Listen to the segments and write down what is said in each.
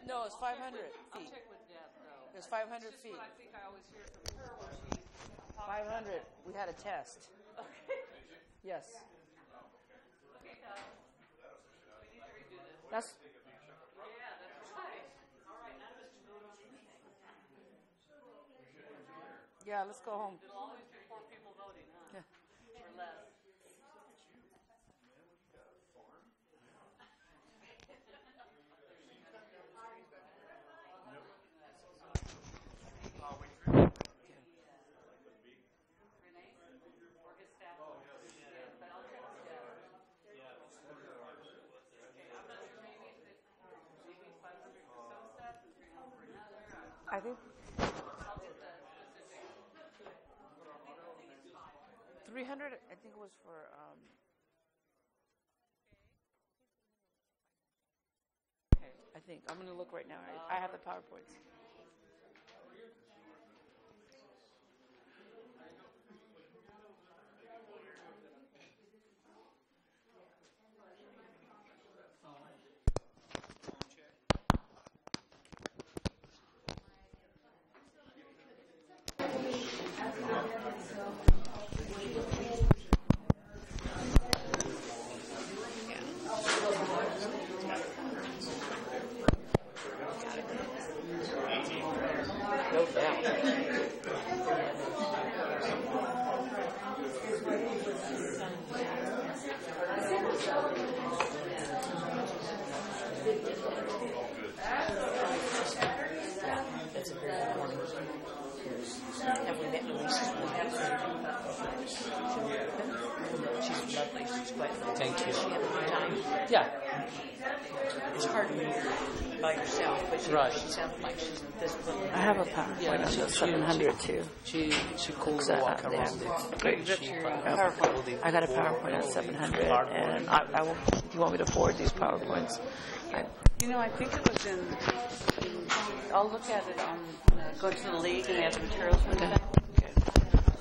No, it's 500 I'll feet. check with Deb, though. It's 500 It's just feet. what I think I always hear from her when she talks 500. We had a test. Okay. Yes. Okay, Doug. We need to redo this. That's Yeah, that's right. All right, none of us can vote on anything. yeah. Let's go home. It'll always be 4 people voting, huh? Yeah. Or less. Renee? Or his staff? But I'll check with Deb. Okay, I'm not sure, maybe it's 500 for some stuff and 300 for another. I think I'll get the specific. 300. I think it was for. Okay. I think I'm going to look right now. I have the PowerPoints. No doubt. That's a very good morning. Have we met Louise? She's lovely. She's quite lovely. Thank you. Does she have a good time? Yeah. It's hard when you're by yourself, but she sounds like she's this little. I have a PowerPoint of 700 too. She cool to walk around. Great. PowerPoint. I got a PowerPoint of 700, and I will. You want me to forward these PowerPoints? You know, I think it was in I'll look at it on, go to the league and they have the materials with it.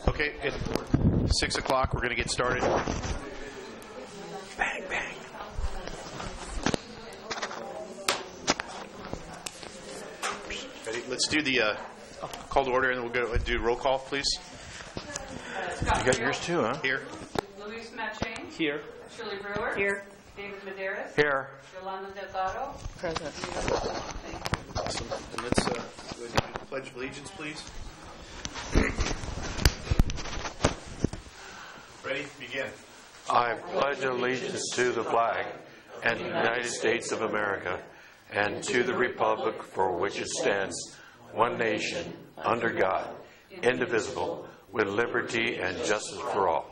Okay, at 6 o'clock, we're going to get started. Bang, bang. Ready? Let's do the call to order, and then we'll go do roll call, please. You got yours too, huh? Here. Luis Machain. Here. Shirley Brewer. Here. David Medeiros. Here. Yolanda Delgado. Present. Awesome. And let's go ahead and do the Pledge of Allegiance, please. Ready? Begin. I pledge allegiance to the flag and the United States of America and to the republic for which it stands, one nation, under God, indivisible, with liberty and justice for all.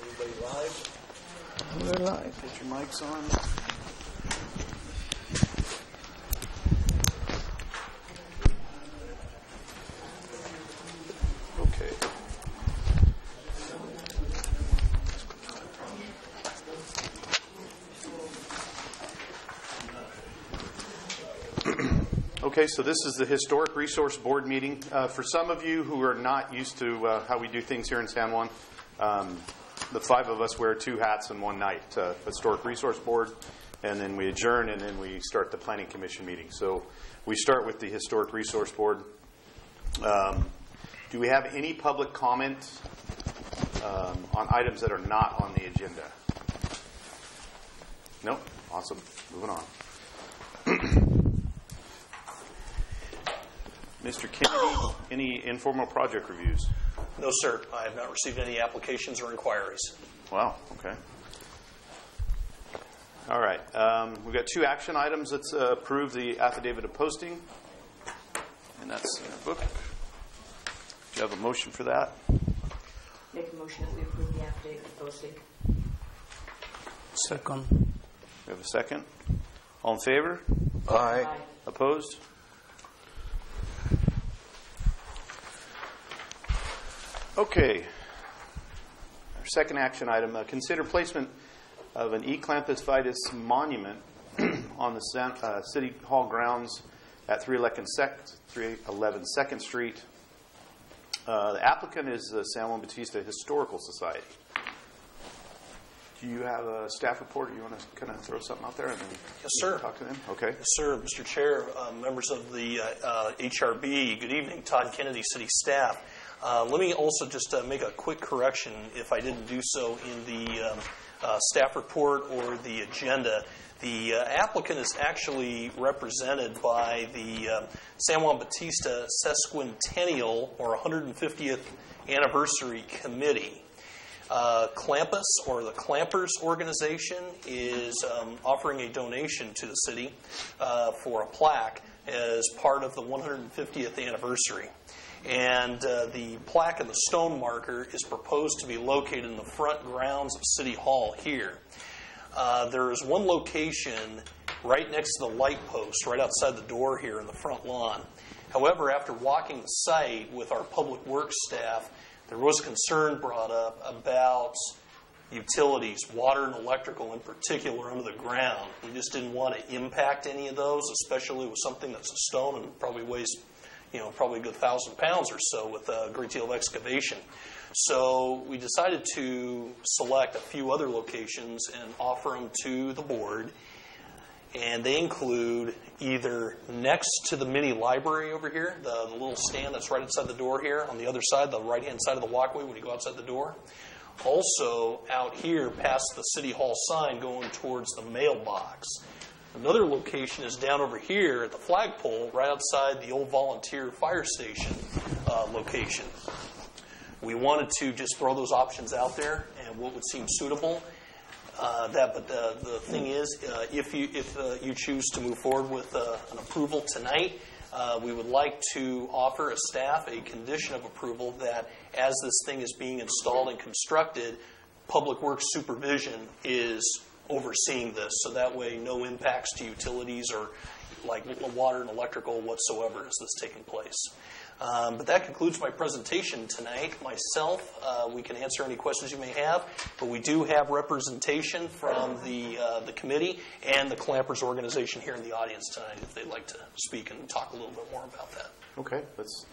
Everybody live? We're live. Get your mics on. Okay. Okay, so this is the Historic Resource Board meeting. For some of you who are not used to how we do things here in San Juan, the 5 of us wear 2 hats in one night. Historic Resource Board, and then we adjourn, and then we start the Planning Commission meeting. So we start with the Historic Resource Board. Do we have any public comment on items that are not on the agenda? No? Awesome. Moving on. Mr. Kennedy, any informal project reviews? No, sir. I have not received any applications or inquiries. Wow, okay. All right. We've got 2 action items. Let's approve the affidavit of posting. And that's in our book. Do you have a motion for that? Make a motion that we approve the affidavit of posting. Second. We have a second. All in favor? Aye. Opposed? Okay. Our second action item, consider placement of an Eclampus vitus monument on the City Hall grounds at 311 2nd Street. The applicant is the San Juan Bautista Historical Society. Do you have a staff report, or you want to kind of throw something out there and then Yes, sir. talk to them? Okay. Yes, sir. Mr. Chair, members of the HRB, good evening. Todd Kennedy, city staff. Let me also just make a quick correction if I didn't do so in the staff report or the agenda. The applicant is actually represented by the San Juan Bautista Sesquicentennial or 150th Anniversary Committee. Clampus, or the Clampers organization, is offering a donation to the city for a plaque as part of the 150th anniversary. And the plaque and the stone marker is proposed to be located in the front grounds of City Hall here. There is one location right next to the light post, right outside the door here in the front lawn. However, after walking the site with our public works staff, there was concern brought up about utilities, water and electrical in particular, under the ground. We just didn't want to impact any of those, especially with something that's a stone and probably weighs, probably a good 1,000 pounds or so with a great deal of excavation. So we decided to select a few other locations and offer them to the board. And they include either next to the mini library over here, the little stand that's right outside the door here, on the other side, the right-hand side of the walkway when you go outside the door. Also out here past the City Hall sign going towards the mailbox. Another location is down over here at the flagpole right outside the old volunteer fire station location. We wanted to just throw those options out there and what would seem suitable. But the thing is, if you choose to move forward with an approval tonight, we would like to offer a staff a condition of approval that as this thing is being installed and constructed, Public Works supervision is overseeing this. So that way no impacts to utilities or like water and electrical whatsoever as this is taking place. But that concludes my presentation tonight. Myself, we can answer any questions you may have, but we do have representation from the committee and the Clampers organization here in the audience tonight if they'd like to speak and talk a little bit more about that. Okay, let's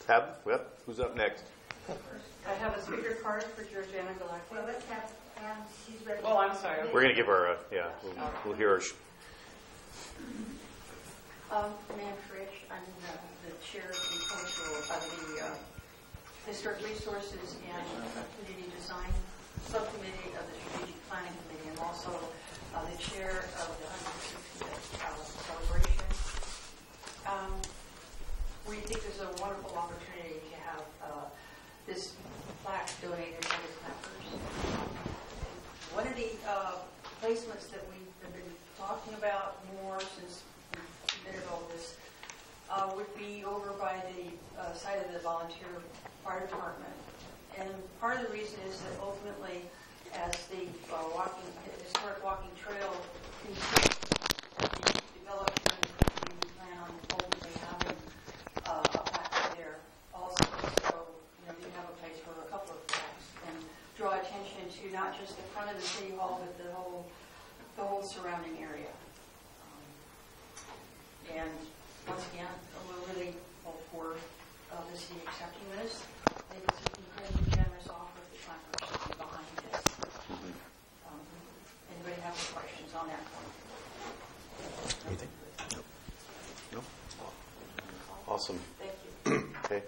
have, yep, who's up next? I have a speaker card for Georgiana Galacti. Well, let's have, she's ready. Oh, I'm sorry. We're going to give her we'll hear her. Nan Fritsch, I'm the chair of the Historic Resources and Community Design Subcommittee of the Strategic Planning Committee. I'm also the chair of the 160th celebration. We think there's a wonderful opportunity to have this plaque donated by the Clampers. One of the placements that we've been talking about more since we submitted all this would be over by the site of the volunteer fire department. And part of the reason is that ultimately, as the historic walking trail continues to be developed, we plan on ultimately having a plaque there also. So, you have a place for a couple of plaques and draw attention to not just the front of the city hall, but the whole surrounding area. And once again, we're really all for the city accepting this. I think it's an incredibly generous offer of the Clampers behind this. Anybody have any questions on that point? Anything? No. Awesome. Thank you. Okay.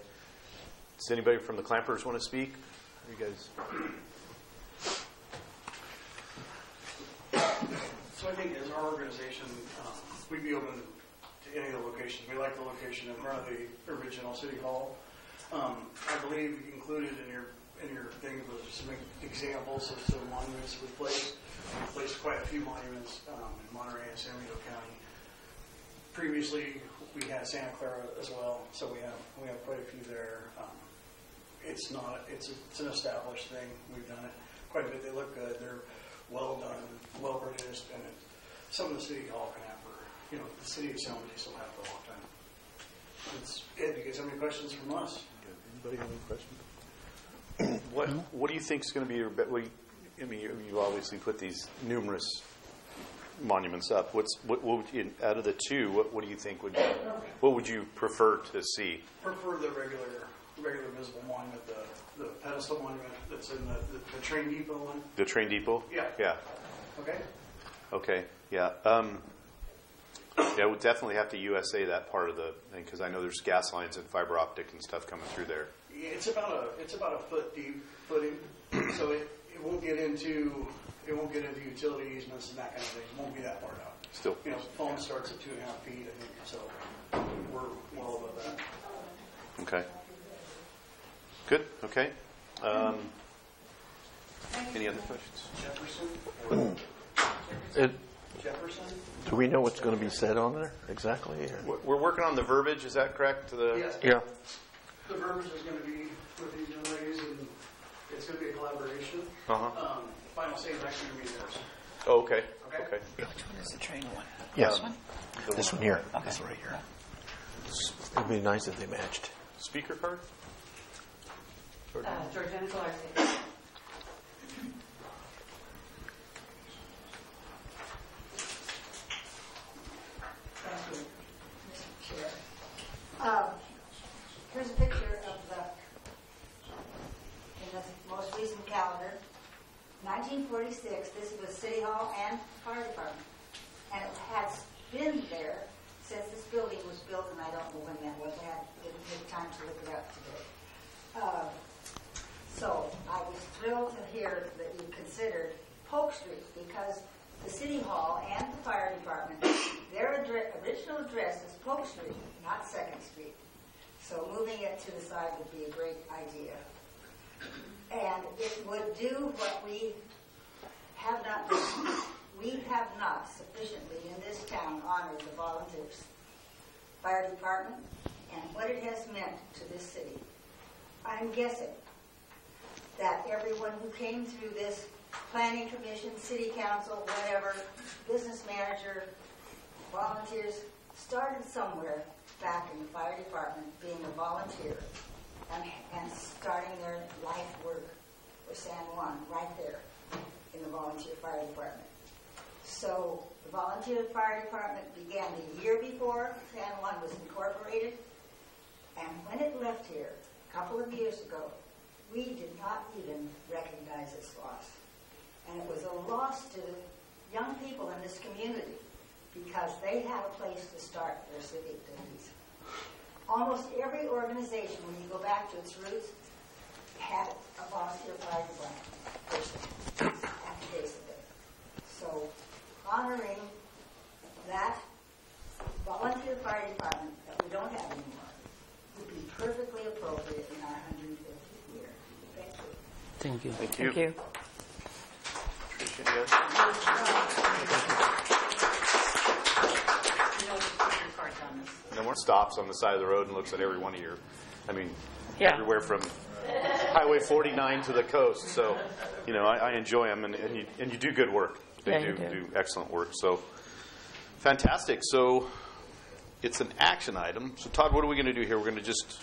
Does anybody from the Clampers want to speak? Are you guys? So I think as our organization, we'd be open to any of the locations. We like the location in front of the original City Hall. I believe included in your thing was some examples of some monuments we placed. We placed quite a few monuments in Monterey and San Benito County. Previously, we had Santa Clara as well, so we have quite a few there. It's an established thing. We've done it quite a bit. They look good. They're well done, well produced, and some of the City Hall can have for, the city of San Luis will have for a long time. It's good. Do you guys have any questions from us? Anybody have any questions? What do you think is going to be your bet? You obviously put these numerous monuments up. What would you, out of the two? What do you think what would you prefer to see? Prefer the regular regular visible monument, the pedestal monument that's in the train depot one. The train depot? Yeah. Yeah. Okay? Okay, yeah. Yeah, we'll definitely have to USA that part of the thing because I know there's gas lines and fiber optic and stuff coming through there. Yeah, it's about a foot deep footing, so it won't get into utility easements and that kind of thing. It won't be that far out. Still. Phone starts at 2.5 feet, I think, so we're well above that. Okay. Good. Okay. Any other questions? Jefferson? Do we know what's going to be said on there exactly? We're working on the verbiage. Is that correct? Yes. Yeah. The verbiage is going to be with these young ladies, and it's going to be a collaboration. Final say is actually going to be theirs. Oh, okay. Okay. Which one is the train one? Yes. One? This one here. This right here. It'd be nice if they matched. Speaker card? Georgiana Galarza. Thank you, Mr. Chair. Here's a picture of in the most recent calendar, 1946. This was City Hall and Fire Department, and it has been there since this building was built, and I don't know when that was. I didn't take time to look it up today. So I was thrilled to hear that you considered Polk Street because the City Hall and the Fire Department, their original address is Polk Street, not 2nd Street. So moving it to the side would be a great idea. And it would do what we have not done. We have not sufficiently in this town honored the volunteers, Fire Department, and what it has meant to this city. I'm guessing that everyone who came through this planning commission, city council, whatever, business manager, volunteers, started somewhere back in the fire department being a volunteer and starting their life work with San Juan right there in the volunteer fire department. So the volunteer fire department began the year before San Juan was incorporated, and when it left here a couple of years ago, we did not even recognize its loss. And it was a loss to young people in this community because they had a place to start their civic duties. Almost every organization, when you go back to its roots, had a volunteer fire department person at the base of it. So honoring that volunteer fire department that we don't have anymore would be perfectly appropriate in our 150th year. Thank you. Thank you. Thank you. Thank you. No more stops on the side of the road and looks at every one of your, Yeah. everywhere from Highway 49 to the coast. So, I enjoy them, and you do good work. They Yeah, you do excellent work. So, fantastic. So, it's an action item. So, Todd, what are we going to do here? We're going to just...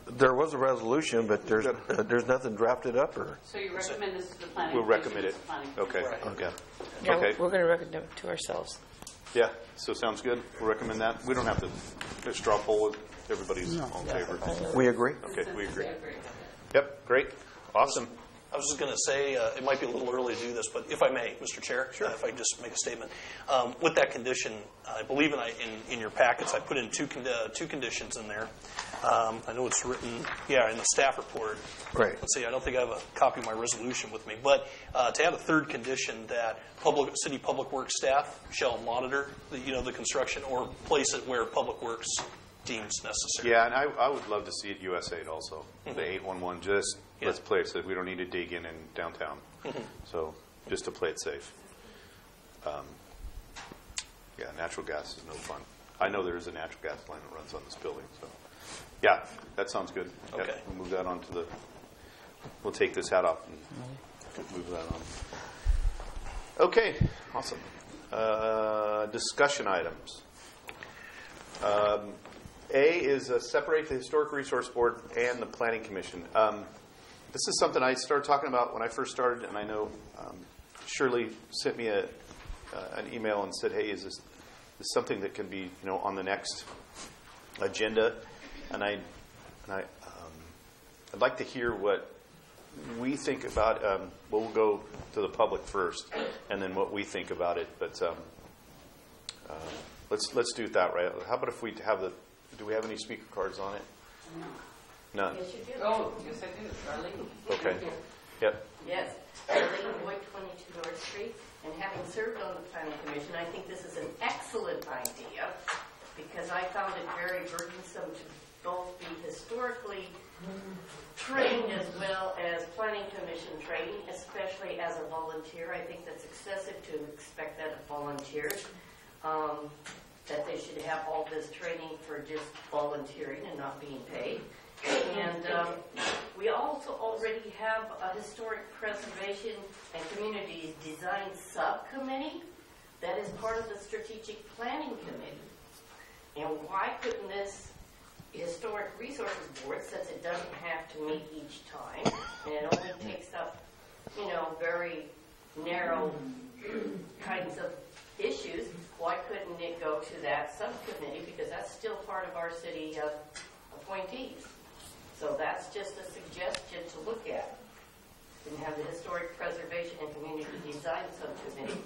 There was a resolution, but there's nothing drafted up, or So you recommend this to the planning? We'll commission, recommend it. it's the planning Okay. commission. Okay. Yeah, Okay. we're going to recommend it to ourselves. Yeah. So, sounds good. We'll recommend that. We don't have to straw poll it. Everybody's all in favor. we agree? Okay, we agree. Yep, great. Awesome. I was just going to say, it might be a little early to do this, but if I may, Mr. Chair, if I just make a statement. With that condition, I believe in your packets, I put in two conditions in there. I know it's written, in the staff report. Right. Let's see, I don't think I have a copy of my resolution with me. But to have a third condition that city public works staff shall monitor the construction or place it where public works deems necessary. Yeah, and I would love to see it USA'd also. The 811, just let's play it safe. We don't need to dig in downtown. So just to play it safe. Natural gas is no fun. I know there is a natural gas line that runs on this building. So yeah, that sounds good. Okay. Yeah, we'll move that on to we'll take this hat off and move that on. Okay, awesome. Discussion items. A is separate the Historic Resource Board and the Planning Commission. This is something I started talking about when I first started, and I know Shirley sent me an email and said, "Hey, is this something that can be on the next agenda?" And I And I'd like to hear what we think about. We'll go to the public first, and then what we think about it. But let's do it that way. How about if we have the? Do we have any speaker cards on it? No. None. Yes, you do. Oh, yes, I do. Darlene. Okay. Yep. Yes. Darlene Boyd, 22 North Street. And having served on the Planning Commission, I think this is an excellent idea because I found it very burdensome to both be historically trained as well as Planning Commission training, especially as a volunteer. I think that's excessive to expect that of volunteers, that they should have all this training for just volunteering and not being paid. And we also already have a historic preservation and community design subcommittee that is part of the strategic planning committee. And why couldn't this historic resources board, since it doesn't have to meet each time, and it only takes up, very narrow kinds of issues, why couldn't it go to that subcommittee? Because that's still part of our city appointees. So that's just a suggestion to look at. And have the Historic Preservation and Community Design Subcommittee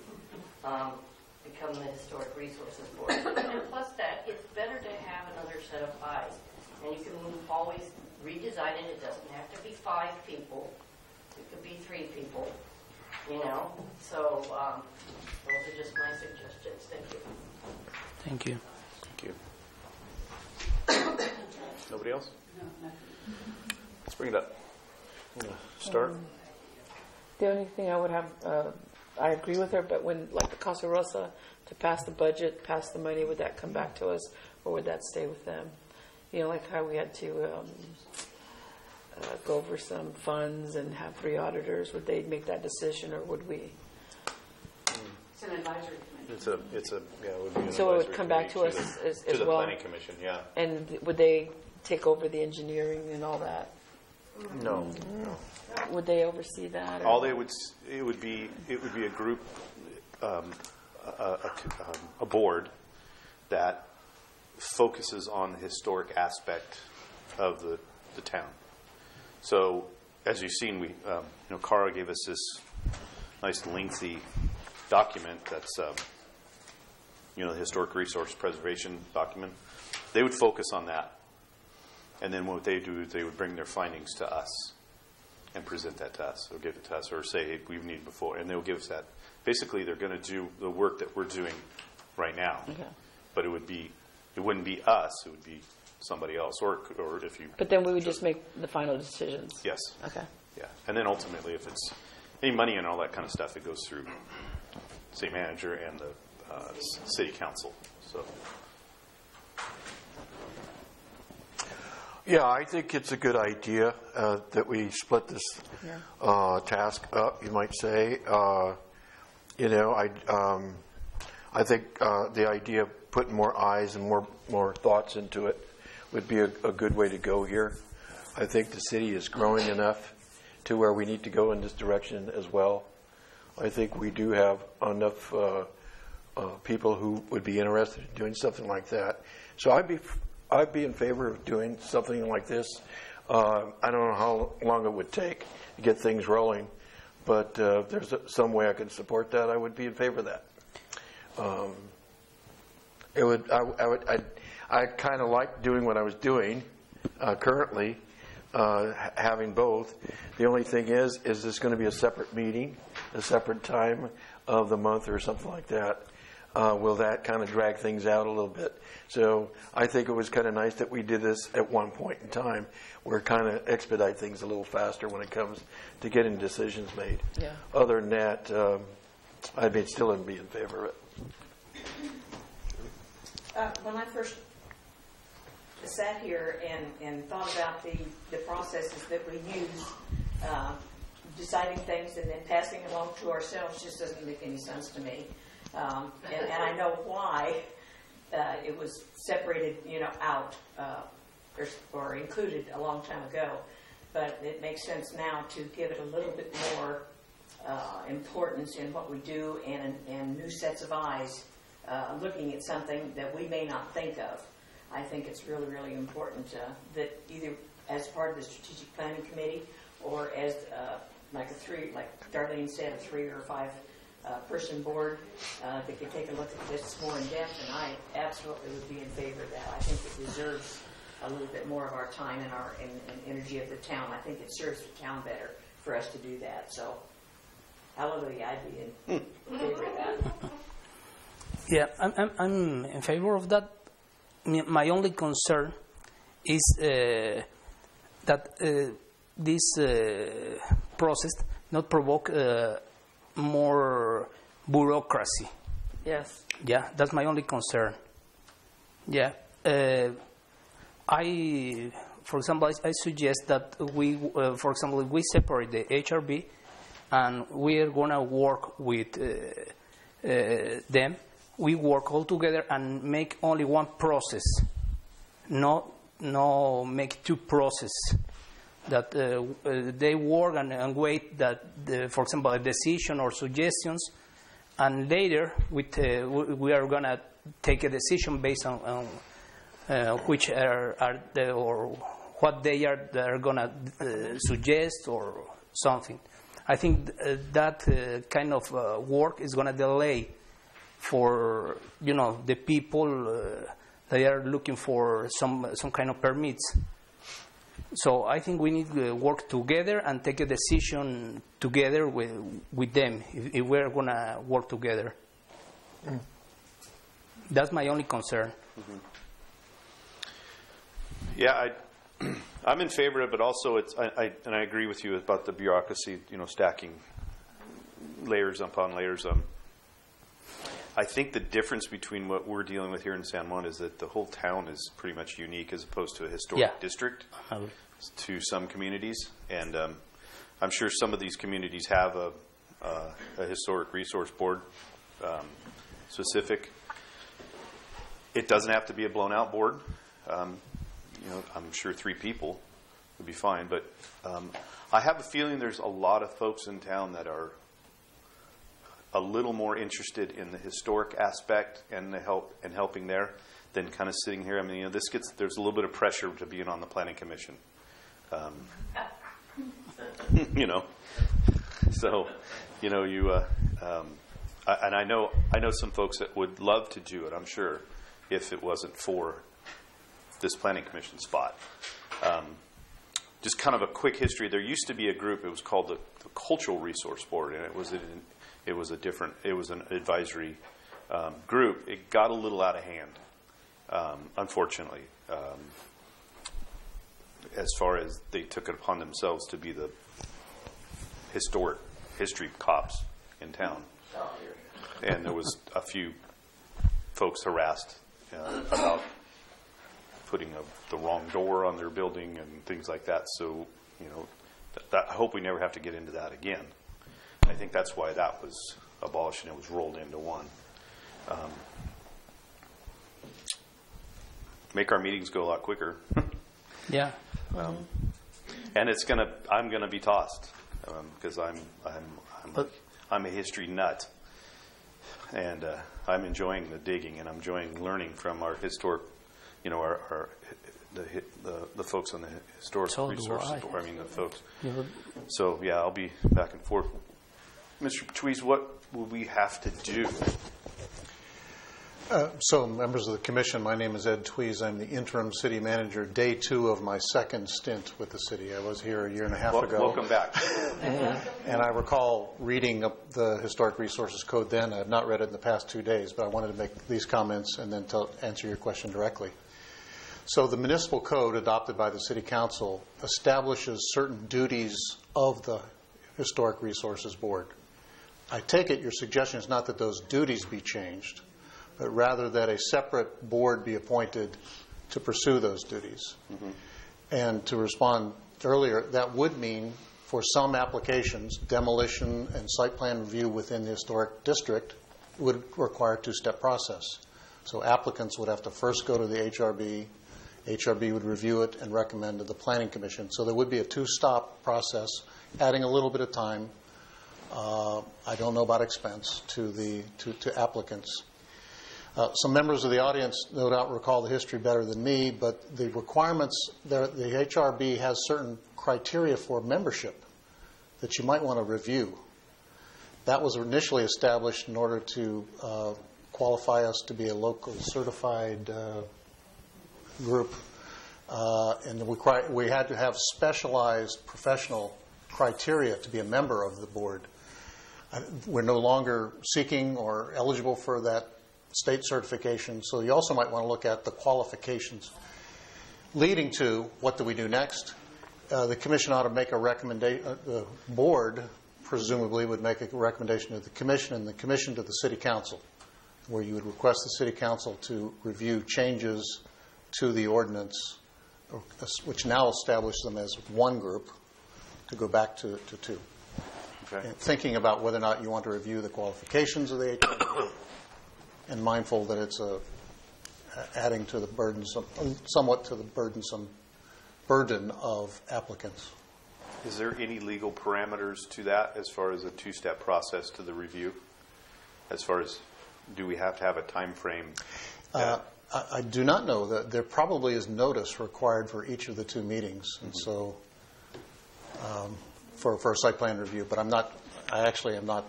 become the Historic Resources Board. And plus that, it's better to have another set of eyes. And you can always redesign it. It doesn't have to be 5 people. It could be 3 people, So those are just my suggestions. Thank you. Thank you. Thank you. Nobody else? No, nothing. Let's bring it up. Start. The only thing I would have, I agree with her, but when, like the Casa Rosa, to pass the budget, pass the money, would that come back to us, or would that stay with them? Like how we had to go over some funds and have 3 auditors. Would they make that decision, or would we? It's an advisory committee. It would be an So it would advisory come back to us committee as to the well? Planning Commission, yeah. And would they take over the engineering and all that? No. Would they oversee that? All it would be a group, a board that focuses on the historic aspect of the town. So, as you've seen, Cara gave us this nice lengthy document that's, the Historic Resource Preservation document. They would focus on that. And then what they do is they would bring their findings to us and present that to us, or give it to us, or say, hey, we need before, and they'll give us that. Basically, they're going to do the work that we're doing right now. Okay. But it wouldn't be us, it would be somebody else, or if you. But then we would just make the final decisions. Yes. Okay. Yeah, and then ultimately, if it's any money and all that kind of stuff, it goes through city manager and the city council. So. Yeah, I think it's a good idea that we split this task up, you might say. I think the idea of putting more eyes and more thoughts into it would be a good way to go here. I think the city is growing enough to where we need to go in this direction as well. I think we do have enough people who would be interested in doing something like that. So I'd be in favor of doing something like this. I don't know how long it would take to get things rolling, but if there's some way I could support that, I would be in favor of that. I kind of like doing what I was doing currently, having both. The only thing is this going to be a separate meeting, a separate time of the month or something like that? Will that kind of drag things out a little bit? So I think it was kind of nice that we did this at one point in time where it kind of expedite things a little faster when it comes to getting decisions made. Yeah. Other than that, I'd still be in favor of it. When I first sat here and thought about the processes that we use, deciding things and then passing it along to ourselves just doesn't make any sense to me. And I know why it was separated, out or included a long time ago. But it makes sense now to give it a little bit more importance in what we do and new sets of eyes looking at something that we may not think of. I think it's really, really important that either as part of the strategic planning committee or as like Darlene said, a 3 or 5 person board that could take a look at this more in depth, and I absolutely would be in favor of that. I think it deserves a little bit more of our time and energy of the town. I think it serves the town better for us to do that. So, hallelujah, I'd be in favor of that. Yeah, I'm in favor of that. My only concern is that this process not provoke more bureaucracy. Yes. Yeah, that's my only concern. Yeah. For example, I suggest that we, for example, we separate the HRB and we are going to work with them. We work all together and make only one process, no make 2 processes. That they work and wait that, for example, a decision or suggestions, and later we are going to take a decision based on which are the, or what they are going to suggest or something. I think that kind of work is going to delay for the people they are looking for some kind of permits. So I think we need to work together and take a decision together with them if we're going to work together. That's my only concern. Mm-hmm. Yeah, I'm in favor of it. Also, I agree with you about the bureaucracy. Stacking layers upon layers. I think the difference between what we're dealing with here in San Juan is that the whole town is pretty much unique as opposed to a historic district to some communities. And I'm sure some of these communities have a historic resource board specific. It doesn't have to be a blown out board. I'm sure 3 people would be fine. But I have a feeling there's a lot of folks in town that are a little more interested in the historic aspect and helping there than kind of sitting here. I mean, there's a little bit of pressure to being on the planning commission. So, and I know some folks that would love to do it, I'm sure, if it wasn't for this planning commission spot. Just kind of a quick history. There used to be a group. It was called the Cultural Resource Board, and it was an advisory group. It got a little out of hand, unfortunately, as far as they took it upon themselves to be the history cops in town. And there was a few folks harassed about putting the wrong door on their building and things like that. So, I hope we never have to get into that again. I think that's why that was abolished and it was rolled into one. Make our meetings go a lot quicker. Yeah. And I'm gonna be tossed because I'm a history nut, and I'm enjoying the digging and I'm enjoying learning from our historic, the folks on the historic resources board. I mean the folks. So yeah, I'll be back and forth. Mr. Tweez, what will we have to do? So, members of the commission, my name is Ed Tweez. I'm the interim city manager, day 2 of my second stint with the city. I was here a year and a half ago. Welcome back. And I recall reading the Historic Resources Code then. I have not read it in the past 2 days, but I wanted to make these comments and then answer your question directly. So the municipal code adopted by the City Council establishes certain duties of the Historic Resources Board. I take it your suggestion is not that those duties be changed, but rather that a separate board be appointed to pursue those duties. Mm-hmm. And to respond earlier, that would mean for some applications, demolition and site plan review within the historic district would require a 2-step process. So applicants would have to first go to the HRB. HRB would review it and recommend to the Planning Commission. So there would be a 2-stop process, adding a little bit of time. I don't know about expense to applicants. Some members of the audience no doubt recall the history better than me, but the requirements, the HRB has certain criteria for membership that you might want to review. That was initially established in order to qualify us to be a local certified group, and we had to have specialized professional criteria to be a member of the board. We're no longer seeking or eligible for that state certification, so you also might want to look at the qualifications leading to what do we do next. The commission ought to make a recommendation. The board presumably would make a recommendation to the commission and the commission to the city council, where you would request the city council to review changes to the ordinance, which now establishes them as one group, to go back to two. Okay. And thinking about whether or not you want to review the qualifications of the HRB, and mindful that it's adding to the burdensome, somewhat to the burden of applicants. Is there any legal parameters to that as far as a two-step process to the review? As far as, do we have to have a time frame? I do not know. That there probably is notice required for each of the two meetings, and so for a site plan review. But I actually am not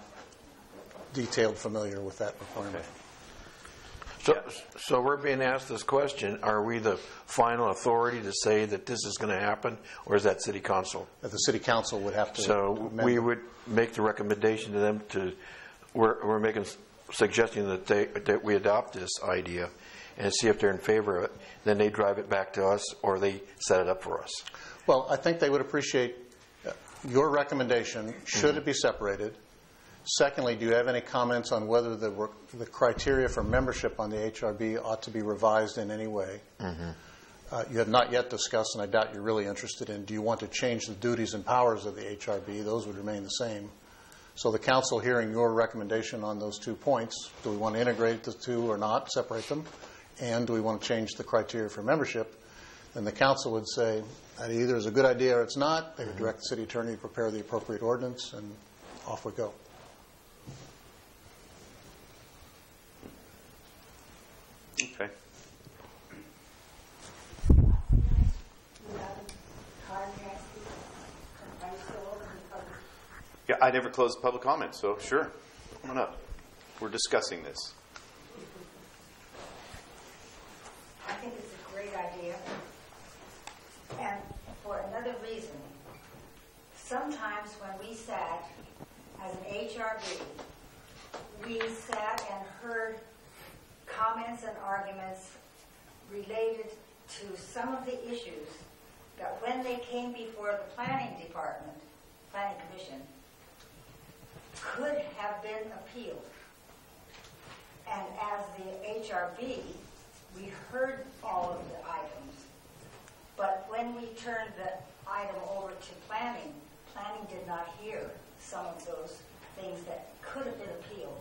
detailed familiar with that requirement. So we're being asked this question, are we the final authority to say that this is going to happen, or is that city council? That the city council would have to So we would make the recommendation to them we're suggesting that we adopt this idea and see if they're in favor of it. Then they drive it back to us, or they set it up for us. Well, I think they would appreciate your recommendation. Should it be separated? Secondly, do you have any comments on whether the criteria for membership on the HRB ought to be revised in any way? You have not yet discussed, and I doubt you're really interested in, do you want to change the duties and powers of the HRB? Those would remain the same. So the council, hearing your recommendation on those 2 points, do we want to integrate the two or not, separate them? And do we want to change the criteria for membership? Then the council would say that either is a good idea or it's not. They would direct the city attorney to prepare the appropriate ordinance, and off we go. Okay. Yeah, I never closed public comment, so sure. Come on up. We're discussing this. I think it's a great idea. And for another reason, sometimes when we sat as an HRB, we sat and heard comments and arguments related to some of the issues that when they came before the planning department, planning commission, could have been appealed. And as the HRB, we heard all of the items, but when we turned the item over to planning, planning did not hear some of those things that could have been appealed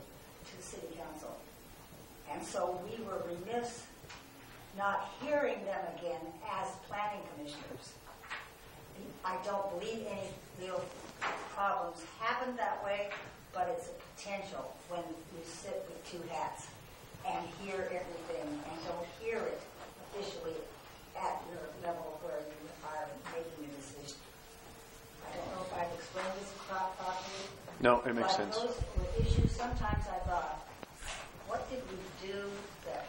to the city council. And so we were remiss not hearing them again as planning commissioners. I don't believe any real problems happen that way, but it's a potential when you sit with two hats and hear everything and don't hear it officially at your level where you are making a decision. I don't know if I've explained this properly. No, it makes sense. Those were issues sometimes I thought, what did we do that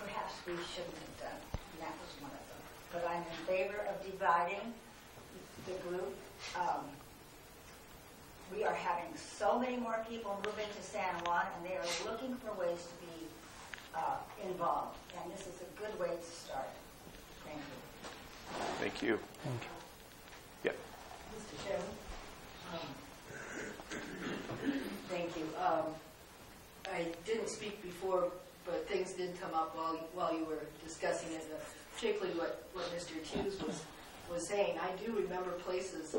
perhaps we shouldn't have done? And that was one of them. But I'm in favor of dividing the group. We are having so many more people move into San Juan, and they are looking for ways to be involved. And this is a good way to start. Thank you. Thank you. Yeah. Mr. Chairman. Thank you. I didn't speak before, but things did come up while you were discussing it, particularly what Mr. Hughes was saying. I do remember places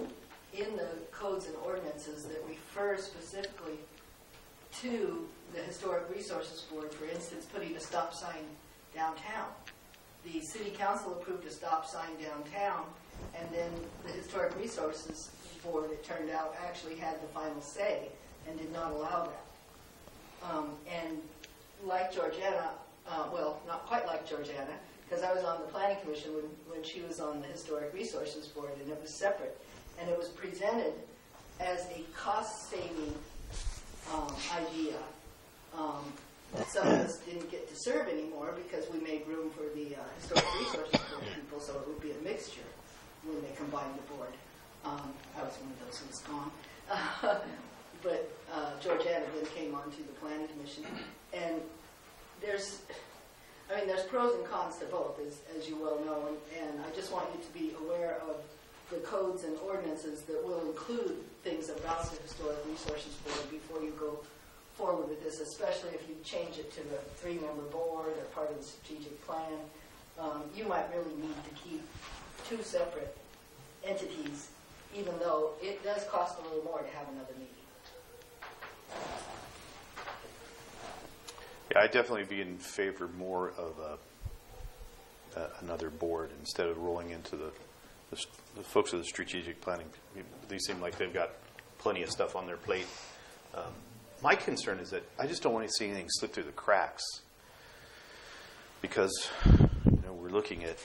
in the codes and ordinances that refer specifically to the Historic Resources Board, for instance, putting a stop sign downtown. The City Council approved a stop sign downtown, and then the Historic Resources Board, it turned out, actually had the final say and did not allow that. And like Georgiana, well, not quite like Georgiana, because I was on the Planning Commission when she was on the Historic Resources Board, and it was separate. And it was presented as a cost-saving idea. Some of us didn't get to serve anymore because we made room for the Historic Resources Board people, so it would be a mixture when they combined the board. I was one of those who was gone. But Georgiana then came on to the Planning Commission. And there's pros and cons to both, as you well know. And I just want you to be aware of the codes and ordinances that will include things about the Historic Resources Board before you go forward with this, especially if you change it to a 3-member board or part of the strategic plan. You might really need to keep 2 separate entities, even though it does cost a little more to have another meeting. Yeah, I'd definitely be in favor more of another board instead of rolling into the folks of the strategic planning. These seem like they've got plenty of stuff on their plate. My concern is that I just don't want to see anything slip through the cracks, because we're looking at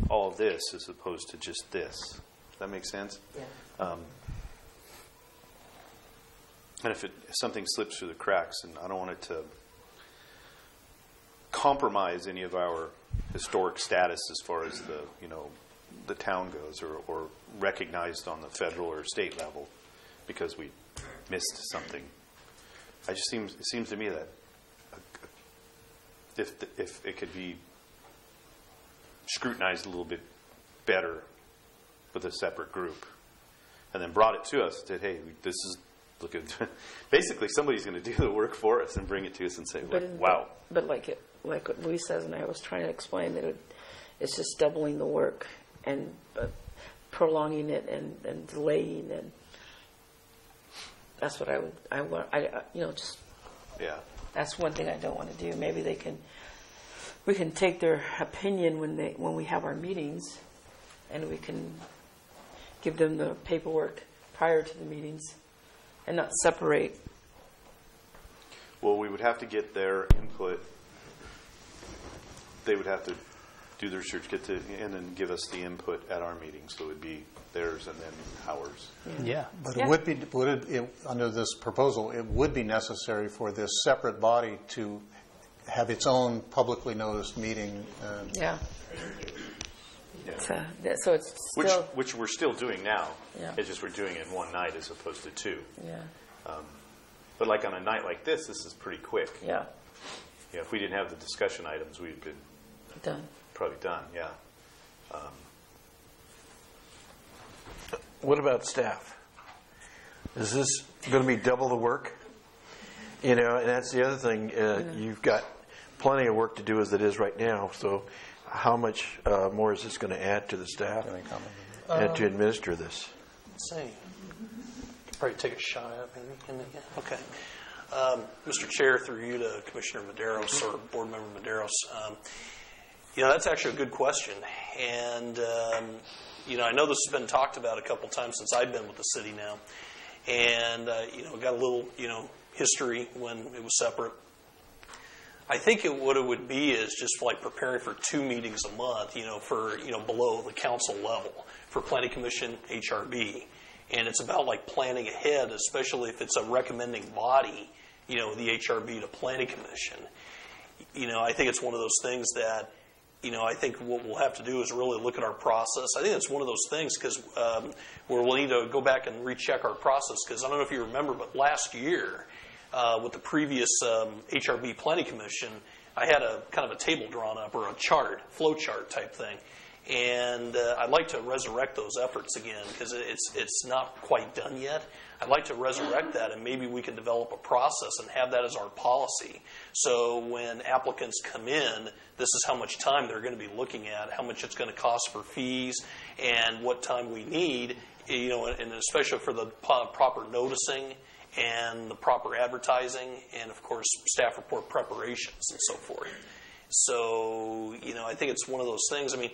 all of this as opposed to just this. Does that make sense? Yeah. And if something slips through the cracks, and I don't want it to compromise any of our historic status as far as the town goes, or recognized on the federal or state level because we missed something. It seems to me that if it could be scrutinized a little bit better with a separate group, and then brought it to us, said, hey, this is, look at, basically somebody's going to do the work for us and bring it to us and say, wow. But like what Louise says, and I was trying to explain that it's just doubling the work and prolonging it and delaying, and that's what I want. Just yeah. That's one thing I don't want to do. Maybe we can take their opinion when we have our meetings, and we can give them the paperwork prior to the meetings, and not separate. Well, we would have to get their input. They would have to do the research, and then give us the input at our meetings. So it would be theirs and then ours. Yeah. But it would be, under this proposal, it would be necessary for this separate body to have its own publicly noticed meeting. Yeah. Yeah. So it's still... Which we're still doing now. Yeah. It's just we're doing it in one night as opposed to 2. Yeah. But like on a night like this is pretty quick. Yeah. Yeah. If we didn't have the discussion items, we'd been done. Probably done. Yeah. What about staff? Is this going to be double the work? And that's the other thing. You've got plenty of work to do as it is right now. So how much more is this going to add to the staff and to administer this? Let's see. Probably take a shot at it, maybe. Okay. Mr. Chair, through you to Commissioner Medeiros or Board Member Medeiros, that's actually a good question. And, I know this has been talked about a couple times since I've been with the city now. And, got a little, history when it was separate. I think what it would be is just like preparing for 2 meetings a month, for, below the council level for Planning Commission, HRB. And it's about like planning ahead, especially if it's a recommending body, the HRB to Planning Commission. I think it's one of those things that, I think what we'll have to do is really look at our process. I think it's one of those things because where we'll need to go back and recheck our process, because I don't know if you remember, but last year with the previous HRB Planning Commission, I had a kind of a table drawn up, or a chart, flow chart type thing. And I'd like to resurrect those efforts again because it's not quite done yet. I'd like to resurrect that, and maybe we can develop a process and have that as our policy. So when applicants come in, this is how much time they're going to be looking at, how much it's going to cost for fees, and what time we need, and especially for the proper noticing and the proper advertising, and of course staff report preparations and so forth. So, I think it's one of those things. I mean,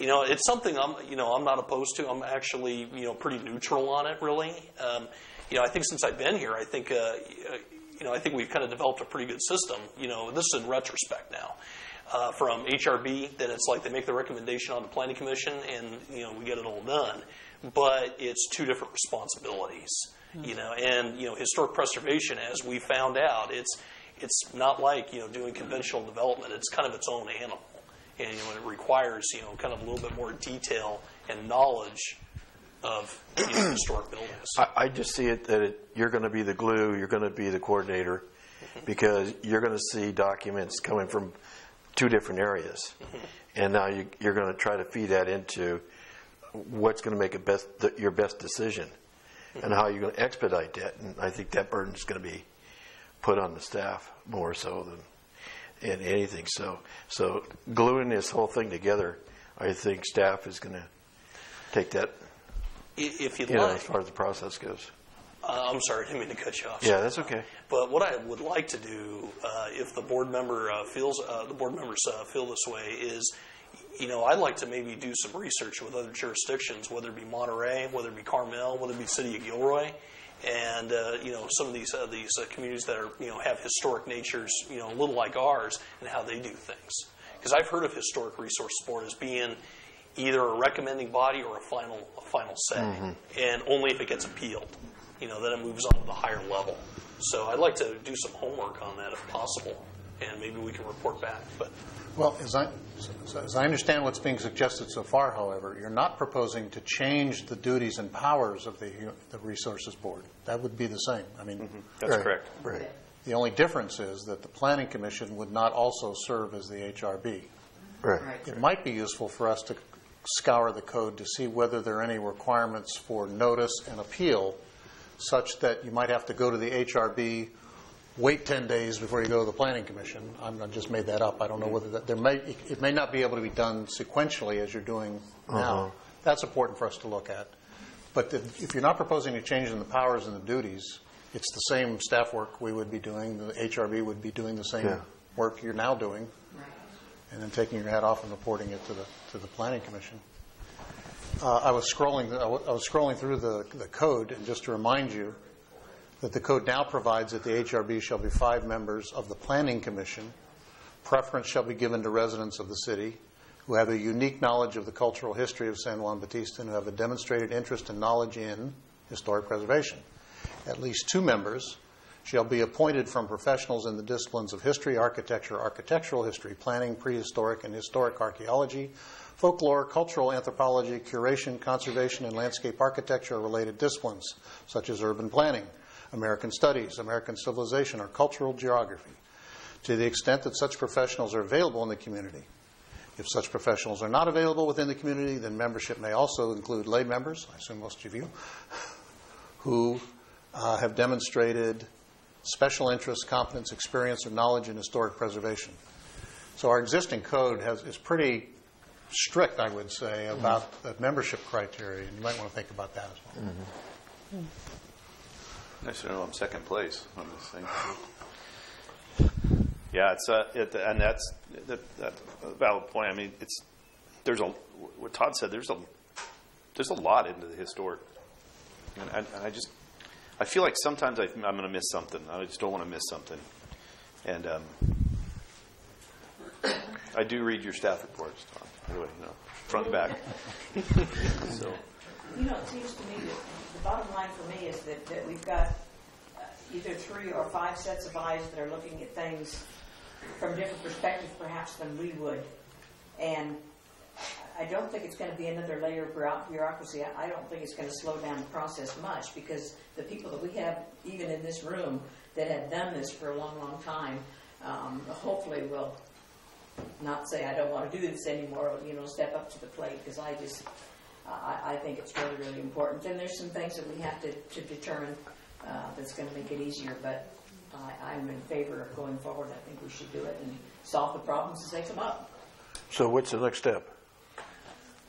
it's something I'm not opposed to. I'm actually, pretty neutral on it, really. I think since I've been here, I think, I think we've kind of developed a pretty good system. This is in retrospect now. From HRB, that it's like they make the recommendation on the Planning Commission, and we get it all done. But it's two different responsibilities. And historic preservation, as we found out, it's not like doing conventional development. It's kind of its own animal, and it requires kind of a little bit more detail and knowledge of historic buildings. I just see it that you're going to be the glue, you're going to be the coordinator, because you're going to see documents coming from two different areas, and now you're going to try to feed that into what's going to make your best decision, and how you're going to expedite that. And I think that burden is going to be put on the staff more so than in anything. So gluing this whole thing together, I think staff is going to take that. If you'd like, as far as the process goes. I'm sorry, I didn't mean to cut you off. Yeah, that's okay. But what I would like to do, if the board member feel this way, is, I'd like to maybe do some research with other jurisdictions, whether it be Monterey, whether it be Carmel, whether it be City of Gilroy, and some of these communities that are have historic natures, a little like ours, and how they do things. Because I've heard of Historic Resource Board as being either a recommending body or a final say, and only if it gets appealed, then it moves on to the higher level. So I'd like to do some homework on that if possible, and maybe we can report back. But well, as I understand what's being suggested so far, however, you're not proposing to change the duties and powers of the Resources Board. That would be the same. I mean, that's correct. Right. The only difference is that the Planning Commission would not also serve as the HRB. Right. It might be useful for us to scour the code to see whether there are any requirements for notice and appeal, such that you might have to go to the HRB, wait 10 days before you go to the Planning Commission. I just made that up. I don't know whether it may not be able to be done sequentially as you're doing now. That's important for us to look at. But if you're not proposing a change in the powers and the duties, it's the same staff work we would be doing. The HRB would be doing the same work you're now doing, and then taking your hat off and reporting it to the Planning Commission. I was scrolling through the code, and just to remind you that the code now provides that the HRB shall be 5 members of the Planning Commission. Preference shall be given to residents of the city who have a unique knowledge of the cultural history of San Juan Bautista and who have a demonstrated interest and knowledge in historic preservation. At least 2 members shall be appointed from professionals in the disciplines of history, architecture, architectural history, planning, prehistoric and historic archaeology, folklore, cultural anthropology, curation, conservation, and landscape architecture are related disciplines, such as urban planning, American studies, American civilization, or cultural geography, to the extent that such professionals are available in the community. If such professionals are not available within the community, then membership may also include lay members, I assume most of you, who have demonstrated special interest, competence, experience, or knowledge in historic preservation. So our existing code is pretty strict, I would say, about the membership criteria, and you might want to think about that as well. Nice to know I'm second place on this thing. Yeah, and that's a valid point. I mean, what Todd said. There's a lot into the historic, and I feel like sometimes I'm going to miss something. I just don't want to miss something, and I do read your staff reports, Todd. Anyway, front and back. So. It seems to me that the bottom line for me is that we've got either 3 or 5 sets of eyes that are looking at things from different perspectives perhaps than we would. And I don't think it's going to be another layer of bureaucracy. I don't think it's going to slow down the process much, because the people that we have, even in this room, that have done this for a long, long time, hopefully will not say, I don't want to do this anymore, step up to the plate, because I think it's really, really important. And there's some things that we have to determine that's going to make it easier, but I'm in favor of going forward. I think we should do it and solve the problems as they come up. So what's the next step? I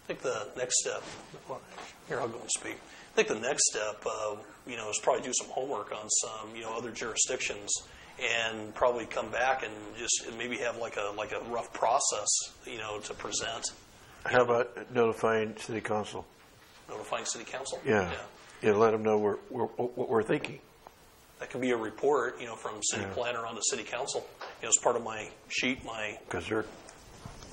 think the next step, here I'll go and speak. I think the next step, is probably do some homework on some, other jurisdictions, and probably come back and just maybe have like a rough process, to present. How about notifying City Council? Notifying City Council? Yeah. Let them know what we're thinking. That could be a report, from city planner on to city council. As part of my sheet, because you're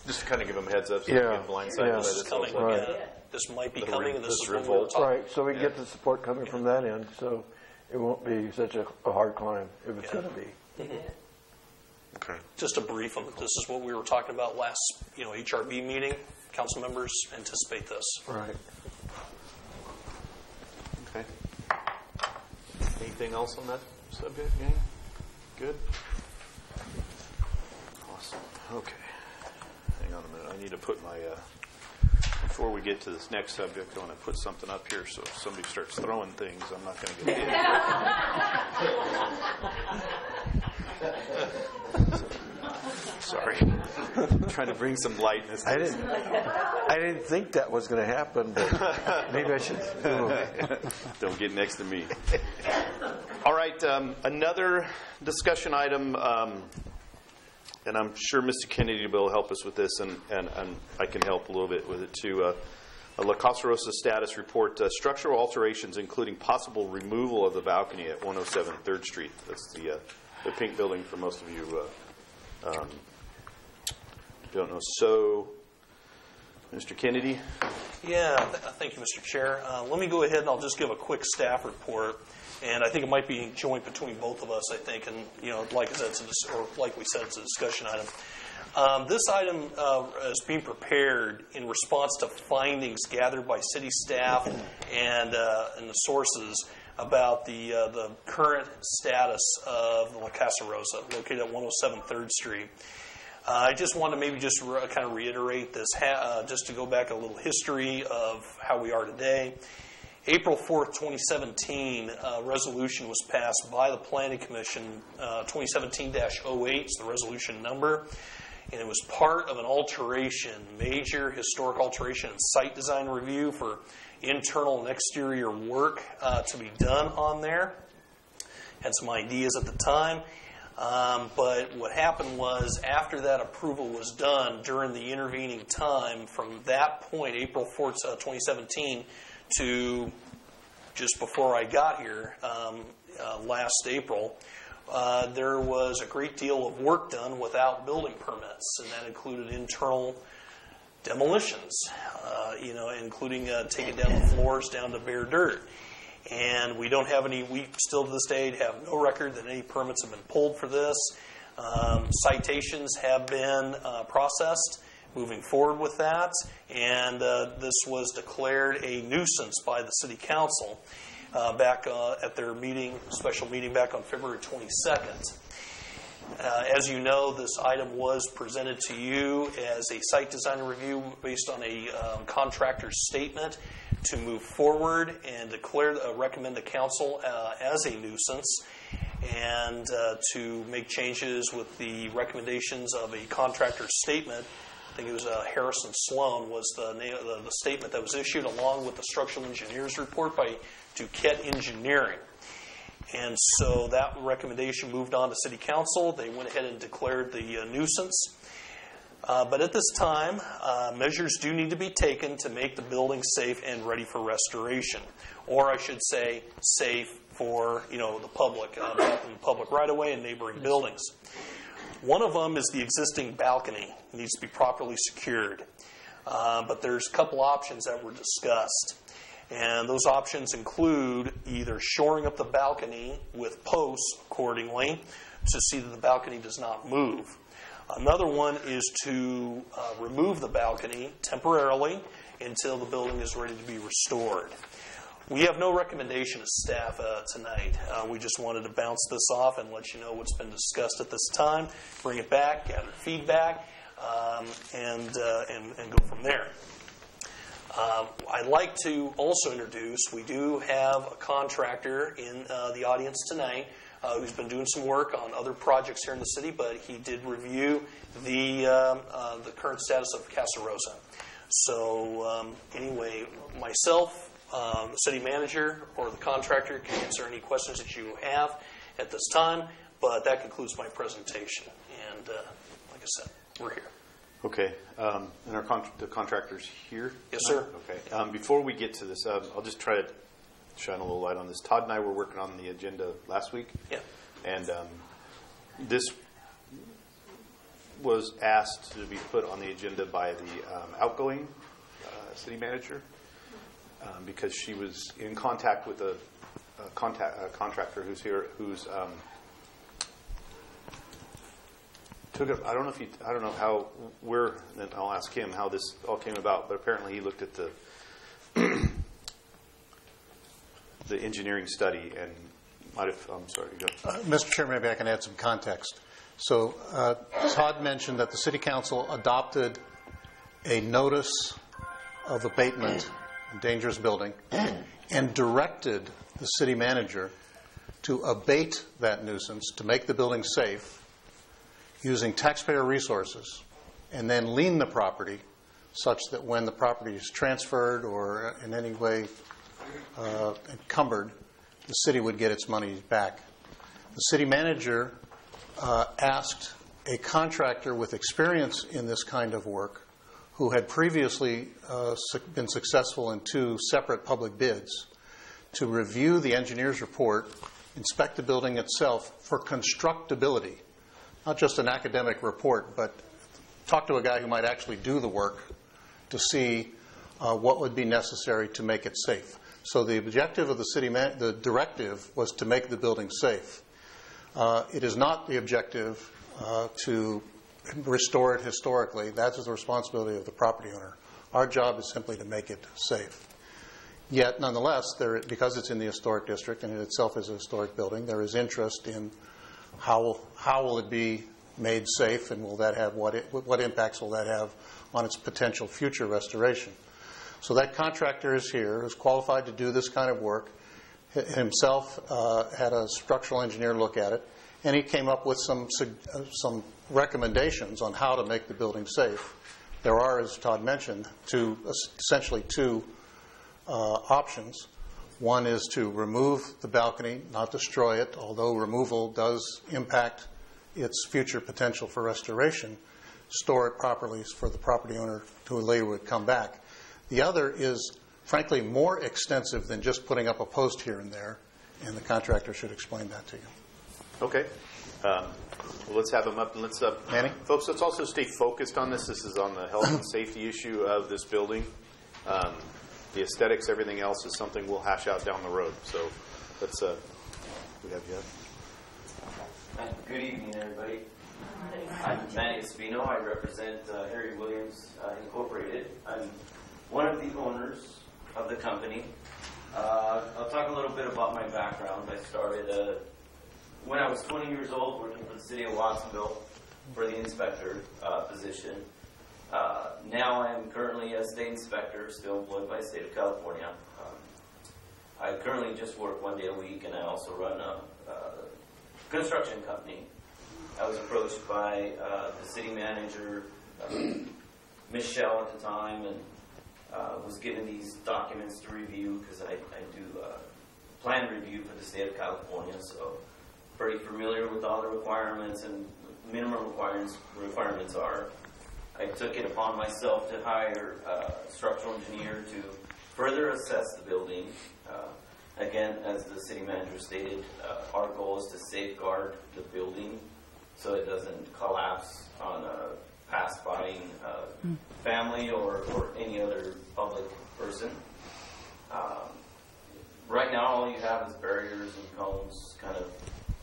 just to kind of give them a heads up so you get blindsided by this is this coming. also. This might be coming, and this is what revolt. we're Right, so we get the support coming from that end, so it won't be such a hard climb if it's going to be. okay. Just a brief. This is what we were talking about last, HRB meeting. Council members anticipate this. Right. Okay. Anything else on that subject, gang? Good? Awesome. Okay. Hang on a minute. I need to put my, before we get to this next subject, I want to put something up here so if somebody starts throwing things, I'm not going to get hit. Sorry. Trying to bring some lightness. I didn't think that was going to happen, but maybe I should. Don't get next to me. All right, another discussion item, and I'm sure Mr. Kennedy will help us with this, and I can help a little bit with it too. A La Casa Rosa status report, structural alterations including possible removal of the balcony at 107 3rd Street. That's the pink building for most of you don't know. So, Mr. Kennedy? Yeah, thank you, Mr. Chair. Let me go ahead and I'll just give a quick staff report. And I think it might be joint between both of us, I think. And, like I said, like we said, it's a discussion item. This item is being prepared in response to findings gathered by city staff and the sources about the current status of the La Casa Rosa, located at 107 3rd Street. I just want to maybe just kind of reiterate this, just to go back a little history of how we are today. April 4th, 2017, a resolution was passed by the Planning Commission, 2017-08 is the resolution number, and it was part of an alteration, major historic alteration and site design review for internal and exterior work to be done on there. Had some ideas at the time. But what happened was, after that approval was done, during the intervening time, from that point, April 4th, 2017, to just before I got here, last April, there was a great deal of work done without building permits, and that included internal demolitions, including taking down the floors down to bare dirt. And we don't have any, we still to this day have no record that any permits have been pulled for this. Citations have been processed moving forward with that, and this was declared a nuisance by the City Council back at their special meeting back on February 22nd. As you know, this item was presented to you as a site design review based on a contractor's statement to move forward and recommend the council as a nuisance, and to make changes with the recommendations of a contractor's statement. I think it was Harrison Sloan was the statement that was issued, along with the structural engineer's report by Duquette Engineering. And so that recommendation moved on to City Council. They went ahead and declared the nuisance. But at this time, measures do need to be taken to make the building safe and ready for restoration. Or I should say, safe for the public, both in the public right-of-way and neighboring buildings. One of them is the existing balcony. It needs to be properly secured. But there's a couple options that were discussed. And those options include either shoring up the balcony with posts accordingly to see that the balcony does not move. Another one is to remove the balcony temporarily until the building is ready to be restored. We have no recommendation as staff tonight. We just wanted to bounce this off and let you know what's been discussed at this time, bring it back, gather feedback, and go from there. I'd like to also introduce, we do have a contractor in the audience tonight who's been doing some work on other projects here in the city, but he did review the current status of Casa Rosa. So anyway, myself, the city manager, or the contractor can answer any questions that you have at this time, but that concludes my presentation. And like I said, we're here. Okay. And the contractor's here? Yes, sir. Okay. Before we get to this, I'll just try to shine a little light on this. Todd and I were working on the agenda last week. Yeah. And this was asked to be put on the agenda by the outgoing city manager because she was in contact with a contractor who's here, who's took it. I don't know how then I'll ask him how this all came about. But apparently, he looked at the engineering study and might have. I'm sorry to go. Mr. Chair, maybe I can add some context. So Todd mentioned that the City Council adopted a notice of abatement in dangerous building and directed the city manager to abate that nuisance, to make the building safe, using taxpayer resources, and then lien the property such that when the property is transferred or in any way encumbered, the city would get its money back. The city manager asked a contractor with experience in this kind of work, who had previously been successful in 2 separate public bids, to review the engineer's report, inspect the building itself for constructability. Not just an academic report, but talk to a guy who might actually do the work to see what would be necessary to make it safe. So the objective of the directive was to make the building safe. It is not the objective to restore it historically. That is the responsibility of the property owner. Our job is simply to make it safe. Yet, nonetheless, because it's in the historic district and it itself is a historic building, there is interest in how will it be made safe, and will that have what impacts will that have on its potential future restoration. So that contractor is here, is qualified to do this kind of work. Himself had a structural engineer look at it, and he came up with some recommendations on how to make the building safe. There are, as Todd mentioned, essentially two options. One is to remove the balcony, not destroy it, although removal does impact its future potential for restoration. Store it properly for the property owner who later would come back. The other is, frankly, more extensive than just putting up a post here and there, and the contractor should explain that to you. Okay. Well, let's have them up, and let's Manny? Folks, let's also stay focused on this. This is on the health and safety issue of this building. The aesthetics, everything else is something we'll hash out down the road. So let's, we have you up. Good evening, everybody. I'm Manny Espino. I represent Harry Williams Incorporated. I'm one of the owners of the company. I'll talk a little bit about my background. I started when I was 20 years old working for the city of Watsonville for the inspector position. Now I'm currently a state inspector, still employed by the state of California. I currently just work 1 day a week, and I also run a construction company. I was approached by the city manager, Michelle at the time, and was given these documents to review because I do plan review for the state of California, so pretty familiar with all the requirements and minimum requirements are. I took it upon myself to hire a structural engineer to further assess the building. Again, as the city manager stated, our goal is to safeguard the building so it doesn't collapse on a pass-by family or any other public person. Right now, all you have is barriers and cones kind of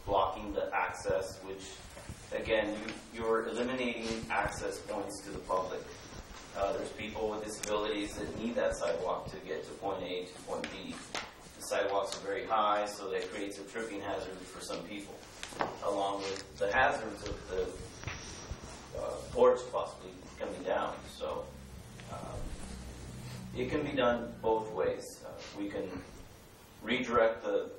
blocking the access, which, again, you're eliminating access points to the public. There's people with disabilities that need that sidewalk to get to point A to point B. The sidewalks are very high, so that creates a tripping hazard for some people, along with the hazards of the porch possibly coming down. So it can be done both ways. We can redirect the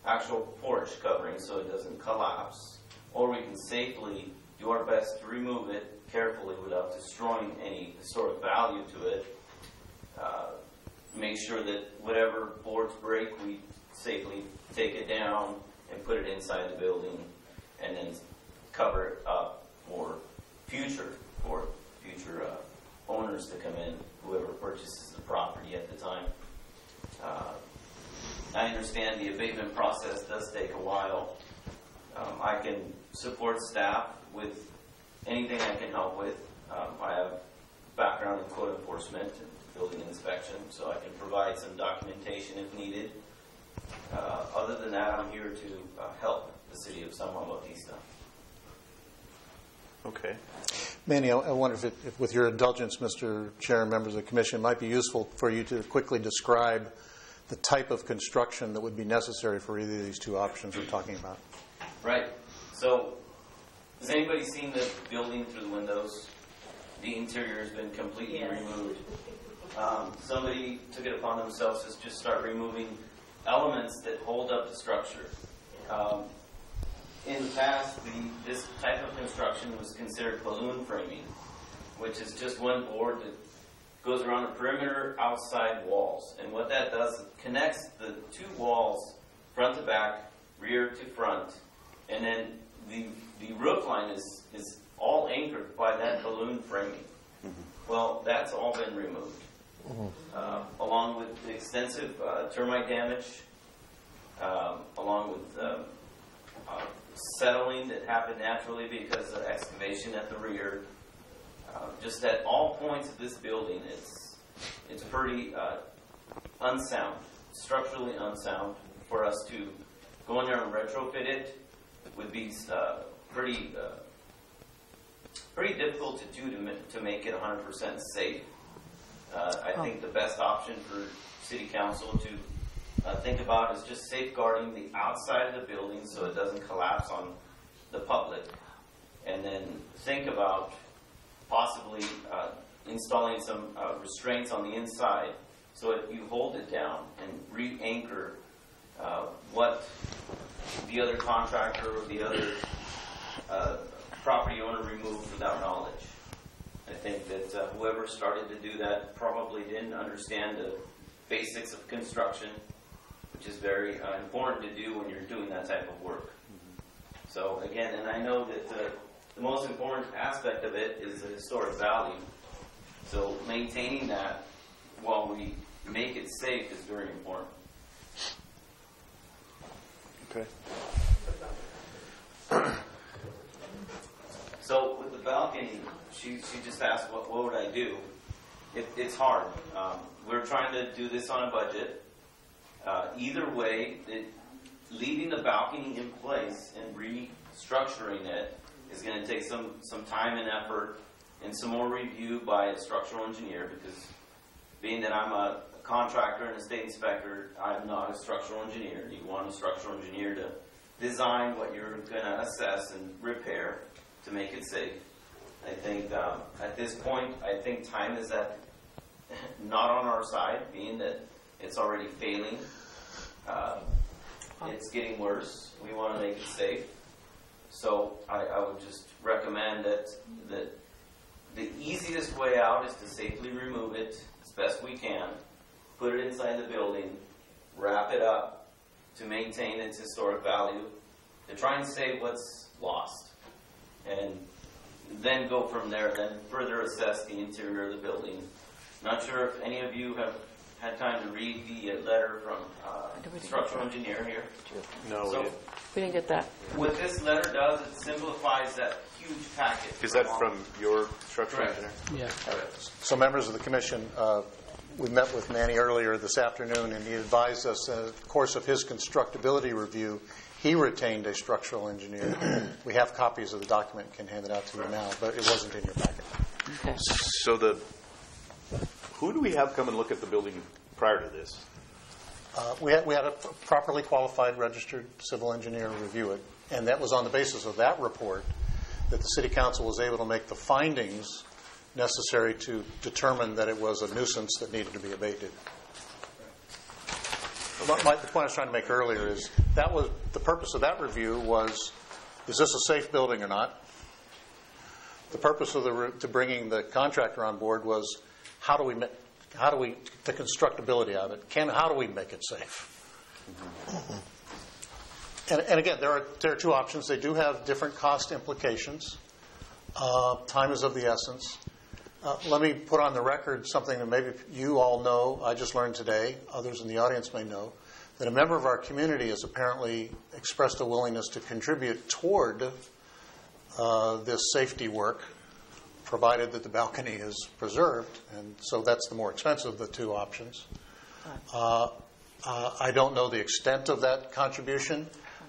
actual porch covering so it doesn't collapse, or we can safely do our best to remove it carefully without destroying any historic value to it. Make sure that whatever boards break, we safely take it down and put it inside the building, and then cover it up for future owners to come in, whoever purchases the property at the time. I understand the abatement process does take a while. I can support staff with anything I can help with. I have background in code enforcement and building inspection, so I can provide some documentation if needed. Other than that, I'm here to help the city of San Juan Bautista. Okay. Manny, I wonder if with your indulgence, Mr. Chair and members of the Commission, it might be useful for you to quickly describe the type of construction that would be necessary for either of these two options we're talking about. Right. So, has anybody seen the building through the windows? The interior has been completely removed. Somebody took it upon themselves to just start removing elements that hold up the structure. In the past, this type of construction was considered balloon framing, which is just one board that goes around the perimeter outside walls. And what that does, it connects the two walls, front to back, rear to front, and then the roof line is all anchored by that balloon framing. Well, that's all been removed, along with the extensive termite damage, along with settling that happened naturally because of excavation at the rear. Just at all points of this building, it's pretty unsound, structurally unsound. For us to go in there and retrofit it would be pretty difficult to do to make it 100% safe. I think the best option for City Council to think about is just safeguarding the outside of the building so it doesn't collapse on the public, and then think about possibly installing some restraints on the inside so that you hold it down and re-anchor what the other contractor or the other property owner removed without knowledge. I think that whoever started to do that probably didn't understand the basics of construction, which is very important to do when you're doing that type of work. So again, and I know that the most important aspect of it is the historic value. So maintaining that while we make it safe is very important. Okay. So with the balcony, she just asked what would I do. It's hard. We're trying to do this on a budget. Either way, leaving the balcony in place and restructuring it is going to take some time and effort and some more review by a structural engineer, because being that I'm a contractor and a state inspector, I'm not a structural engineer. You want a structural engineer to design what you're going to assess and repair to make it safe. I think at this point, I think time is not on our side, being that it's already failing. It's getting worse. We want to make it safe. So I would just recommend that the easiest way out is to safely remove it as best we can, put it inside the building, wrap it up to maintain its historic value, to try and save what's lost, and then go from there, then further assess the interior of the building. Not sure if any of you have had time to read the letter from structural engineer here. No, so we didn't get that. What this letter does, it simplifies that huge packet. Is that from your structural engineer? Yeah. So members of the Commission, we met with Manny earlier this afternoon, and he advised us in the course of his constructability review, he retained a structural engineer. We have copies of the document and can hand it out to you now, but it wasn't in your packet. Okay. So who do we have come and look at the building prior to this? We had a properly qualified registered civil engineer review it, and that was on the basis of that report that the City Council was able to make the findings necessary to determine that it was a nuisance that needed to be abated. The point I was trying to make earlier is that was the purpose of that review was, is this a safe building or not? The purpose of to bringing the contractor on board was how do we the constructability of it? How do we make it safe? And again, there are two options. They do have different cost implications. Time is of the essence. Let me put on the record something that maybe you all know. I just learned today. Others in the audience may know that a member of our community has apparently expressed a willingness to contribute toward this safety work, provided that the balcony is preserved, and so that's the more expensive of the two options. I don't know the extent of that contribution.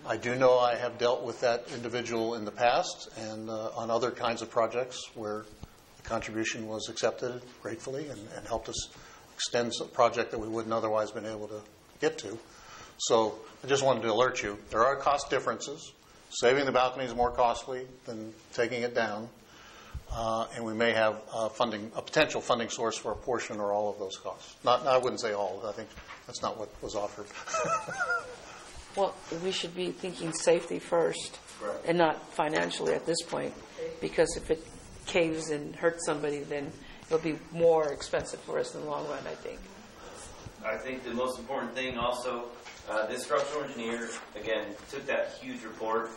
I do know I have dealt with that individual in the past and on other kinds of projects where the contribution was accepted gratefully and helped us extend a project that we wouldn't otherwise been able to get to. So I just wanted to alert you. There are cost differences. Saving the balcony is more costly than taking it down. And we may have a potential funding source for a portion or all of those costs. I wouldn't say all. I think that's not what was offered. Well, we should be thinking safety first and not financially at this point, because if it caves and hurts somebody, then it'll be more expensive for us in the long run, I think. I think the most important thing also, this structural engineer, again, took that huge report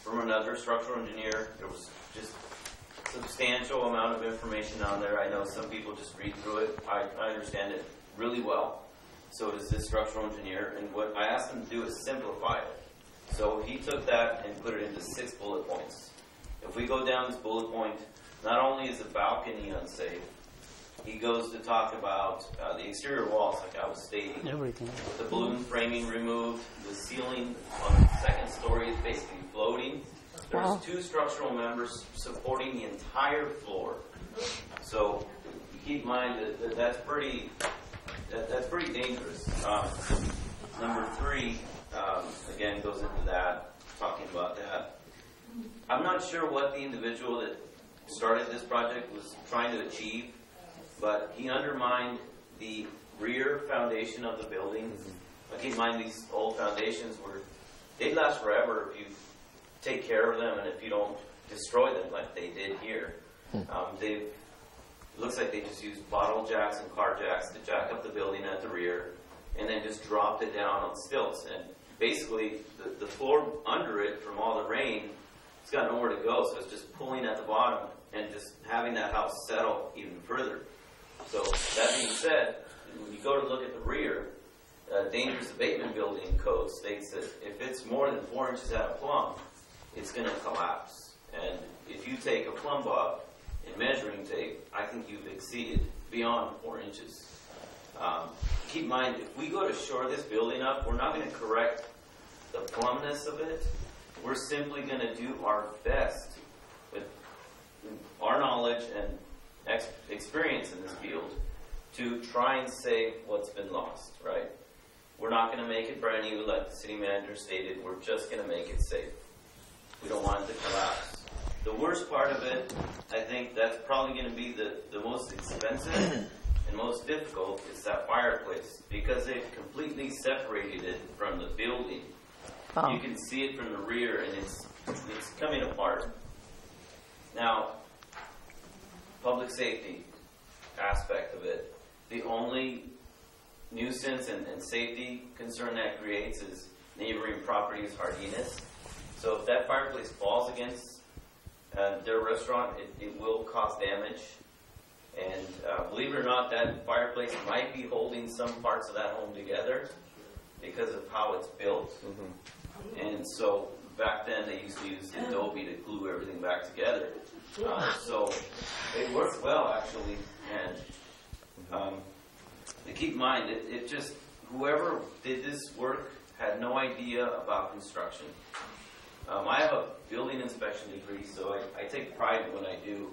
from another structural engineer. There was just substantial amount of information on there. I know some people just read through it. I understand it really well. So does this structural engineer. And what I asked him to do is simplify it. So he took that and put it into 6 bullet points. If we go down this bullet point, not only is the balcony unsafe, he goes to talk about the exterior walls, like I was stating. Everything. The balloon framing removed, the ceiling on the 2nd story is basically floating. There's 2 structural members supporting the entire floor. So keep in mind that that's pretty dangerous. Number 3, again, goes into that, talking about that. I'm not sure what the individual that started this project was trying to achieve, but he undermined the rear foundation of the building. Keep in mind, these old foundations they'd last forever if you take care of them and if you don't destroy them like they did here. It looks like they just used bottle jacks and car jacks to jack up the building at the rear and then just dropped it down on stilts. And basically, the floor under it, from all the rain, it's got nowhere to go, so it's just pulling at the bottom and just having that house settle even further. So that being said, when you go to look at the rear, dangerous abatement building code states that if it's more than 4 inches at a plumb, it's going to collapse. And if you take a plumb bob and measuring tape, I think you've exceeded beyond 4 inches. Keep in mind, if we go to shore this building up, we're not going to correct the plumbness of it. We're simply going to do our best with our knowledge and experience in this field to try and save what's been lost, right? We're not going to make it brand new like the city manager stated. We're just going to make it safe. We don't want it to collapse. The worst part of it, I think that's probably going to be the most expensive and most difficult, is that fireplace, because they've completely separated it from the building. Oh. You can see it from the rear, and it's coming apart. Now, public safety aspect of it, the only nuisance and safety concern that creates is neighboring properties' hardiness. So if that fireplace falls against their restaurant, it will cause damage. And believe it or not, that fireplace might be holding some parts of that home together because of how it's built. Mm-hmm. And so back then they used to use Adobe to glue everything back together. So it worked well, actually. And keep in mind, it just, whoever did this work had no idea about construction. I have a building inspection degree, so I take pride when I do.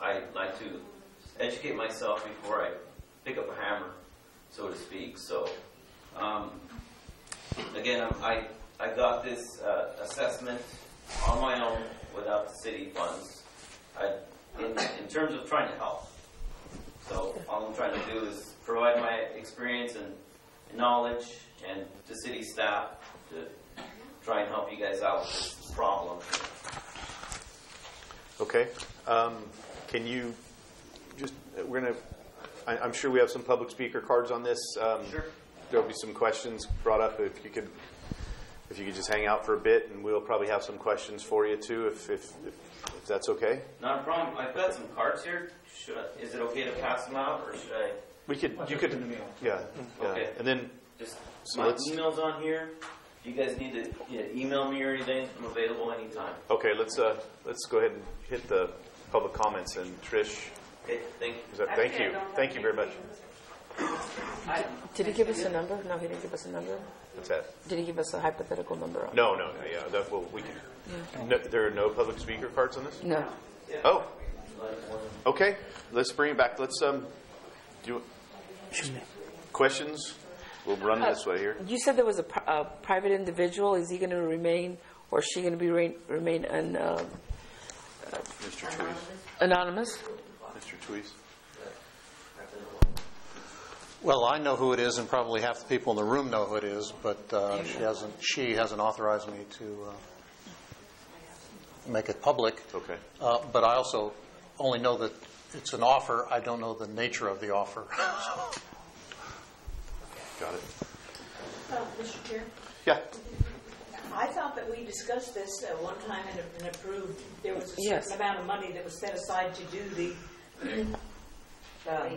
I like to educate myself before I pick up a hammer, so to speak. So, again, I got this assessment on my own without the city funds, in terms of trying to help. So all I'm trying to do is provide my experience and knowledge and to city staff to try and help you guys out with this problem. Okay. Can you just, I'm sure we have some public speaker cards on this. Sure. There'll be some questions brought up. If you could just hang out for a bit, and we'll probably have some questions for you too, if that's okay. Not a problem. I've got some cards here. Is it okay to pass them out, or should I? You could. Yeah. Okay. And then Just So my let's- email's on here. If you guys need to email me or anything, I'm available anytime. Okay, let's go ahead and hit the public comments. And Trish, Okay, thank you. Thank you very much. Did he give us a number? No, he didn't give us a number. What's that? Did he give us a hypothetical number? No. Yeah, we can. Yeah. No, there are no public speaker cards on this. No. Oh. Okay, let's bring it back. Let's do questions. We'll run this way here. You said there was a private individual. Is he going to remain, or is she going to be remain Mr. Tweez. Anonymous? Mr. Tweez. Well, I know who it is, and probably half the people in the room know who it is, but she hasn't authorized me to make it public. Okay. But I also only know that it's an offer. I don't know the nature of the offer. Got it. Mr. Chair? Yeah. I thought that we discussed this one time and approved. There was a certain amount of money that was set aside to do the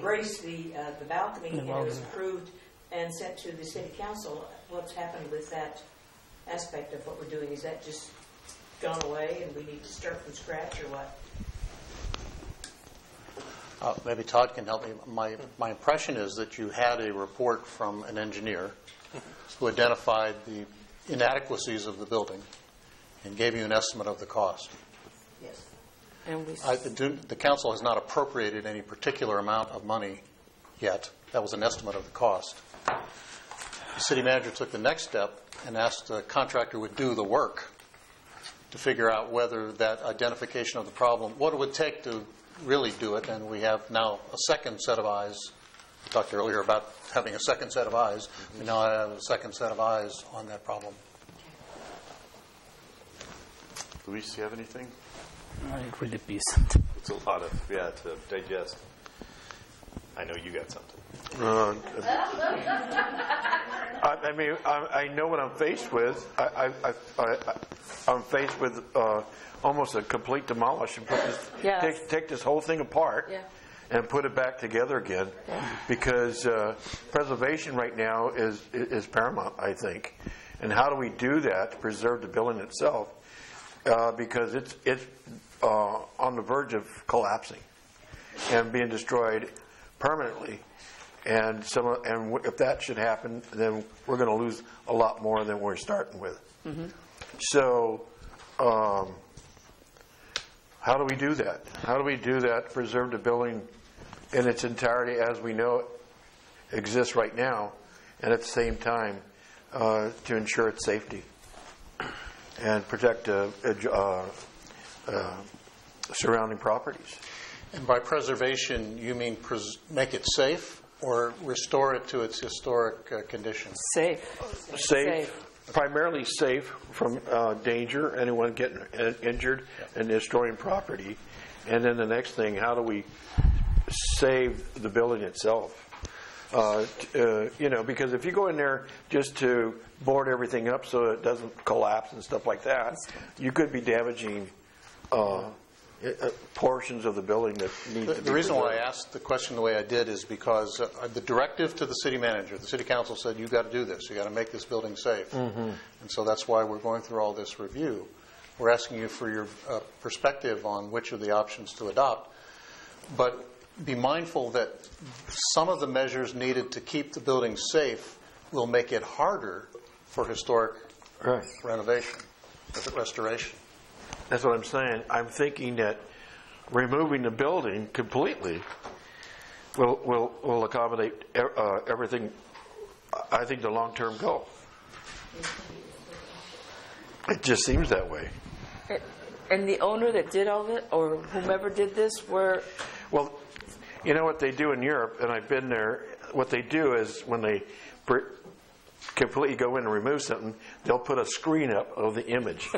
brace the balcony, and it was approved and sent to the city council. What's happened with that aspect of what we're doing? Is that just gone away and we need to start from scratch, or what? Maybe Todd can help me. My impression is that you had a report from an engineer who identified the inadequacies of the building and gave you an estimate of the cost. Yes. And the council has not appropriated any particular amount of money yet. That was an estimate of the cost. The city manager took the next step and asked the contractor would do the work to figure out whether that identification of the problem, what it would take to really do it, and we have now a second set of eyes. We talked earlier about having a second set of eyes. We now have a second set of eyes on that problem. Luis, do you have anything? I really pissed. It's a lot of, to digest. I know you got something. I mean, I know what I'm faced with. I'm faced with almost a complete demolition. Take this whole thing apart and put it back together again, because preservation right now is paramount, I think. And how do we do that to preserve the building itself? Because it's on the verge of collapsing and being destroyed permanently. And if that should happen, then we're going to lose a lot more than we're starting with. Mm-hmm. So, how do we do that? How do we do that to preserve the building in its entirety as we know it exists right now, and at the same time to ensure its safety and protect surrounding properties? And by preservation, you mean make it safe or restore it to its historic condition? Safe. Primarily safe from danger, anyone getting injured and destroying property. And then the next thing, how do we save the building itself? Because if you go in there just to board everything up so it doesn't collapse and stuff like that, you could be damaging portions of the building that need to be The reason preserved. why I asked the question the way I did is because the directive to the city manager, the city council said, you've got to do this. You've got to make this building safe. Mm-hmm. And so that's why we're going through all this review. We're asking you for your perspective on which of the options to adopt. But be mindful that some of the measures needed to keep the building safe will make it harder for historic renovation, restoration. That's what I'm saying. I'm thinking that removing the building completely will accommodate everything. I think the long-term goal. It just seems that way. And the owner that did all of it, or whomever did this, Well, you know what they do in Europe, and I've been there. What they do is when they completely go in and remove something, they'll put a screen up of the image.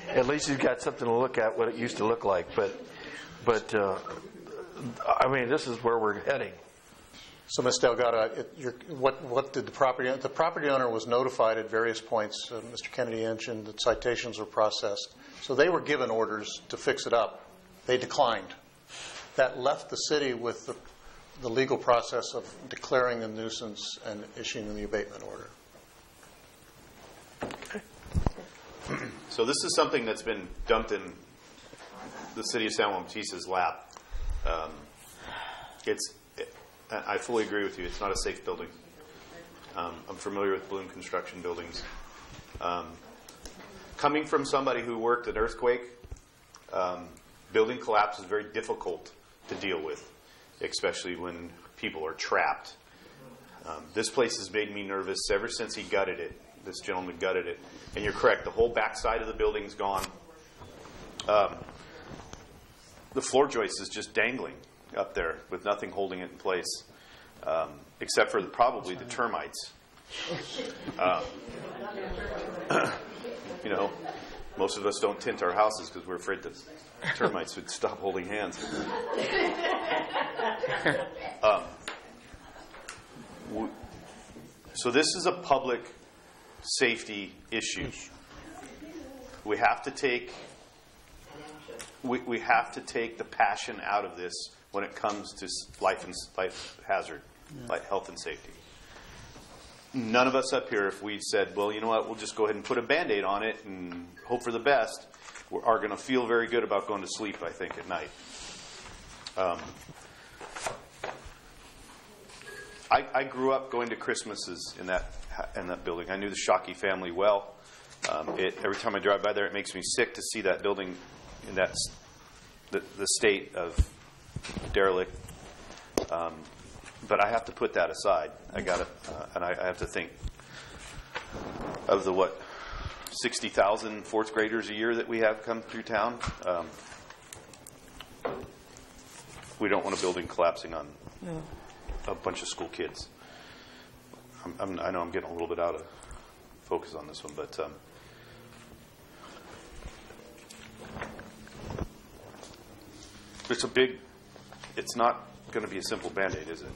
At least you've got something to look at what it used to look like. But I mean, this is where we're heading. So, Ms. Delgado, what did the property owner was notified at various points. Mr. Kennedy mentioned that citations were processed. So they were given orders to fix it up. They declined. That left the city with the legal process of declaring a nuisance and issuing the abatement order. So this is something that's been dumped in the city of San Juan Bautista's lap. I fully agree with you. It's not a safe building. I'm familiar with Bloom Construction buildings. Coming from somebody who worked an earthquake, building collapse is very difficult to deal with, especially when people are trapped. This place has made me nervous ever since he gutted it. This gentleman gutted it. And you're correct, the whole back side of the building's gone. The floor joist is just dangling up there with nothing holding it in place, except for probably the termites. Most of us don't tint our houses because we're afraid that termites would stop holding hands. So this is a public safety issue. We have to take the passion out of this when it comes to life hazard, like health and safety. None of us up here, if we said, well, you know what, we'll just go ahead and put a Band-Aid on it and hope for the best, are going to feel very good about going to sleep, I think, at night. I grew up going to Christmases in that building. I knew the Shockey family well. Every time I drive by there, it makes me sick to see that building in the state of derelict. But I have to put that aside. I have to think of the 60,000 fourth graders a year that we have come through town. We don't want a building collapsing on a bunch of school kids. I know I'm getting a little bit out of focus on this one, but it's not going to be a simple Band-Aid, is it?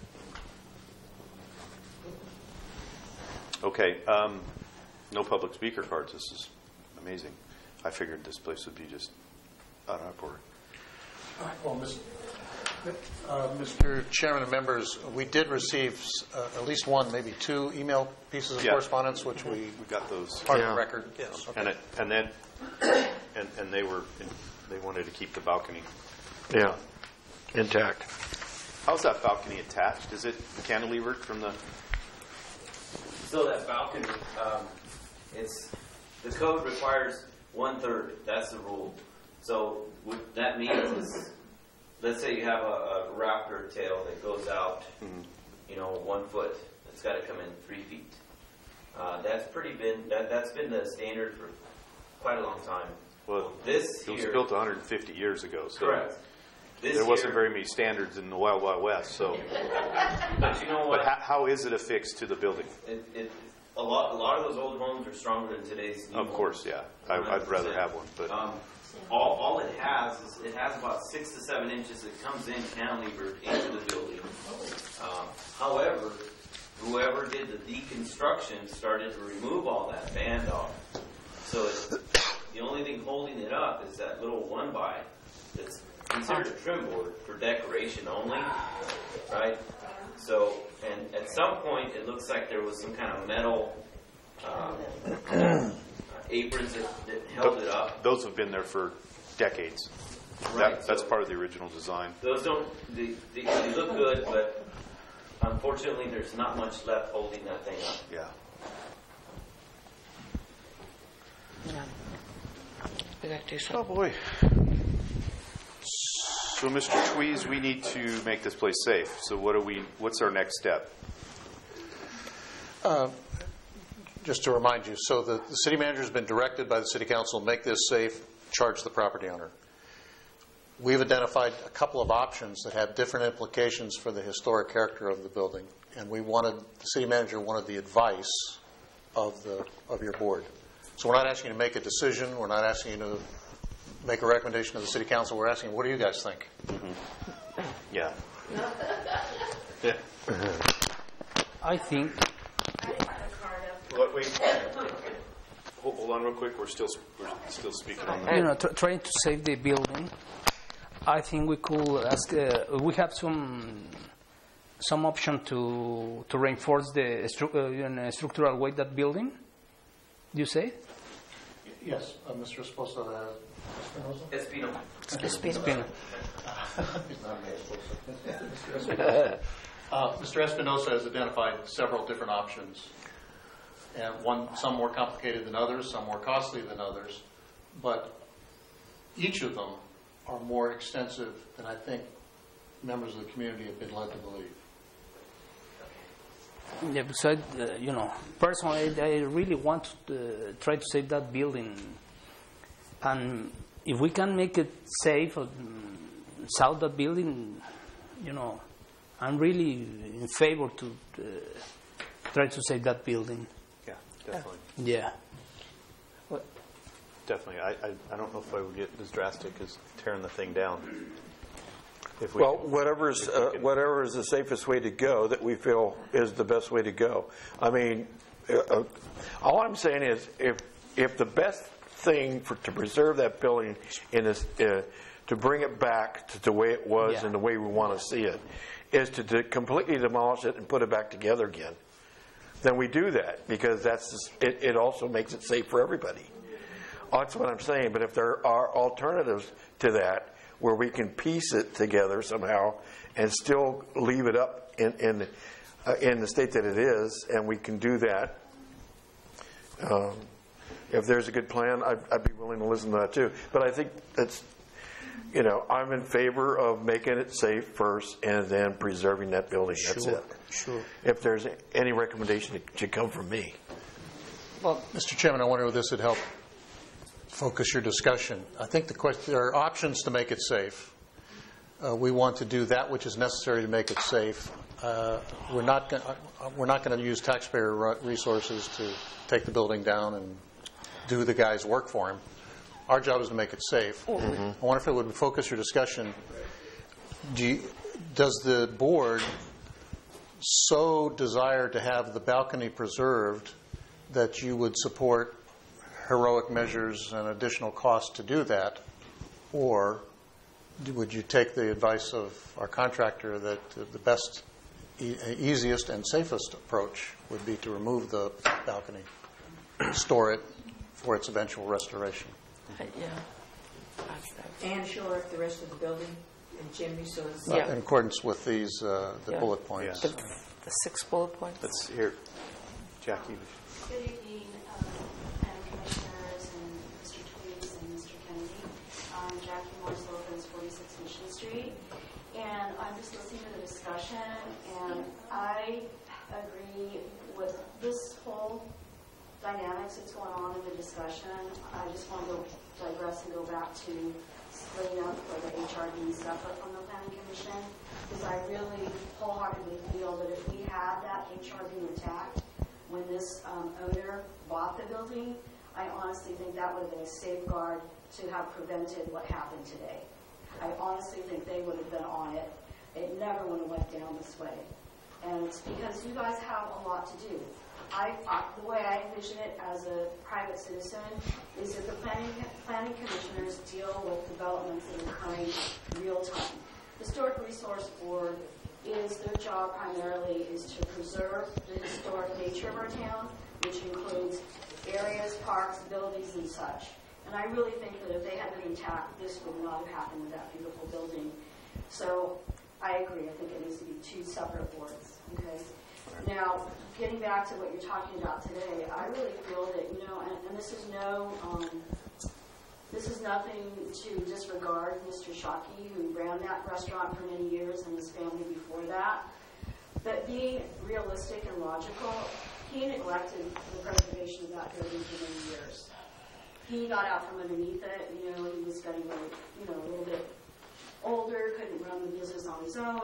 Okay, no public speaker cards. This is amazing. I figured this place would be just an uproar. Well, Mr. Chairman and members, we did receive at least one, maybe two email pieces of correspondence, which we got those part of the record. Yes. Okay. And they wanted to keep the balcony. Yeah, intact. How's that balcony attached? Is it cantilevered from the? So that balcony, the code requires 1/3. That's the rule. So what that means is, let's say you have a raptor tail that goes out, 1 foot. It's got to come in 3 feet. That's been the standard for quite a long time. Well, it was built 150 years ago. So correct. There wasn't very many standards in the Wild Wild West. So, but you know what? But how is it affixed to the building? A lot of those old homes are stronger than today's new Of course, homes. yeah. I'd rather have one, but all it has is about 6 to 7 inches that comes in cantilevered into the building. However, whoever did the deconstruction started to remove all that band off. So the only thing holding it up is that little 1x that's considered a trim board for decoration only, right? So, and at some point, it looks like there was some kind of metal aprons that held it up. Those have been there for decades. Right. That's part of the original design. Those they look good, but unfortunately, there's not much left holding that thing up. Yeah. Oh boy. So, Mr. Tweez, we need to make this place safe. So, what's our next step? Just to remind you, so the city manager has been directed by the city council to make this safe, charge the property owner. We've identified a couple of options that have different implications for the historic character of the building, and the city manager wanted the advice of your board. So we're not asking you to make a decision. We're not asking you to make a recommendation to the city council. We're asking, what do you guys think? Mm-hmm. Yeah. I think. Wait. Hold on real quick. We're still speaking on that. Trying to save the building. I think we could ask. We have some some option to reinforce the in a structural way that building? You say? Yes, Mr. Esposa. Espino. Espino. Mr. Espinosa has identified several different options, and some more complicated than others, some more costly than others, but each of them are more extensive than I think members of the community have been led to believe. Yeah, besides, personally, I really want to try to save that building, and if we can make it safe, sell that building, I'm really in favor to try to save that building. Yeah, definitely. Yeah. Definitely. I don't know if I would get as drastic as tearing the thing down. Well, whatever is the safest way to go that we feel is the best way to go. I mean, all I'm saying is if the best thing to preserve that building to bring it back to the way it was and the way we want to see it is to completely demolish it and put it back together again, then we do that because it also makes it safe for everybody. That's what I'm saying. But if there are alternatives to that, where we can piece it together somehow and still leave it up in the state that it is, and we can do that. If there's a good plan, I'd be willing to listen to that too. But I think that's, I'm in favor of making it safe first and then preserving that building. That's it. Sure. If there's any recommendation, it should come from me. Well, Mr. Chairman, I wonder if this would help focus your discussion. I think there are options to make it safe. We want to do that which is necessary to make it safe. We're not going to use taxpayer resources to take the building down and do the guy's work for him. Our job is to make it safe. I wonder if it would focus your discussion. Does the board so desire to have the balcony preserved that you would support heroic measures and additional costs to do that, or would you take the advice of our contractor that the best, easiest, and safest approach would be to remove the balcony, store it for its eventual restoration? And shore up the rest of the building and chimney, so it's in accordance with these the bullet points. The 6 bullet points. Let's hear Jackie. Good evening, Commissioners and Mr. Tweeds and Mr. Kennedy. I'm Jackie Morris-Lopez, 46 Mission Street, and I'm just listening to the discussion, and I agree with this whole dynamics that's going on in the discussion. I just want to digress and go back to splitting up for the HRB separate from the Planning Commission, because I really wholeheartedly feel that if we had that HRB intact when this owner bought the building, I honestly think that would have been a safeguard to have prevented what happened today. I honestly think they would have been on it. It never would have went down this way. And it's because you guys have a lot to do. The way I envision it as a private citizen is that the planning commissioners deal with developments that are occurring real time. Historic Resource Board their job primarily is to preserve the historic nature of our town, which includes areas, parks, buildings, and such. And I really think that if they had been intact, this would not have happened with that beautiful building. So I agree. I think it needs to be 2 separate boards. Okay. Now, getting back to what you're talking about today, I really feel that, and this is this is nothing to disregard Mr. Shockey, who ran that restaurant for many years, and his family before that. But being realistic and logical, he neglected the preservation of that building for many years. He got out from underneath it. He was getting a little bit older, couldn't run the business on his own.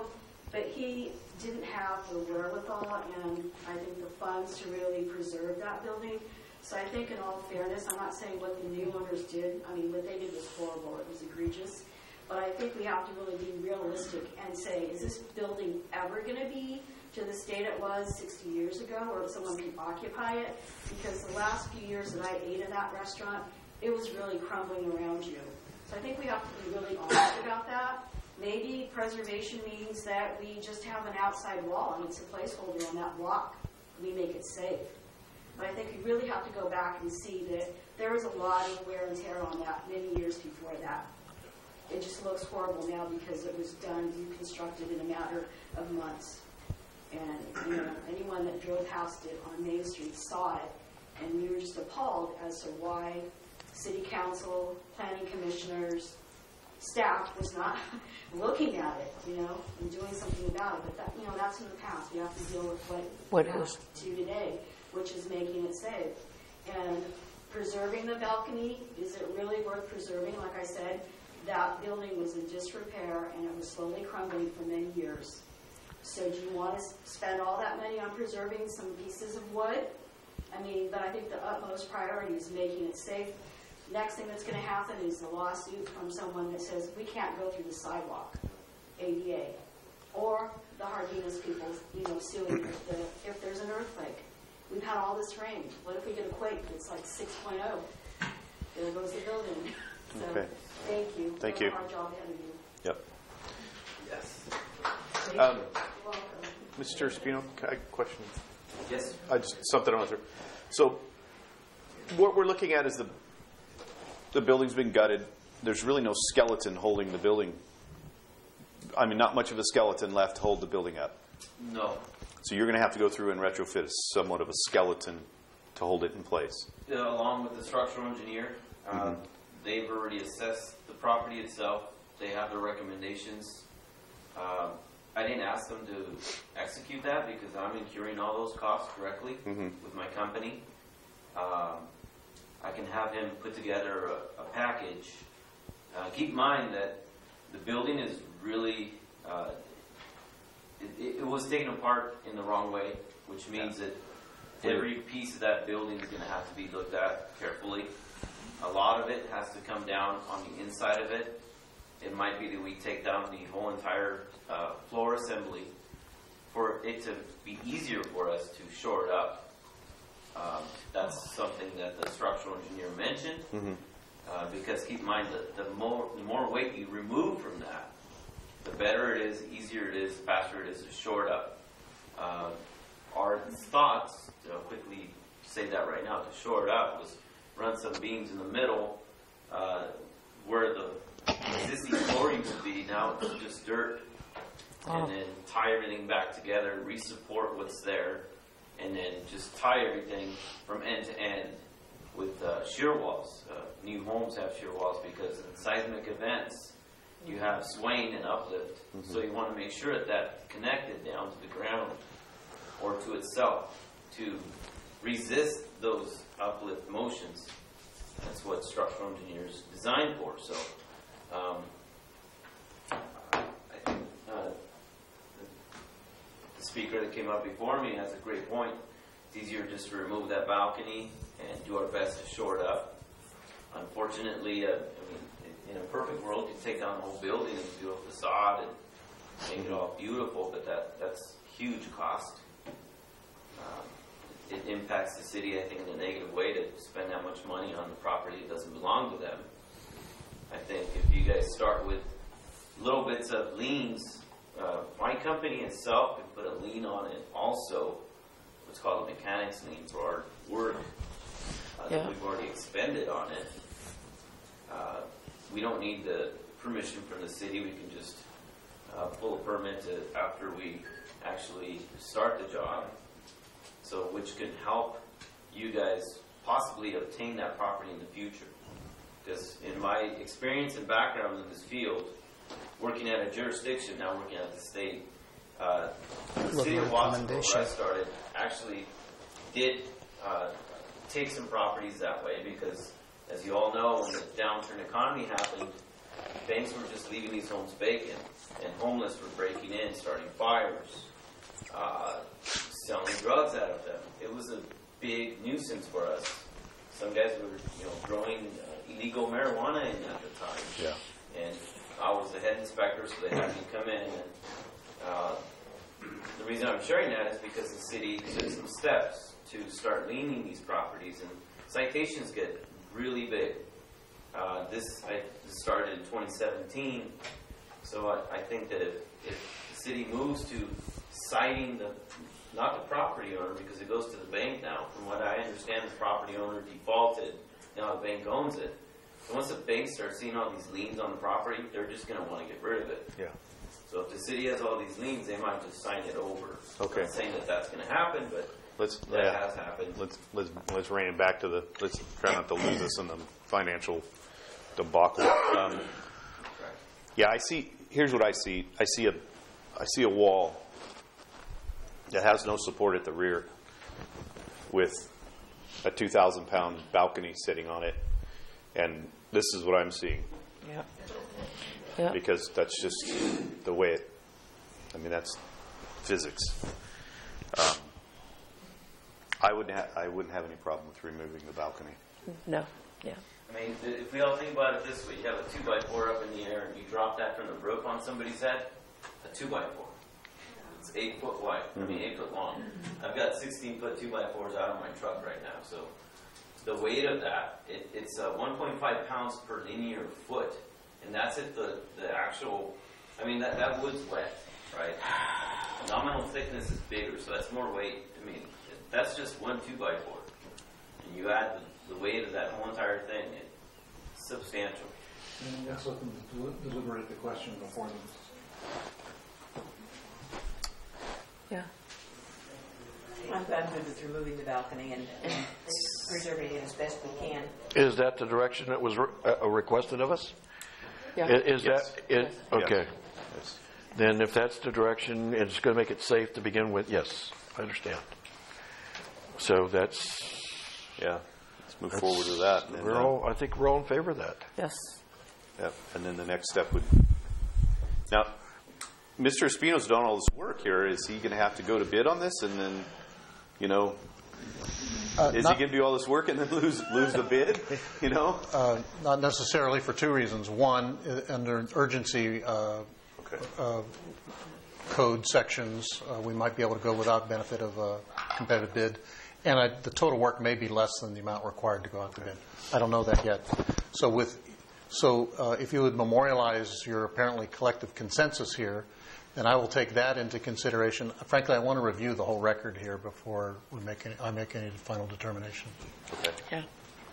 But he didn't have the wherewithal and I think the funds to really preserve that building. So I think in all fairness, I'm not saying what the new owners did. I mean, what they did was horrible. It was egregious. But I think we have to really be realistic and say, is this building ever going to be to the state it was 60 years ago where someone can occupy it? Because the last few years that I ate in that restaurant, it was really crumbling around you. So I think we have to be really honest about that. Maybe preservation means that we just have an outside wall and it's a placeholder on that block. We make it safe. But I think we really have to go back and see that there was a lot of wear and tear on that many years before that. It just looks horrible now because it was done, reconstructed in a matter of months. And anyone that drove past it on Main Street saw it, and we were just appalled as to why city council, planning commissioners, staff was not looking at it, and doing something about it. But that, that's in the past. We have to deal with what we have to today, which is making it safe. And preserving the balcony, is it really worth preserving? Like I said, that building was in disrepair and it was slowly crumbling for many years. So do you want to spend all that money on preserving some pieces of wood? But I think the utmost priority is making it safe. Next thing that's going to happen is a lawsuit from someone that says we can't go through the sidewalk, ADA, or the Hardinas people, suing if there's an earthquake. We've had all this rain. What if we get a quake that's like 6.0? There goes the building. So, okay. Thank you. Thank you. Our job ahead of you. Yep. Yes. Mr. Spino, a question? Yes. Something I want to throw. So what we're looking at is the building's been gutted. There's really no skeleton holding the building. Not much of a skeleton left to hold the building up. No. So you're going to have to go through and retrofit somewhat of a skeleton to hold it in place. Along with the structural engineer, they've already assessed the property itself. They have their recommendations. I didn't ask them to execute that because I'm incurring all those costs directly with my company. I can have him put together a package. Keep in mind that the building is really, it was taken apart in the wrong way, which means that every piece of that building is going to have to be looked at carefully. A lot of it has to come down on the inside of it. It might be that we take down the whole entire floor assembly for it to be easier for us to shore it up. That's something that the structural engineer mentioned, because keep in mind that the more weight you remove from that, the better it is, easier it is, faster it is to shore it up. Our thoughts, to quickly say that right now, to shore it up was run some beams in the middle where the existing flooring would be. Now it's just dirt, and then tie everything back together, re-support what's there, and then just tie everything from end to end with shear walls. New homes have shear walls because in seismic events you have swaying and uplift, so you want to make sure that that's connected down to the ground or to itself to resist those uplift motions. That's what structural engineers designed for. So I think the speaker that came up before me has a great point. It's easier just to remove that balcony and do our best to shore it up. Unfortunately, in a perfect world, you take down the whole building and do a facade and make it all beautiful, but that's huge cost. It impacts the city, I think, in a negative way to spend that much money on the property that doesn't belong to them. I think if you guys start with little bits of liens, my company itself can put a lien on it also, what's called a mechanics lien for our work that we've already expended on it. We don't need the permission from the city. We can just pull a permit after we actually start the job. So which can help you guys possibly obtain that property in the future. Because in my experience and background in this field, working at a jurisdiction, now working at the state, the city of Watsonville, where I started, actually did take some properties that way because, as you all know, when the downturn economy happened, banks were just leaving these homes vacant, and homeless were breaking in, starting fires, selling drugs out of them. It was a big nuisance for us. Some guys were, growing illegal marijuana in at the time. Yeah. And I was the head inspector, so they had me come in. And the reason I'm sharing that is because the city took some steps to start liening these properties, and citations get really big. This started in 2017. So I think that if the city moves to citing not the property owner, because it goes to the bank now. From what I understand, the property owner defaulted. Now the bank owns it. So once the bank starts seeing all these liens on the property, they're just going to want to get rid of it. Yeah. So if the city has all these liens, they might just sign it over. Okay. I'm not saying that that's going to happen, but that has happened. Let's rein it back to let's try not to lose us in the financial debacle. Yeah, here's what I see. I see a wall that has no support at the rear with a 2,000-pound balcony sitting on it. And this is what I'm seeing. Yeah. Yeah. Because that's just the way that's physics. I wouldn't have any problem with removing the balcony. No. Yeah. I mean, if we all think about it this way, you have a 2x4 up in the air and you drop that from the roof on somebody's head, a 2x4. It's 8 foot wide, 8 foot long. I've got 16-foot 2x4s out of my truck right now. So the weight of that, it's 1.5 pounds per linear foot. And that's at the actual, that wood's wet, right? Nominal thickness is bigger, so that's more weight. That's just one 2x4. And you add the weight of that whole entire thing, it's substantial. And let's let them deliberate the question before them. Yeah. I'm good with removing the balcony and preserving it as best we can. Is that the direction that was requested of us? Yeah. Is Yes. that it? Okay. Yes. Then if that's the direction, it's going to make it safe to begin with. Yes, I understand. So that's. Yeah. Let's move forward with that. And then, I think we're all in favor of that. Yes. Yep. And then the next step would. Now, Mr. Espino's done all this work here. Is he going to have to go to bid on this, and then, is he going to do all this work and then lose the bid? Not necessarily, for two reasons. One, under urgency code sections, we might be able to go without benefit of a competitive bid, and the total work may be less than the amount required to go out to bid. I don't know that yet. So if you would memorialize your apparently collective consensus here, then I will take that into consideration. Frankly, I want to review the whole record here before I make any final determination. Okay. Yeah.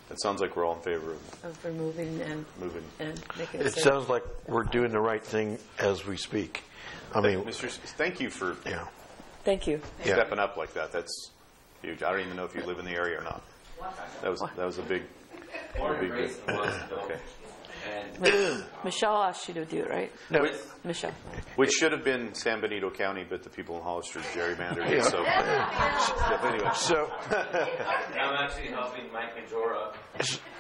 It sounds like we're all in favor Of removing and making it safe. sounds like we're doing the right thing as we speak. Thank you for Thank you. stepping up like that. That's huge. I don't even know if you live in the area or not. That was a big. Okay. Michelle asked you to do it, right? No. Michelle. Which should have been San Benito County, but the people in Hollister gerrymandered it. So, anyway. So I'm actually helping Mike Majora.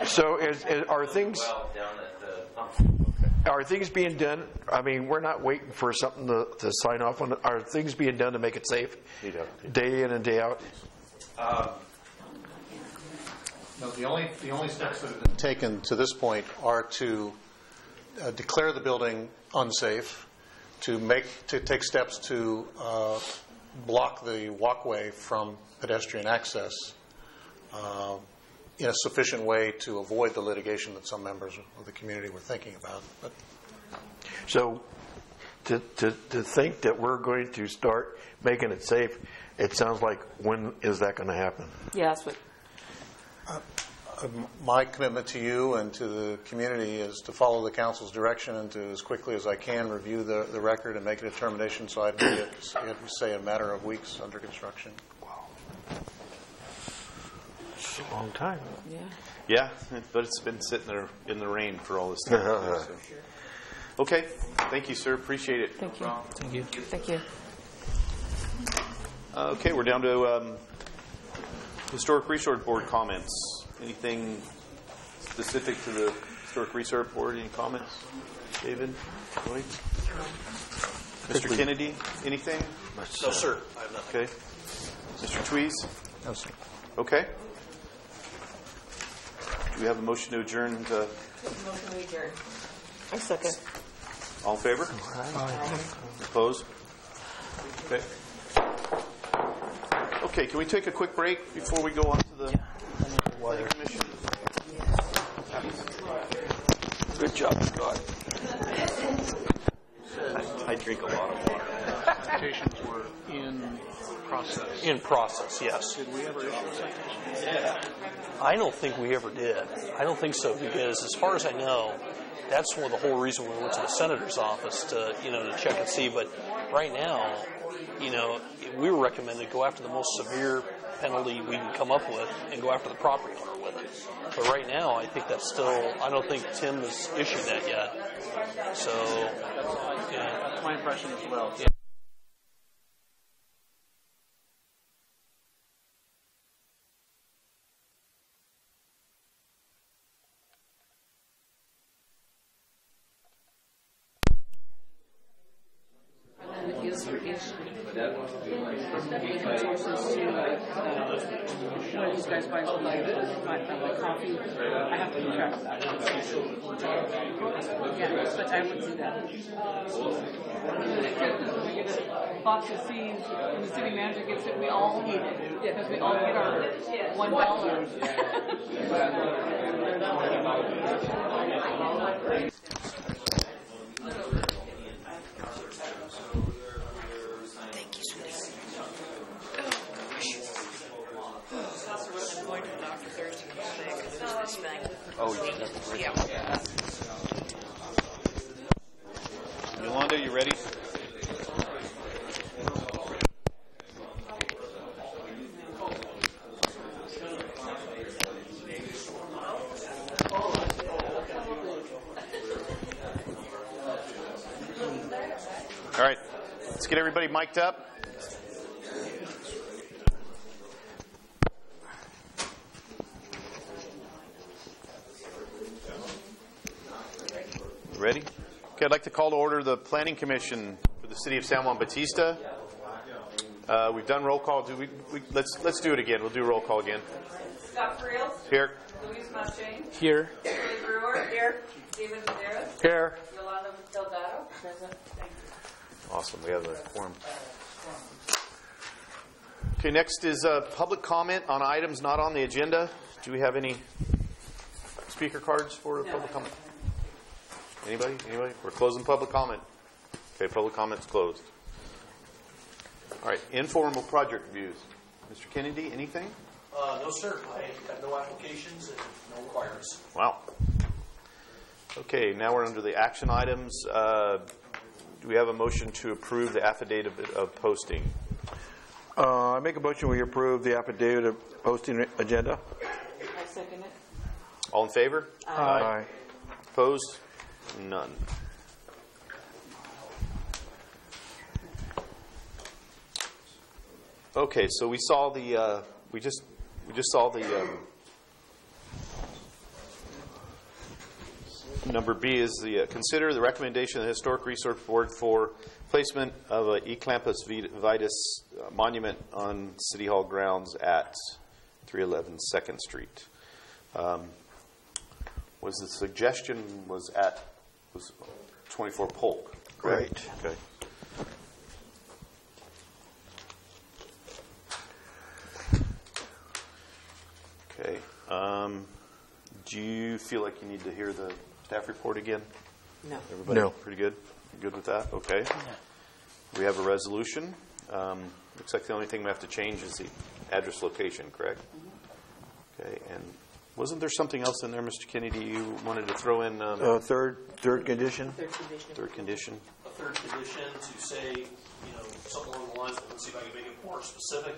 So are things down at the pump. Are things being done? We're not waiting for something to sign off on. Are things being done to make it safe, day in and day out? No, the only steps that have been taken to this point are to declare the building unsafe, to take steps to block the walkway from pedestrian access in a sufficient way to avoid the litigation that some members of the community were thinking about. But so to think that we're going to start making it safe, it sounds like, when is that going to happen? Yeah, that's what. My commitment to you and to the community is to follow the council's direction and to, as quickly as I can, review the record and make a determination so I'd be, say, a matter of weeks under construction. Wow. It's a long time. Yeah, but it's been sitting there in the rain for all this time. So. Okay. Thank you, sir. Appreciate it. Thank you. Thank you. Thank you. Okay, we're down to Historic Resource Board comments. Anything specific to the Historic Resource Board? Any comments? David? Lloyd? Mr. Kennedy? Anything? No, sir. I have nothing. Okay. Mr. Tweez? No, sir. Okay. Do we have a motion to adjourn? Motion to adjourn. I second. All in favor? Opposed? Okay. Okay, can we take a quick break before we go on to the commission? Good job, Scott. I drink a lot of water. Citations were in process. In process, yes. Did we ever issue a citation? Yeah. I don't think we ever did. I don't think so, because as far as I know, that's one of the whole reason we went to the senator's office to check and see. But right now, we were recommended to go after the most severe penalty we can come up with and go after the property owner with it. But right now, I think that's still, I don't think Tim has issued that yet. So, yeah. That's my impression as well. Yeah. One of these guys buys like coffee. I have to keep track of that. Yeah, but I would do that. We get a box of seeds, and the city manager gets it. We all eat it because we all get our $1. Oh, yeah. Yolanda, you ready? All right, let's get everybody mic'd up. Ready? Okay, I'd like to call to order the Planning Commission for the City of San Juan Bautista. We've done roll call. Let's do it again. We'll do roll call again. Scott Friels. Here. Luis Machain. Here. Ray Brewer. Here. David Medeiros. Here. Yolanda Delgado. Present. Thank you. Awesome. We have a quorum. Okay, next is public comment on items not on the agenda. Do we have any speaker cards for public comment? Anybody? We're closing public comment. Okay, public comment's closed. All right, informal project reviews. Mr. Kennedy, anything? No, sir. I have no applications and no requirements. Wow. Okay, now we're under the action items. Do we have a motion to approve the affidavit of posting? I make a motion we approve the affidavit of posting agenda. I second it. All in favor? Aye. Opposed? None. Okay, so we saw the we just saw the number B is the consider the recommendation of the Historic Resource Board for placement of a Eclampus vitus monument on City Hall grounds at 311 2nd Street. Was the suggestion was 24 Polk, correct? Right. Okay. Okay. Do you feel like you need to hear the staff report again? No. Everybody No. pretty good? Good with that? Okay. We have a resolution. Looks like the only thing we have to change is the address location, correct? Okay. And wasn't there something else in there, Mr. Kennedy, you wanted to throw in? Third condition. Third condition. A third condition to say, something along the lines, let's see if I can make it more specific,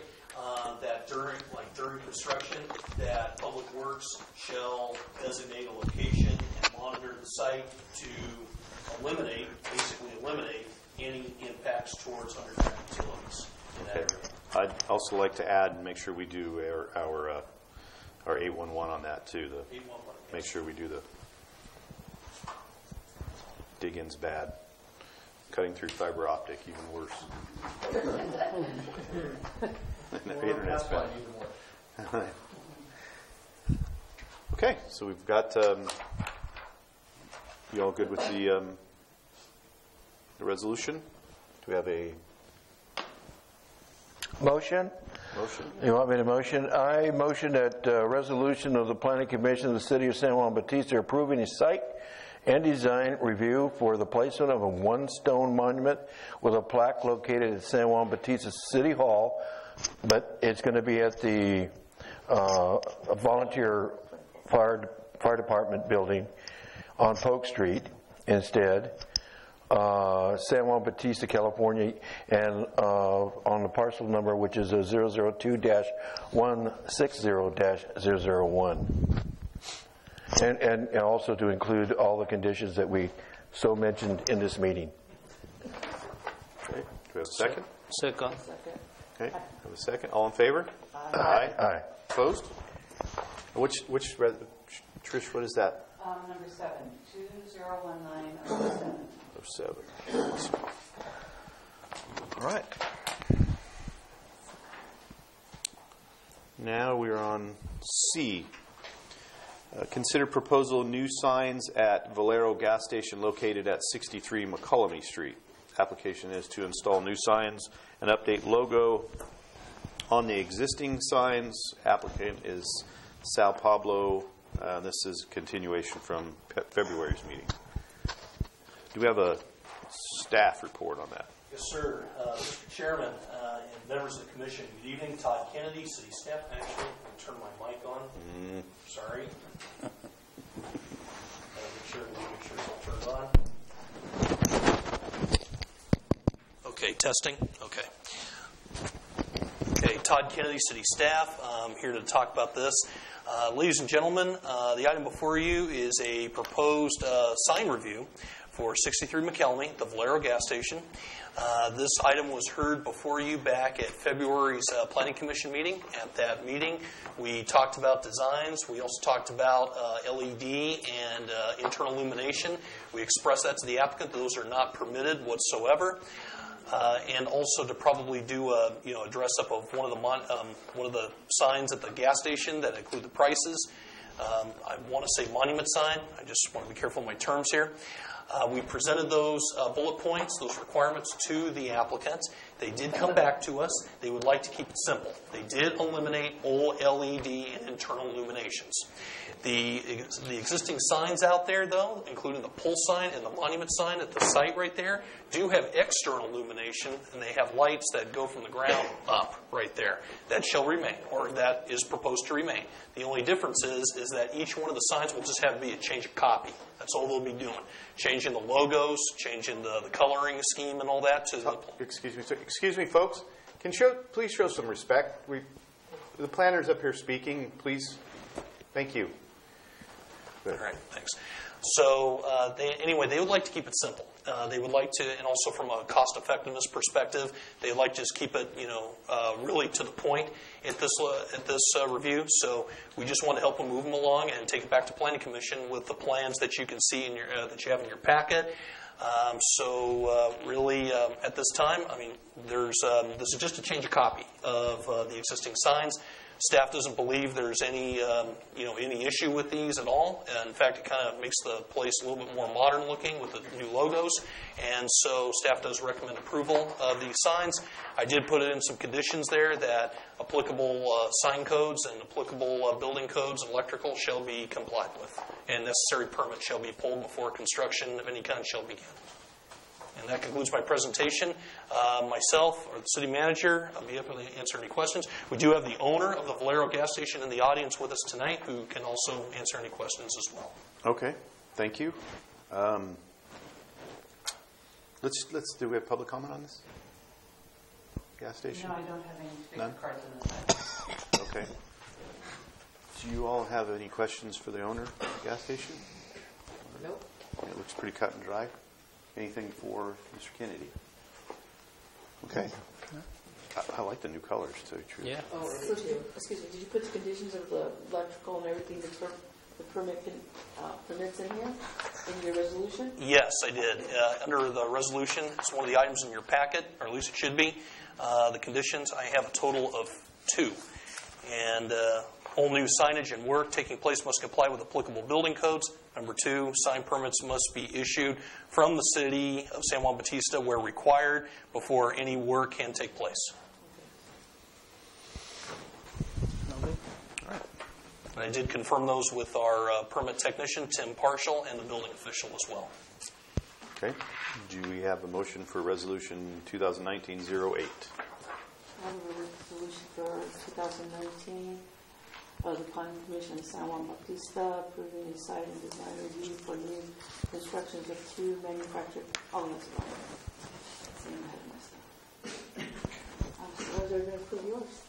that during construction, that Public Works shall designate a location and monitor the site to basically eliminate any impacts towards underground utilities in that area. I'd also like to add and make sure we do our 811 on that too. Make sure we do the dig-in's bad. Cutting through fiber optic, even worse. The internet's bad. Okay, so we've got. You all good with the resolution? Do we have a motion? Motion. You want me to motion? I motion that resolution of the Planning Commission of the City of San Juan Bautista approving a site and design review for the placement of a one-stone monument with a plaque located at San Juan Bautista City Hall, but it's going to be at the volunteer fire department building on Polk Street instead. San Juan Bautista, California, and on the parcel number, which is 002-160-001. And also to include all the conditions that we so mentioned in this meeting. Okay. Do we have a second? Second. Okay. Have a second. All in favor? Aye. Aye. Opposed? Which Trish, what is that? Number 7, 2019-07. 07. All right. Now we're on C. Consider proposal new signs at Valero gas station located at 63 McCullamy Street. Application is to install new signs and update logo on the existing signs. Applicant is Sao Pablo. This is a continuation from February's meeting. Do we have a staff report on that? Yes, sir. Mr. Chairman and members of the commission, good evening. Todd Kennedy, city staff. Actually, I'll turn my mic on. Sorry. Make sure it's all turned on. Okay, testing. Okay. Okay, Todd Kennedy, city staff. I'm here to talk about this. Ladies and gentlemen, the item before you is a proposed sign review for 63 McCullamy, the Valero gas station. This item was heard before you back at February's Planning Commission meeting. At that meeting, we talked about designs. We also talked about LED and internal illumination. We expressed that to the applicant. Those are not permitted whatsoever. And also to probably do a dress up of one of the signs at the gas station that include the prices. I want to say monument sign. I just want to be careful of my terms here. We presented those bullet points, those requirements to the applicant. They did come back to us. They would like to keep it simple. They did eliminate all LED and internal illuminations. The existing signs out there, though, including the pole sign and the monument sign at the site right there, do have external illumination, and they have lights that go from the ground up right there. That shall remain, or that is proposed to remain. The only difference is that each one of the signs will just have to be a change of copy. That's all they'll be doing. Changing the logos, changing the coloring scheme and all that. Excuse me, folks. Please show some respect. The planner's up here speaking. Please. Thank you. All right, thanks. So they would like to keep it simple. They would like to, and also from a cost effectiveness perspective, they'd like to just keep it, really to the point at this review. So we just want to help them move them along and take it back to Planning Commission with the plans that you can see in your that you have in your packet. Really, at this time, this is just a change of copy of the existing signs. Staff doesn't believe there's any issue with these at all. In fact, it kind of makes the place a little bit more modern looking with the new logos. And so staff does recommend approval of these signs. I did put in some conditions there that applicable sign codes and applicable building codes and electrical shall be complied with. And necessary permits shall be pulled before construction of any kind shall begin. And that concludes my presentation. Myself or the city manager, I'll be able to answer any questions. We do have the owner of the Valero gas station in the audience with us tonight who can also answer any questions as well. Okay, thank you. Let's do we have public comment on this gas station? No, I don't have any speaker None? cards in the side. Okay. Do you all have any questions for the owner of the gas station? Nope. It looks pretty cut and dry. Anything for Mr. Kennedy? Okay. I like the new colors too. True. Yeah. Excuse me. Did you put the conditions of the electrical and everything, the permits in here in your resolution? Yes, I did. Under the resolution, it's one of the items in your packet, or at least it should be. The conditions, I have a total of 2. And all new signage and work taking place must comply with applicable building codes. Number 2, sign permits must be issued from the city of San Juan Bautista where required before any work can take place. All right. And I did confirm those with our permit technician, Tim Parshall, and the building official as well. Okay. Do we have a motion for Resolution 2019-08? I have a resolution for 2019 of the Planning Commission of San Juan Bautista approving a site and design review for new constructions of 2 manufactured. Oh, that's wrong. I had my stuff. So I was going to approve yours.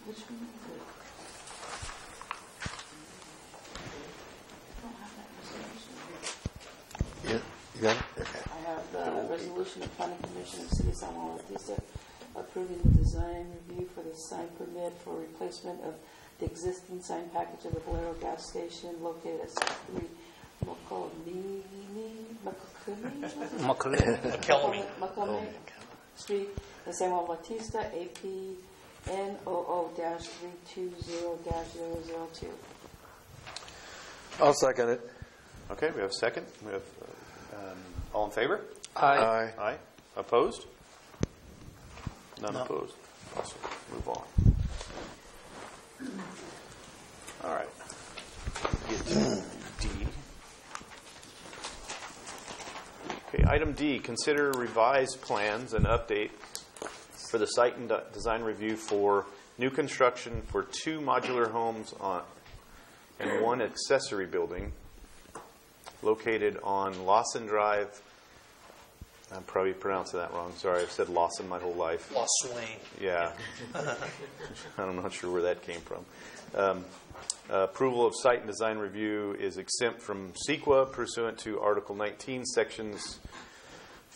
Which one is it? I don't have that resolution. You got it? I have the resolution of Planning Commission of City of San Juan Bautista approving the design review for the sign permit for replacement of the existing sign package of the Valero gas station located at 63 McCollum Street in San Juan Bautista, AP N00-320-002. I'll second it. Okay, we have a second. We have all in favor? Aye. Aye. Opposed? None opposed. Awesome. Move on. All right. Get to D. Okay, item D, consider revised plans and update for the site and design review for new construction for 2 modular homes and 1 accessory building located on Lawson Drive. I'm probably pronouncing that wrong. Sorry, I've said Lawson my whole life. Lawson. Yeah. I'm not sure where that came from. Approval of site and design review is exempt from CEQA pursuant to Article 19, Sections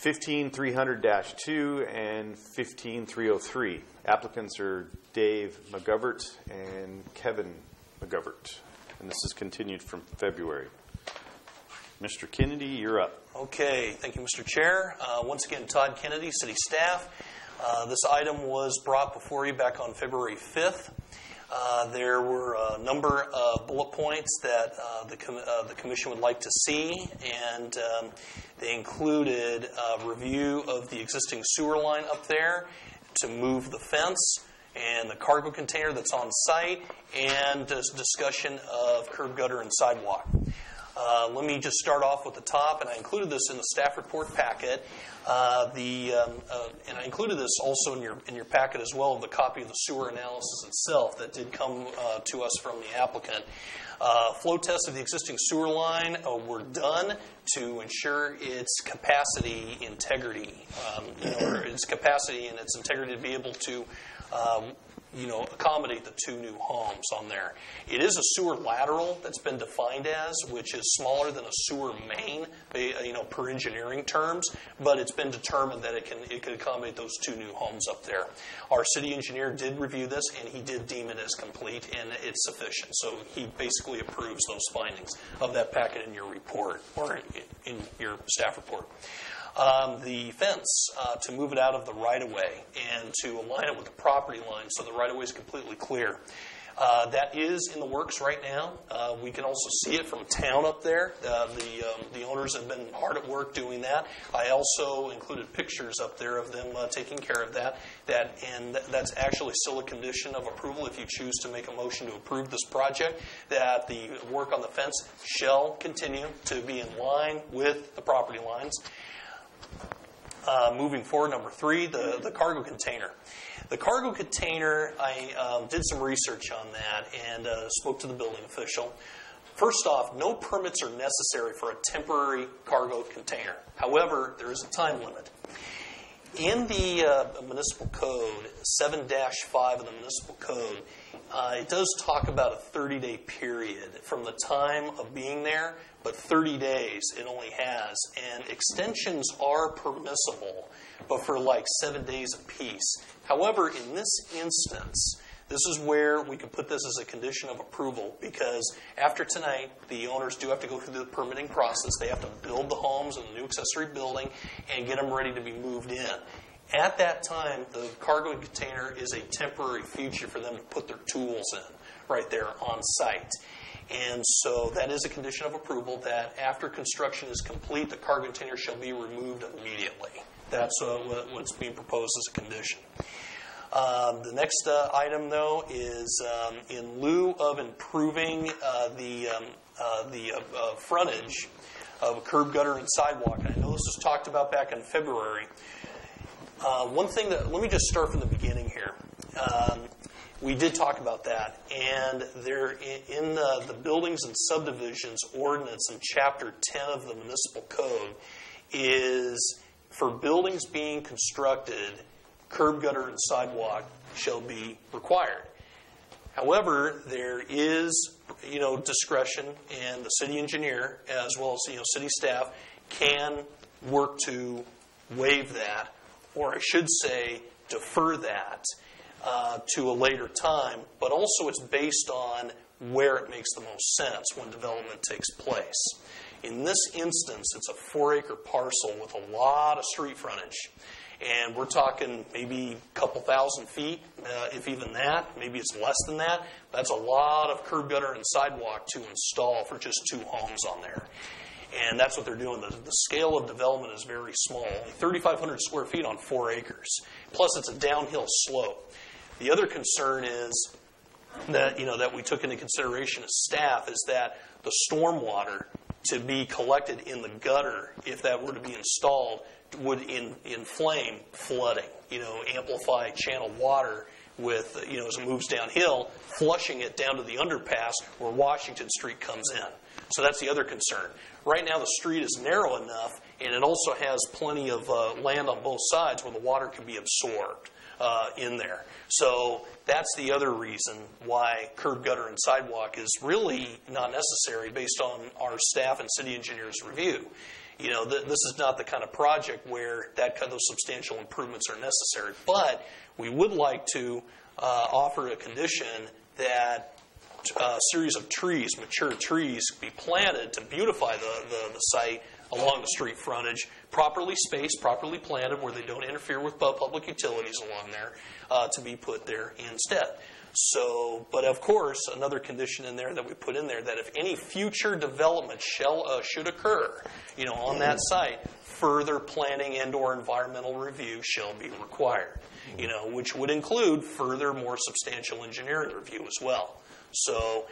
15300-2 and 15303. Applicants are Dave McGovert and Kevin McGovert. And this is continued from February. Mr. Kennedy, you're up. Okay, thank you, Mr. Chair. Once again, Todd Kennedy, city staff. This item was brought before you back on February 5th. There were a number of bullet points that the commission would like to see, and they included a review of the existing sewer line up there to move the fence and the cargo container that's on site, and a discussion of curb gutter and sidewalk. Let me just start off with the top, and I included this in the staff report packet. And I included this also in your packet as well, the copy of the sewer analysis itself that did come to us from the applicant. Flow tests of the existing sewer line were done to ensure its capacity integrity, or its capacity and its integrity to be able to accommodate the 2 new homes on there. It is a sewer lateral that's been defined as, which is smaller than a sewer main, per engineering terms, but it's been determined that it can accommodate those 2 new homes up there. Our city engineer did review this, and he did deem it as complete, and it's sufficient. So he basically approves those findings of that packet in your report, or in your staff report. The fence, to move it out of the right-of-way and to align it with the property line so the right-of-way is completely clear. That is in the works right now. We can also see it from town up there. The owners have been hard at work doing that. I also included pictures up there of them taking care of that. And that's actually still a condition of approval if you choose to make a motion to approve this project, that the work on the fence shall continue to be in line with the property lines. Moving forward, number 3, the cargo container. The cargo container, I did some research on that and spoke to the building official. First off, no permits are necessary for a temporary cargo container. However, there is a time limit. In the municipal code, 7-5 of the municipal code, it does talk about a 30-day period from the time of being there, but 30 days it only has. And extensions are permissible, but for like 7 days apiece. However, in this instance, this is where we could put this as a condition of approval, because after tonight, the owners do have to go through the permitting process. They have to build the homes in the new accessory building and get them ready to be moved in. At that time, the cargo container is a temporary feature for them to put their tools in right there on site. And so that is a condition of approval that after construction is complete, the cargo container shall be removed immediately. That's what's being proposed as a condition. The next item, though, is in lieu of improving the frontage of curb, gutter, and sidewalk. I know this was talked about back in February. One thing that, let me just start from the beginning here. We did talk about that, and there in the Buildings and Subdivisions Ordinance in Chapter 10 of the Municipal Code is for buildings being constructed, curb, gutter, and sidewalk shall be required. However, there is, discretion, and the city engineer, as well as, city staff, can work to waive that, or I should say, defer that to a later time. But also, it's based on where it makes the most sense when development takes place. In this instance, it's a 4-acre parcel with a lot of street frontage. And we're talking maybe a couple thousand feet, if even that. Maybe it's less than that. That's a lot of curb, gutter, and sidewalk to install for just 2 homes on there. And that's what they're doing. The scale of development is very small, only 3,500 square feet on 4 acres. Plus, it's a downhill slope. The other concern is that, that we took into consideration as staff is that the stormwater to be collected in the gutter, if that were to be installed, would inflame flooding, amplify channel water with, as it moves downhill, flushing it down to the underpass where Washington Street comes in. So that's the other concern. Right now the street is narrow enough, and it also has plenty of land on both sides where the water can be absorbed in there. So that's the other reason why curb, gutter, and sidewalk is really not necessary based on our staff and city engineers' review. This is not the kind of project where those substantial improvements are necessary. But we would like to offer a condition that a series of trees, mature trees, be planted to beautify the site along the street frontage, properly spaced, properly planted where they don't interfere with public utilities along there, to be put there instead. So, but of course, another condition in there that we put in there that if any future development should occur, on that site, further planning and/or environmental review shall be required. Which would include further, more substantial engineering review as well. So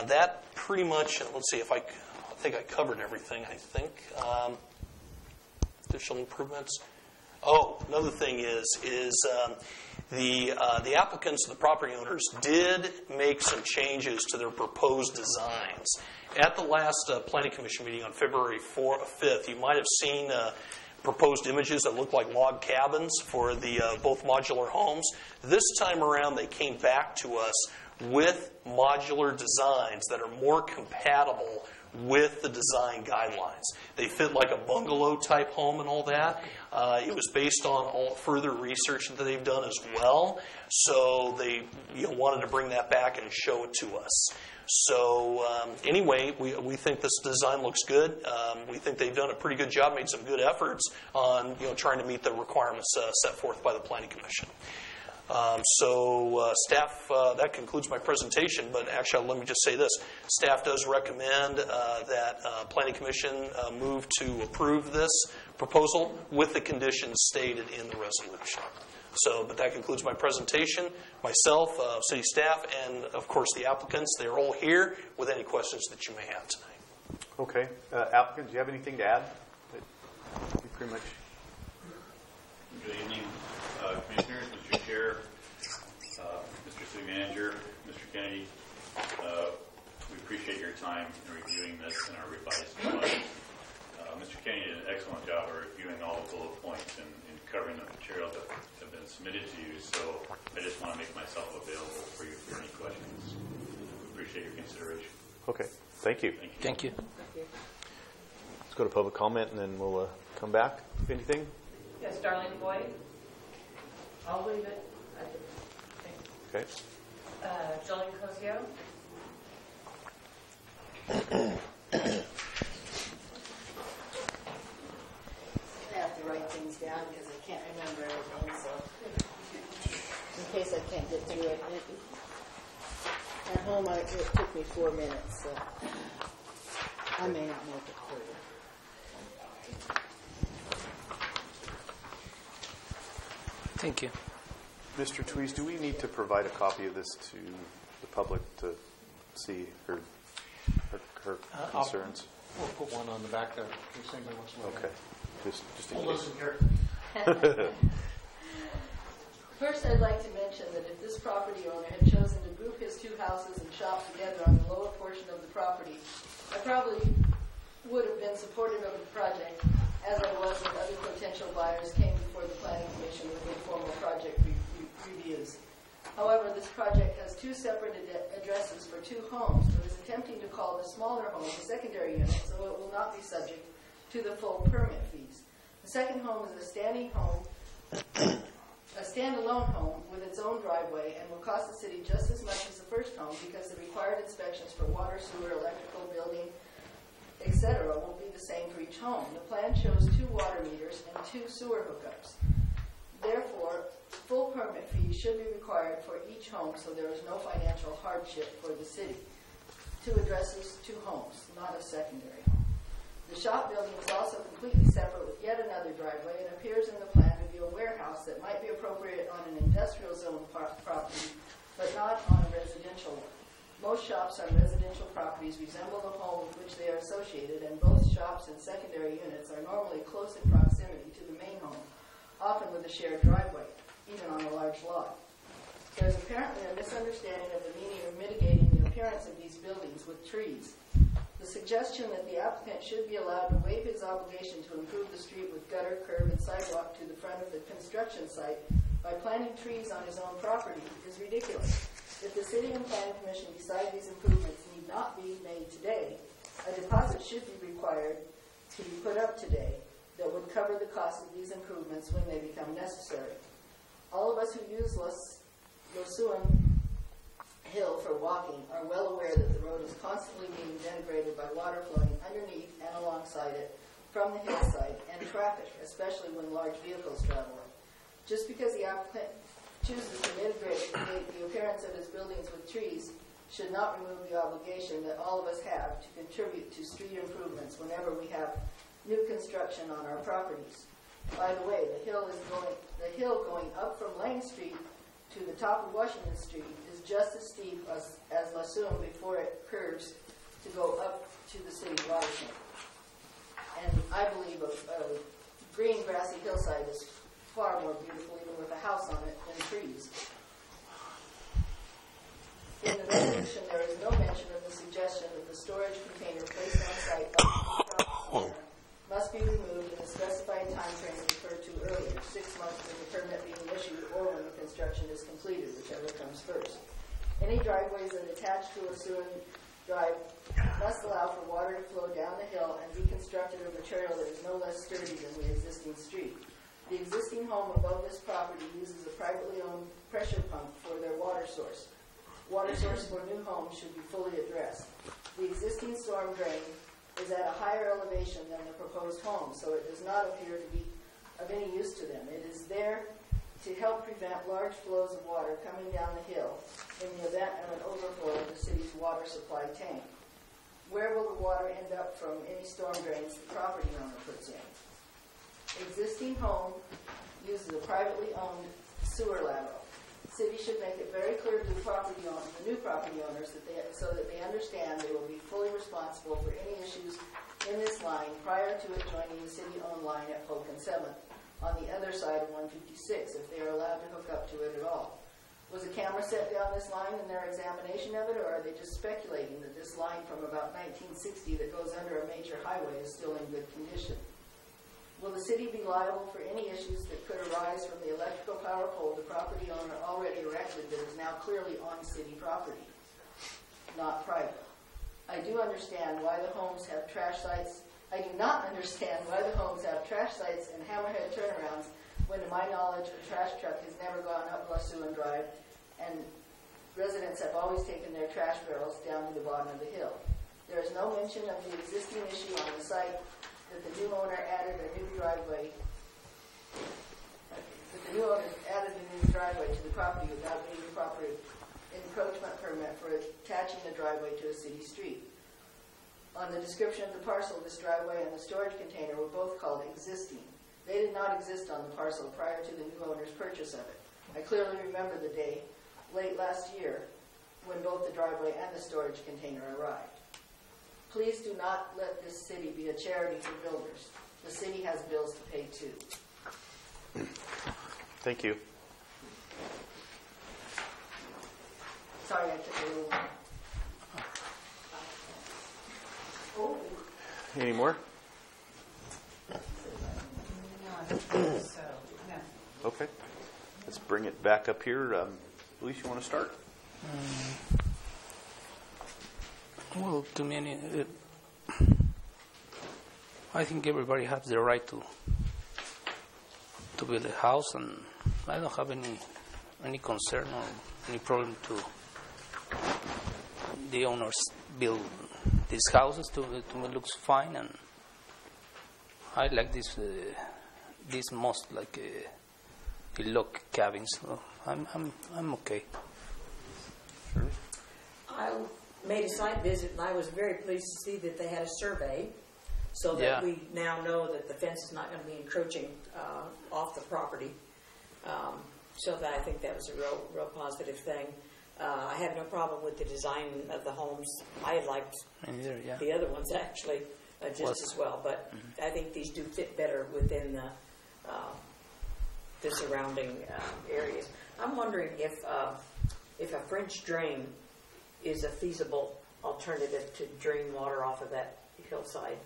that pretty much. Let's see if I think I covered everything. I think additional improvements. Oh, another thing is the applicants and the property owners did make some changes to their proposed designs. At the last Planning Commission meeting on February 5th, you might have seen proposed images that look like log cabins for the both modular homes. This time around, they came back to us with modular designs that are more compatible with the design guidelines. They fit like a bungalow type home and all that. It was based on all further research that they've done as well. So they wanted to bring that back and show it to us. So anyway, we think this design looks good. We think they've done a pretty good job, made some good efforts on trying to meet the requirements set forth by the Planning Commission. Staff, that concludes my presentation, but actually let me just say this. Staff does recommend that Planning Commission move to approve this proposal with the conditions stated in the resolution. But that concludes my presentation. Myself, city staff, and of course the applicants, they're all here with any questions that you may have tonight. Okay. Applicant, do you have anything to add? You pretty much. Good evening, Commissioners, Mr. Chair, Mr. City Manager, Mr. Kennedy. We appreciate your time in reviewing this and our revised budget. Mr. Kennedy did an excellent job of reviewing all the bullet points and covering the material that have been submitted to you. So I just want to make myself available for you for any questions. We appreciate your consideration. Okay. Thank you. Thank you. Let's go to public comment and then we'll come back if anything. Yes, Darlene Boyd. I'll leave it. Okay. Jolene Cosio. I have to write things down because I can't remember everything, so in case I can't get through it. At home, it took me 4 minutes, so I may not make it through. Thank you. Mr. Tweez, do we need to provide a copy of this to the public to see her concerns? We'll put one on the back there in case anybody wants to look at it. Okay, just in We'll case. listen here. First, I'd like to mention that if this property owner had chosen to group his two houses and shop together on the lower portion of the property, I probably would have been supportive of the project, as I was when other potential buyers came before the Planning Commission with informal project reviews. However, this project has two separate addresses for two homes, but is attempting to call the smaller home a secondary unit, so it will not be subject to the full permit fees. The second home is a standalone home with its own driveway and will cost the city just as much as the first home because the required inspections for water, sewer, electrical, building, etc. will be the same for each home. The plan shows 2 water meters and 2 sewer hookups. Therefore, full permit fees should be required for each home so there is no financial hardship for the city. 2 addresses, 2 homes, not a secondary home. The shop building is also completely separate with yet another driveway and appears in the plan to be a warehouse that might be appropriate on an industrial zone property, but not on a residential one. Most shops on residential properties resemble the home with which they are associated, and both shops and secondary units are normally close in proximity to the main home, often with a shared driveway, even on a large lot. There is apparently a misunderstanding of the meaning of mitigating the appearance of these buildings with trees. The suggestion that the applicant should be allowed to waive his obligation to improve the street with gutter, curb, and sidewalk to the front of the construction site by planting trees on his own property is ridiculous. If the City and Planning Commission decide these improvements need not be made today, a deposit should be required to be put up today that would cover the cost of these improvements when they become necessary. All of us who use Losuan Hill for walking are well aware that the road is constantly being denigrated by water flowing underneath and alongside it from the hillside and traffic, especially when large vehicles travel it. Just because the applicant chooses to mitigate the appearance of his buildings with trees should not remove the obligation that all of us have to contribute to street improvements whenever we have new construction on our properties. By the way, the hill going up from Lang Street to the top of Washington Street is just as steep as Losuan before it curves to go up to the city water tank. And I believe a green grassy hillside is far more beautiful even with a house on it than trees. In the resolution, there is no mention of the suggestion that the storage container placed on site must be removed in the specified time frame referred to earlier, 6 months from the permit being issued or when the construction is completed, whichever comes first. Any driveways that attach to a sewer drive must allow for water to flow down the hill and be constructed of material that is no less sturdy than the existing street. The existing home above this property uses a privately owned pressure pump for their water source. Water source for new homes should be fully addressed. The existing storm drain is at a higher elevation than the proposed home, so it does not appear to be of any use to them. It is there to help prevent large flows of water coming down the hill in the event of an overflow of the city's water supply tank. Where will the water end up from any storm drains the property owner puts in? Existing home uses a privately owned sewer lateral. The city should make it very clear to the new property owners so that they understand they will be fully responsible for any issues in this line prior to it joining the city-owned line at Polk and 7th on the other side of 156 if they are allowed to hook up to it at all. Was a camera set down this line in their examination of it, or are they just speculating that this line from about 1960 that goes under a major highway is still in good condition? Will the city be liable for any issues that could arise from the electrical power pole the property owner already erected that is now clearly on city property, not private? I do understand why the homes have trash sites. I do not understand why the homes have trash sites and hammerhead turnarounds when, to my knowledge, a trash truck has never gone up Losuan Drive, and residents have always taken their trash barrels down to the bottom of the hill. There is no mention of the existing issue on the site that the new owner added a new driveway to the property without needing proper encroachment permit for attaching the driveway to a city street. On the description of the parcel, this driveway and the storage container were both called existing. They did not exist on the parcel prior to the new owner's purchase of it. I clearly remember the day, late last year, when both the driveway and the storage container arrived. Please do not let this city be a charity for builders. The city has bills to pay too. Thank you. Sorry, I took a little while. Oh. Any more? Okay. Let's bring it back up here. Luis, you want to start? Well, to me, I think everybody has the right to build a house, and I don't have any concern or any problem to the owners build these houses. To me, it looks fine, and I like this most like a log cabins. So I'm okay. Sure. I made a site visit, and I was very pleased to see that they had a survey, so that we now know that the fence is not going to be encroaching off the property. So that I think that was a real positive thing. I have no problem with the design of the homes. I liked the other ones actually just as well, but I think these do fit better within the surrounding areas. I'm wondering if a French drain is a feasible alternative to drain water off of that hillside.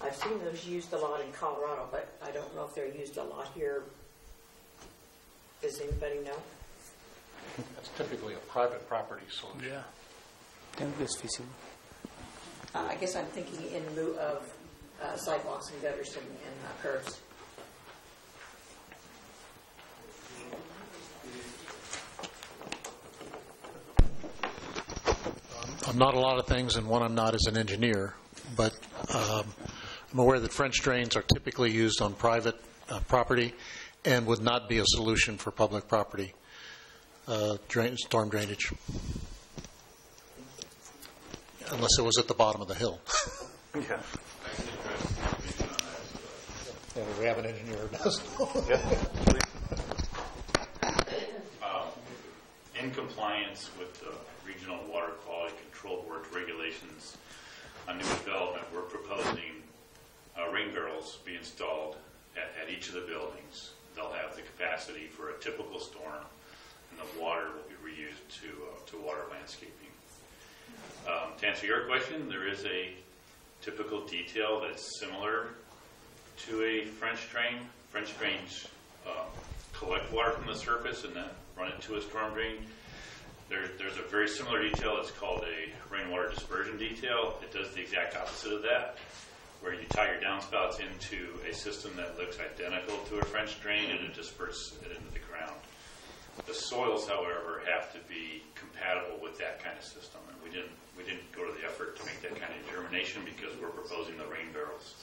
I've seen those used a lot in Colorado, but I don't know if they're used a lot here. Does anybody know? That's typically a private property solution. Yeah, I think it's feasible. I guess I'm thinking in lieu of sidewalks and gutters and curbs. I'm not a lot of things, and one I'm not as an engineer, but I'm aware that French drains are typically used on private property and would not be a solution for public property storm drainage, unless it was at the bottom of the hill. Yeah. Yeah, we have an engineer who does. In compliance with the Regional Water Quality Control Board's regulations on new development, we're proposing rain barrels be installed at each of the buildings. They'll have the capacity for a typical storm, and the water will be reused to water landscaping. To answer your question, there is a typical detail that's similar to a French drain. French drains collect water from the surface and then run it to a storm drain. There's a very similar detail. It's called a rainwater dispersion detail. It does the exact opposite of that, where you tie your downspouts into a system that looks identical to a French drain and it disperses it into the ground. The soils, however, have to be compatible with that kind of system, and we didn't go to the effort to make that kind of determination because we're proposing the rain barrels.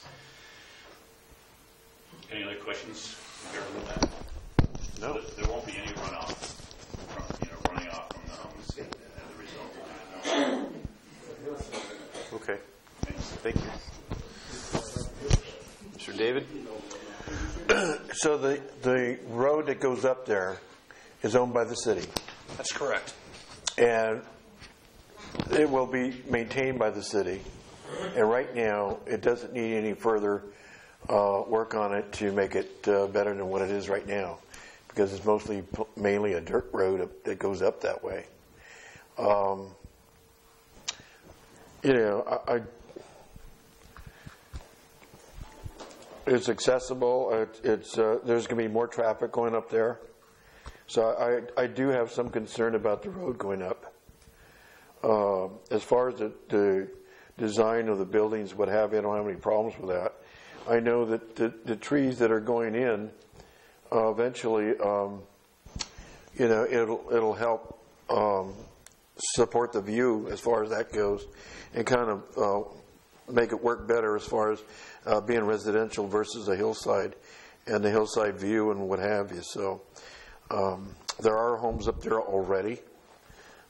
Any other questions regarding that? No. There won't be any runoff running off from the homes as a result of that. Okay. Thank you. Mr. David? So the road that goes up there is owned by the city. That's correct. And it will be maintained by the city. And right now, it doesn't need any further work on it to make it better than what it is right now, because it's mainly a dirt road that goes up that way. It's accessible. There's going to be more traffic going up there. So I do have some concern about the road going up. As far as the design of the buildings, what have you, I don't have any problems with that. I know that the trees that are going in, eventually, it'll help support the view as far as that goes, and kind of make it work better as far as being residential versus a hillside and the hillside view and what have you. So there are homes up there already.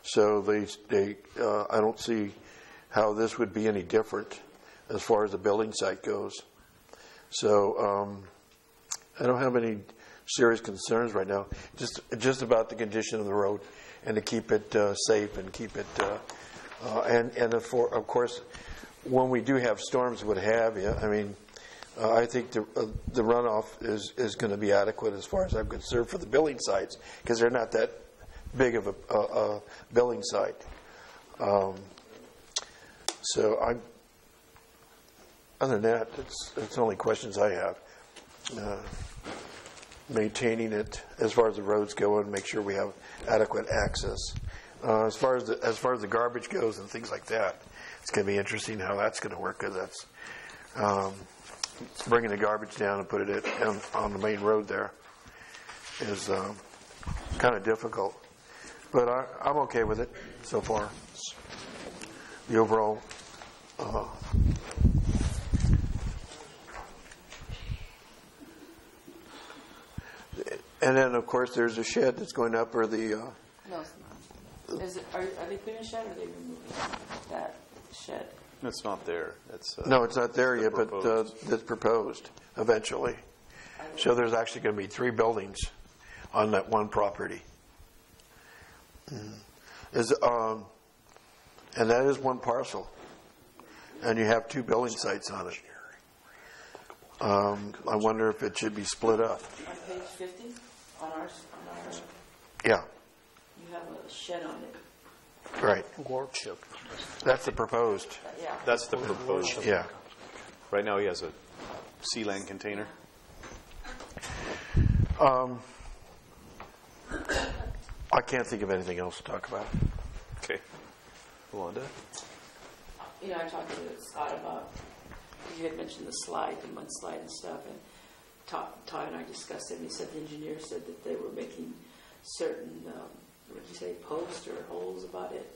So I don't see how this would be any different as far as the building site goes. So I don't have any serious concerns right now. Just about the condition of the road and to keep it safe and keep it and of course when we do have storms, what have you. I mean, I think the runoff is going to be adequate as far as I'm concerned for the building sites because they're not that big of a building site. So other than that, it's only questions I have. Maintaining it as far as the roads go and make sure we have adequate access. As far as the garbage goes and things like that, it's going to be interesting how that's going to work because that's bringing the garbage down and put it on the main road there is kind of difficult. But I'm okay with it so far. The overall and then of course there's a shed that's going up or the No, it's not. Are they putting a shed or are they removing that shed? It's not there. no, it's not there yet, but it's proposed eventually. So there's actually going to be 3 buildings on that one property. And that is one parcel, and you have 2 building sites on it. I wonder if it should be split up. On page 50, on our Yeah. you have a shed on it. Right. Workshop. That's the proposed. Yeah. That's the proposed. Yeah. Right now he has a Sealand container. I can't think of anything else to talk about. Okay. Wanda? I talked to Scott about, you had mentioned the slide, the mudslide and stuff, and Todd and I discussed it, and he said the engineer said that they were making certain, what did you say, posts or holes about it?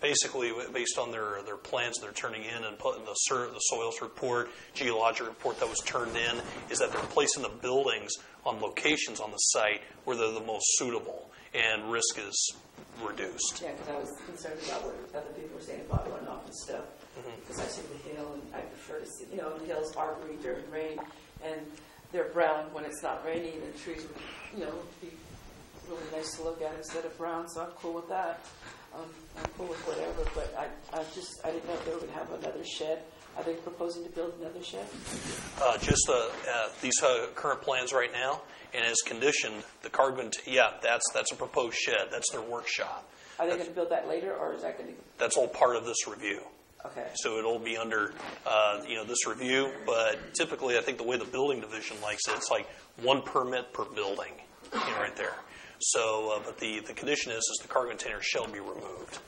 Basically, based on their plans they're turning in and putting the soils report, geologic report that was turned in, is that they're placing the buildings on locations on the site where they're the most suitable and risk is reduced. Yeah, because I was concerned about what other people were saying about runoff and stuff. Because I see the hill, and I prefer to see, the hills are green during rain, and they're brown when it's not raining, and the trees would, be really nice to look at instead of brown, so I'm cool with that. I'm cool with whatever, but I didn't know if they were going to have another shed. Are they proposing to build another shed? Just these current plans right now, and as conditioned, the carbon, that's a proposed shed. That's their workshop. Are they going to build that later, or is that going to? That's all part of this review. Okay. So it'll be under, this review, but typically I think the way the building division likes it, it's like 1 permit per building, right there. So, but the condition is the cargo container shall be removed.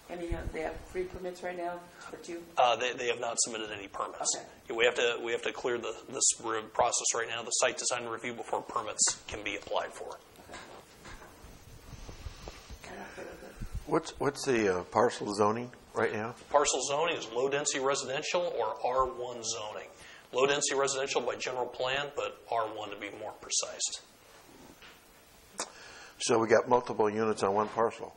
And they have 3 permits right now for 2? They have not submitted any permits. Okay. We have to clear this process right now, the site design review, before permits can be applied for. What's the parcel zoning right now? Parcel zoning is low density residential or R1 zoning. Low density residential by general plan, but R1 to be more precise. So we got multiple units on one parcel.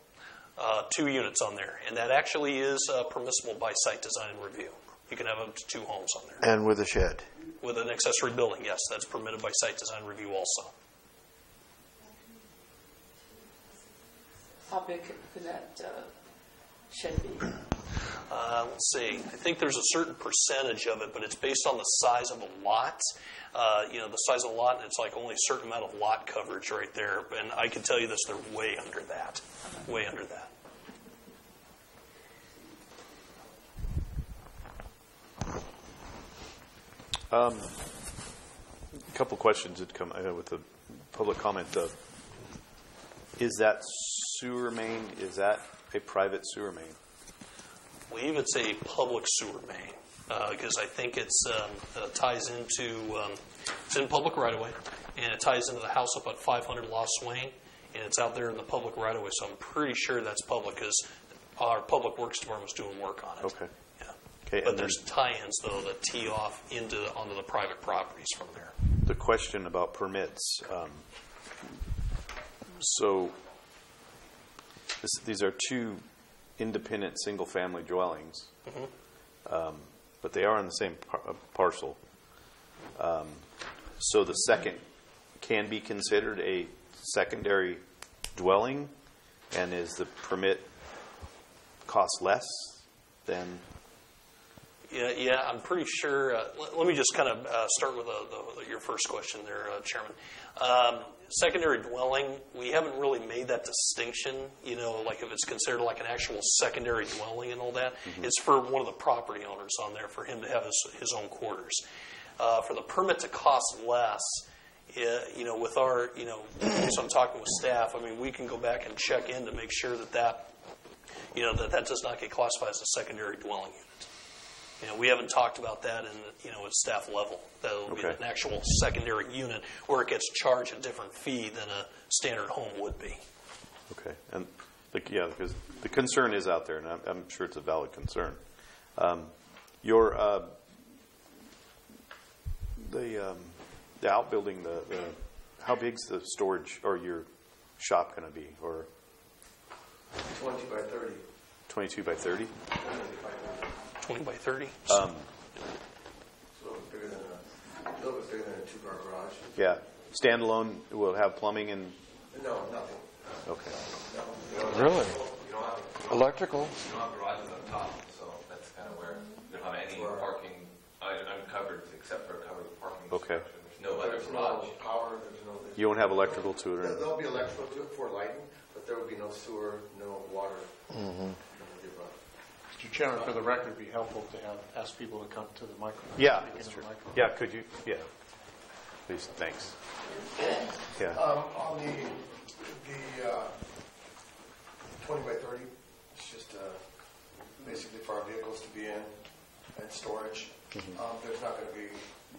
2 units on there, and that actually is permissible by site design and review. You can have up to 2 homes on there. And with a shed. With an accessory building, yes, that's permitted by site design review also. How big could that shed be? Let's see. I think there's a certain percentage of it, but it's based on the size of a lot. The size of a lot, and it's like only a certain amount of lot coverage right there. And I can tell you this, they're way under that. Way under that. A couple questions had come with the public comment. Is that sewer main, is that a private sewer main? I believe it's a public sewer main because I think it ties into, it's in public right-of-way, and it ties into the house up at 500 Lost Swain, and it's out there in the public right-of-way, so I'm pretty sure that's public because our Public Works Department is doing work on it. Okay. Yeah. Okay, but there's tie-ins, though, that tee off onto the private properties from there. The question about permits. So these are 2 independent single-family dwellings, but they are on the same parcel. So the second can be considered a secondary dwelling, and is the permit cost less than? Yeah, I'm pretty sure. Let me just kind of start with your first question there, Chairman. Secondary dwelling, we haven't really made that distinction, like if it's considered like an actual secondary dwelling and all that. Mm-hmm. It's for one of the property owners on there, for him to have his own quarters. For the permit to cost less, with our, so I'm talking with staff, I mean, we can go back and check in to make sure that that does not get classified as a secondary dwelling unit. We haven't talked about that at staff level. That will be an actual secondary unit where it gets charged a different fee than a standard home would be. Okay, and because the concern is out there, and I'm sure it's a valid concern. The outbuilding, how big's the storage or your shop going to be? Or 20 by 30. 22 by 30. 20 by 30. So bigger than a little bit bigger than a 2-car garage. Yeah, standalone. Will it have plumbing and? No, nothing. Okay. No. Really? You don't have Electrical? You don't have garages on top, so that's kind of where you don't have any parking uncovered except for a covered parking. Okay. There's no other garage. Power. There's no. You won't have electrical to it. There'll be electrical to it for lighting, but there will be no sewer, no water. Mm-hmm. Mr. Chairman, for the record, it'd be helpful to ask people to come to the microphone. Yeah, that's true. Yeah, could you? Yeah. Please, thanks. Yeah. On the 20 by 30, it's just basically for our vehicles to be in and storage. Mm-hmm. There's not going to be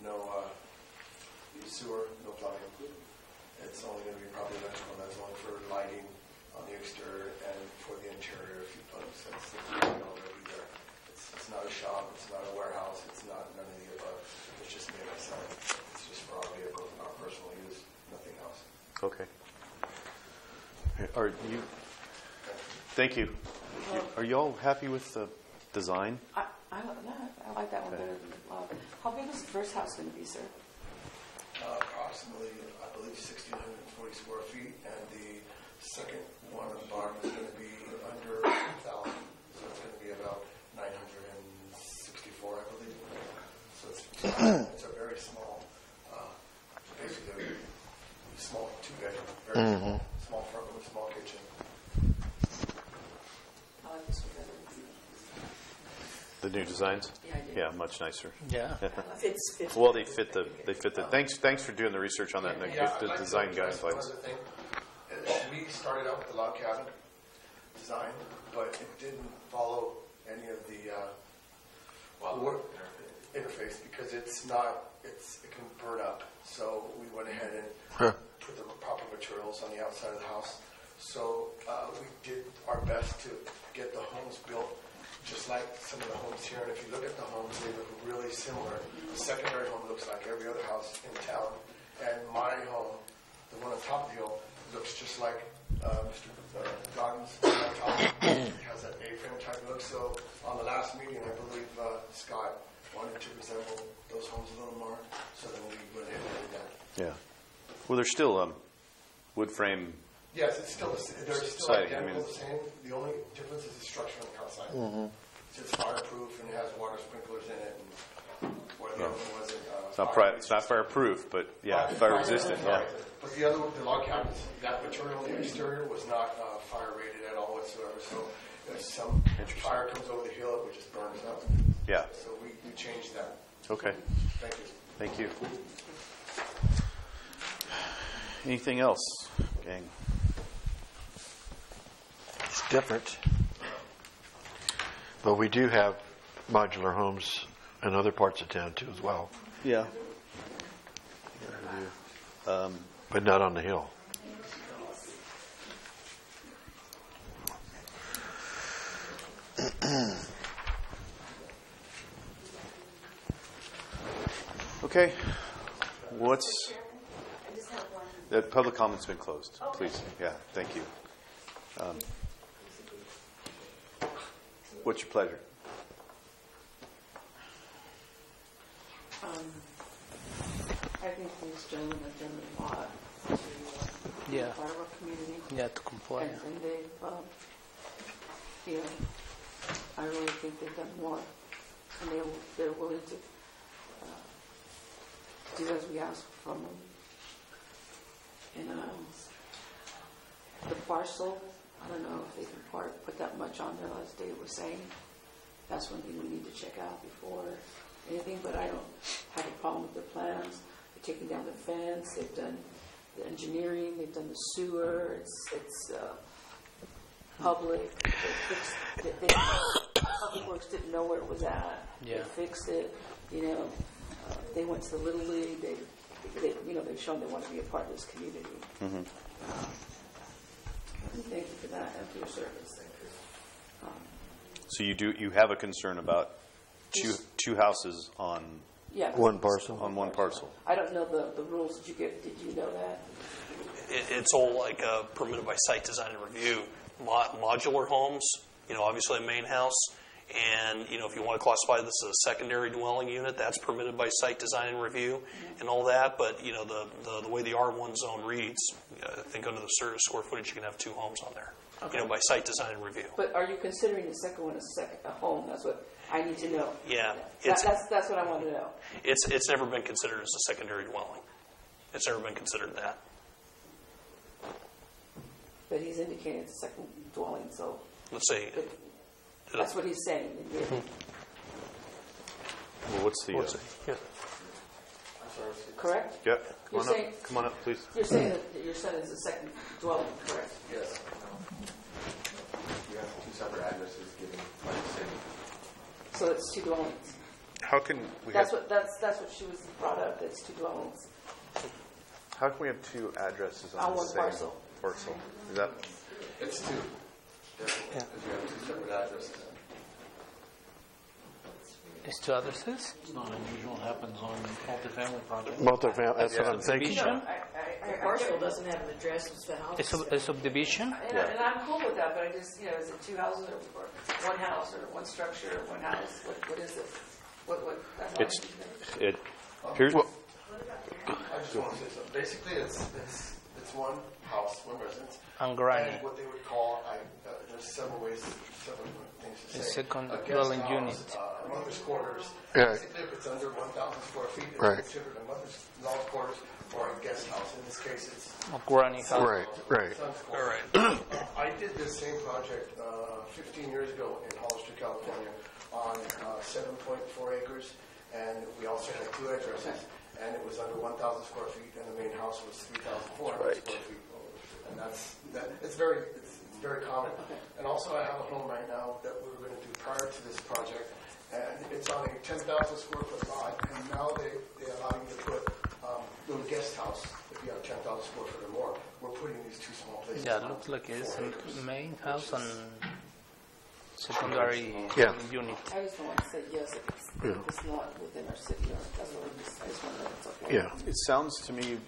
no sewer, no plumbing. It's only going to be probably electrical. That's only for lighting on the exterior and for the interior. If you put since already there, it's not a shop. It's not a warehouse. It's not none of the above. It's just me and myself. It's just for our vehicles and our personal use. Nothing else. Okay. Are you? Thank you. Are you all happy with the design? I like that one better than the log. How big is the first house going to be, sir? Approximately, I believe, 1,640 square feet, and the second one on the bottom is going to be under 1,000, so it's going to be about 964, I believe. So it's a very small, basically a small 2-bedroom, very small front room, small kitchen. I like this one better. The new designs? Yeah, much nicer. Yeah. Fits. Well, they fit the. Thanks for doing the research on that. And the design guidelines. We started out with the log cabin design, but it didn't follow any of the interface because it can burn up. So we went ahead and put the proper materials on the outside of the house. So we did our best to get the homes built just like some of the homes here. And if you look at the homes, they look really similar. The secondary home looks like every other house in town. And my home, the one on top of the hill, looks just like Mr. Godden's on top. It has that A-frame type look. So on the last meeting, I believe Scott wanted to resemble those homes a little more. So then we went ahead and did that. Yeah. Well, there's still wood frame. Yes, it's still they're still identical the same. The only difference is the structure on the outside. Mm-hmm. It's fireproof and it has water sprinklers in it. And where the other one wasn't. It's not fireproof, but fire resistant. Yeah. But the log cabins, that material in the exterior was not fire rated at all whatsoever. So if some fire comes over the hill, it just burns up. Yeah. So we changed that. Okay. Thank you. Thank you. Anything else, gang? It's different. But we do have modular homes in other parts of town too as well. Yeah. But not on the hill. Okay. The public comment's been closed. Please. Yeah. Thank you. What's your pleasure? I think these gentlemen have done a lot to Yeah. part of our community. Yeah, to comply. And they've, you know, I really think they've done more. And they're willing to do as we ask from them. And the parcel, I don't know if they can put that much on there, as Dave was saying. That's one thing we need to check out before anything, but I don't have a problem with their plans. They're taking down the fence, they've done the engineering, they've done the sewer, it's public. Public Works didn't know where it was at. Yeah. They fixed it, you know. They went to the Little League, they've shown they want to be a part of this community. Mm-hmm. Thank you for that and for your service. So you have a concern about two houses on one parcel? On one parcel. I don't know the rules that you give. Did you know that? It's all like permitted by site design and review. Modular homes, obviously a main house. And, if you want to classify this as a secondary dwelling unit, that's permitted by site design and review and all that. But, the way the R1 zone reads, I think under the square footage, you can have two homes on there, by site design and review. But are you considering the second one a home? That's what I need to know. Yeah. That's what I want to know. It's never been considered as a secondary dwelling. It's never been considered that. But he's indicating it's a second dwelling, so... Let's say... That's what he's saying. Well, what's the... Yeah. Correct? Yep. You're Come on up, please. You're saying that your son is a second dwelling, correct? Yes. You have two separate addresses given by the city. So it's two dwellings. How can we That's what she was brought up. It's two dwellings. How can we have two addresses On the one same parcel. Is that... It's two. Definitely. Because we have two separate addresses. It's two addresses? It's not unusual. It happens on multifamily projects. Multifamily, that's what I'm thinking. The parcel doesn't have an address, it's the house. A subdivision? And I'm cool with that, but I just, is it two houses or one house or one structure or one house? What is it? What? Here's... I just want to say something. Basically, it's one house, one residence. And granny. And what they would call, there's several things to say. A second A guest dwelling house, unit. Mother's quarters. Yeah. Basically, if it's under 1,000 square feet, it's Right. considered a mother's quarters or a guest house. In this case, it's A granny house. Right. son's All quarters. right. I did this same project 15 years ago in Hollister, California, on 7.4 acres, and we also had two addresses, and it was under 1,000 square feet, and the main house was 3,400 square feet. And it's very common. And also, I have a home right now that we were going to do prior to this project, and it's on a 10,000 square foot lot, and now they allow you to put little guest house if you have 10,000 square foot or more. We're putting these two small places. Yeah, it looks like it's a main house and secondary Yeah. unit. I just want to say yes if it's not within our city. That's what I just want to know it's okay. Yeah. It sounds to me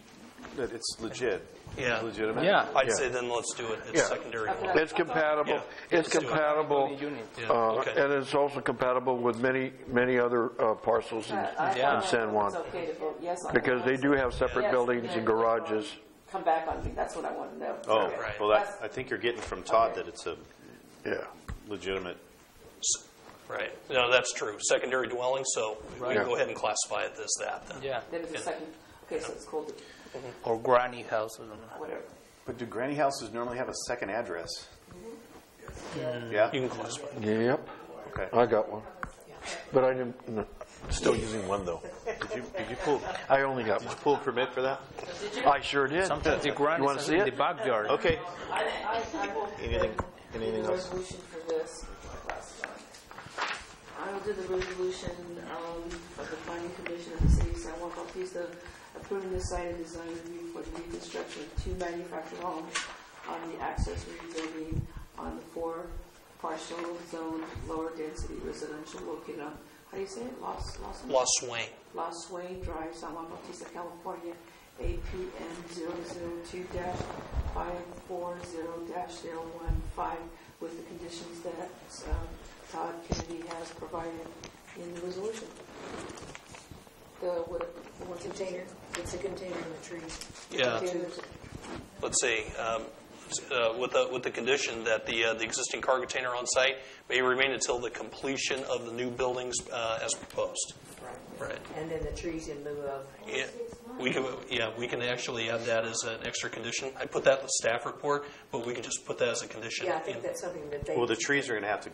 that it's legit. Yeah. It's legitimate. Yeah. I'd say then let's do it. It's secondary dwelling. It's compatible. Yeah. It's compatible, Okay. and it's also compatible with many other parcels in San Juan. It's okay to vote yes on Because they do have separate Yes. buildings and garages. Come back on me. That's what I want to know. Oh, Okay. well, I think you're getting from Todd that it's a Yeah. legitimate... Right. No, that's true. Secondary dwelling, so we Right. can go ahead and classify it as that then. Yeah. Then it's a second. Okay, so it's called Or granny house. I don't know. whatever. But do granny houses normally have a second address? Mm. Yeah? You can classify it. Yep. Okay. I got one. But I didn't. No. Still using one though. Did you pull... I only got Did one. you pull a permit for that? I sure did. Sometimes the granny You want to is see in the it? backyard. Okay. I will Anything do the else? resolution for this. I will do the resolution of the Planning Commission of the City of San Juan Bautista approving the site and design review for the reconstruction of two manufactured homes on the accessory building on the 4 partial zone lower density residential located on, how do you say it? Los Swain Drive, San Juan Bautista, California, APN 002-540-015 with the conditions that Todd Kennedy has provided in the resolution. The ones in container. It's a container in the tree. Yeah. Containers. Let's see, with the condition that the existing car container on site may remain until the completion of the new buildings as proposed. Right. And then the trees in lieu of. Yeah, we can actually add that as an extra condition. I put that in the staff report, but we can just put that as a condition. Yeah, I think that's something that they. Well, the trees are going to have to.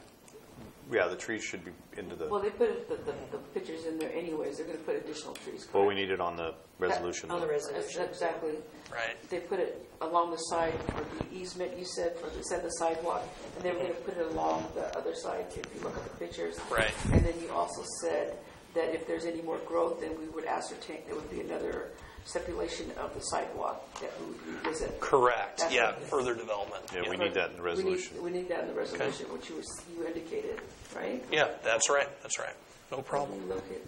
Yeah, the trees should be into the. Well, they put the pictures in there anyways. They're going to put additional trees. Well, we need it on the resolution. On the resolution, exactly. Right. They put it along the side for the easement, you said, for the sidewalk, and they were going to put it along the other side if you look at the pictures. Right. And then you also said that if there's any more growth, then we would ascertain there would be another stipulation of the sidewalk that we would revisit. Correct. That's yeah, what- further development. Yeah, we need that in the resolution. We need that in the resolution, which you indicated, right? Yeah, that's right. That's right. No problem. Look at,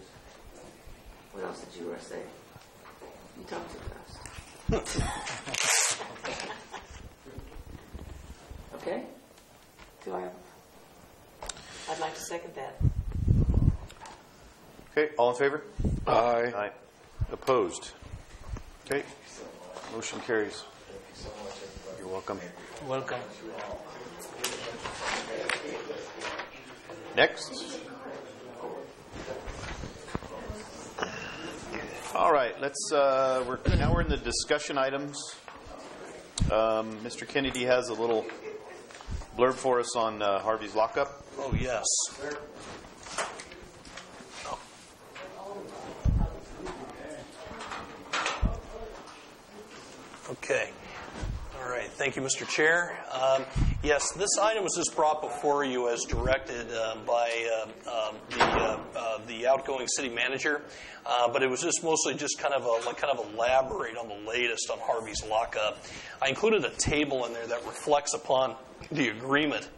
what else did you want to say? You talked too fast. Okay. Do I have? I'd like to second that. Okay, all in favor? Aye. Aye. Opposed? Okay, motion carries. You're welcome. Welcome. Next. All right, let's. We're in the discussion items. Mr. Kennedy has a little blurb for us on Harvey's lockup. Oh yes. Okay. All right. Thank you, Mr. Chair. Yes, this item was just brought before you as directed by the outgoing city manager, but it was just mostly just kind of elaborate on the latest on Harvey's lockup. I included a table in there that reflects upon the agreement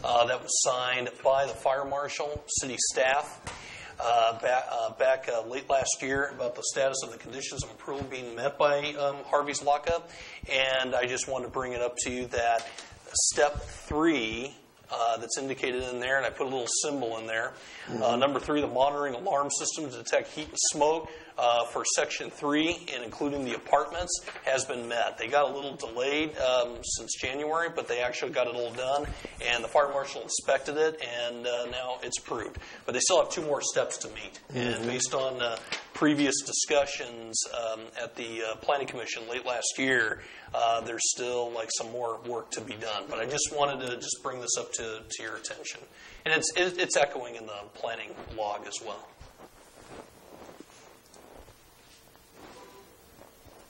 that was signed by the fire marshal, city staff, back late last year about the status of the conditions of approval being met by Harvey's lockup. And I just wanted to bring it up to you that step 3 that's indicated in there, and I put a little symbol in there. Number 3, the monitoring alarm system to detect heat and smoke for Section 3, and including the apartments, has been met. They got a little delayed since January, but they actually got it all done, and the fire marshal inspected it, and now it's approved. But they still have 2 more steps to meet. And based on previous discussions at the Planning Commission late last year, there's still some more work to be done. But I just wanted to just bring this up to your attention. And it's echoing in the planning log as well.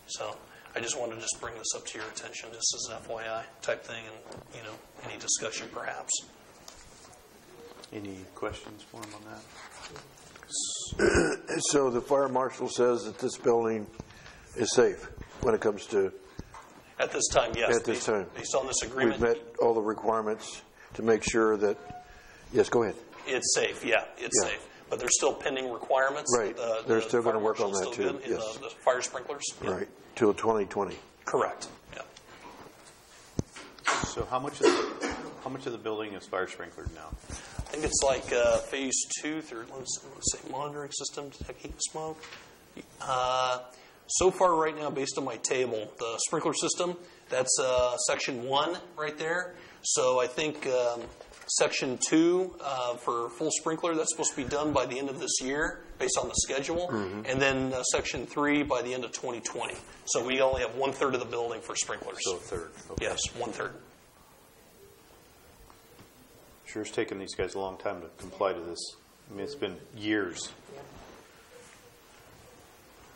So I just wanted to just bring this up to your attention, just as an FYI type thing, and any discussion perhaps. Any questions for him on that? So the fire marshal says that this building is safe when it comes to. At this time, yes. At this time. Based on this agreement. We've met all the requirements to make sure that. Yes, go ahead. It's safe, yeah, it's safe. But there's still pending requirements. Right. They're still going to work on that too. Yes. The fire sprinklers. Yeah. Right. Till 2020. Correct. Yeah. So how much of the building is fire sprinklered now? I think it's like phase 2 through, let's say, monitoring system, detect heat and smoke. So far right now, based on my table, the sprinkler system, that's section 1 right there. So I think section 2 for full sprinkler, that's supposed to be done by the end of this year based on the schedule. And then section 3 by the end of 2020. So we only have 1/3 of the building for sprinklers. So a third. Okay. Yes, 1/3. Sure, it's taken these guys a long time to comply to this. I mean, it's been years.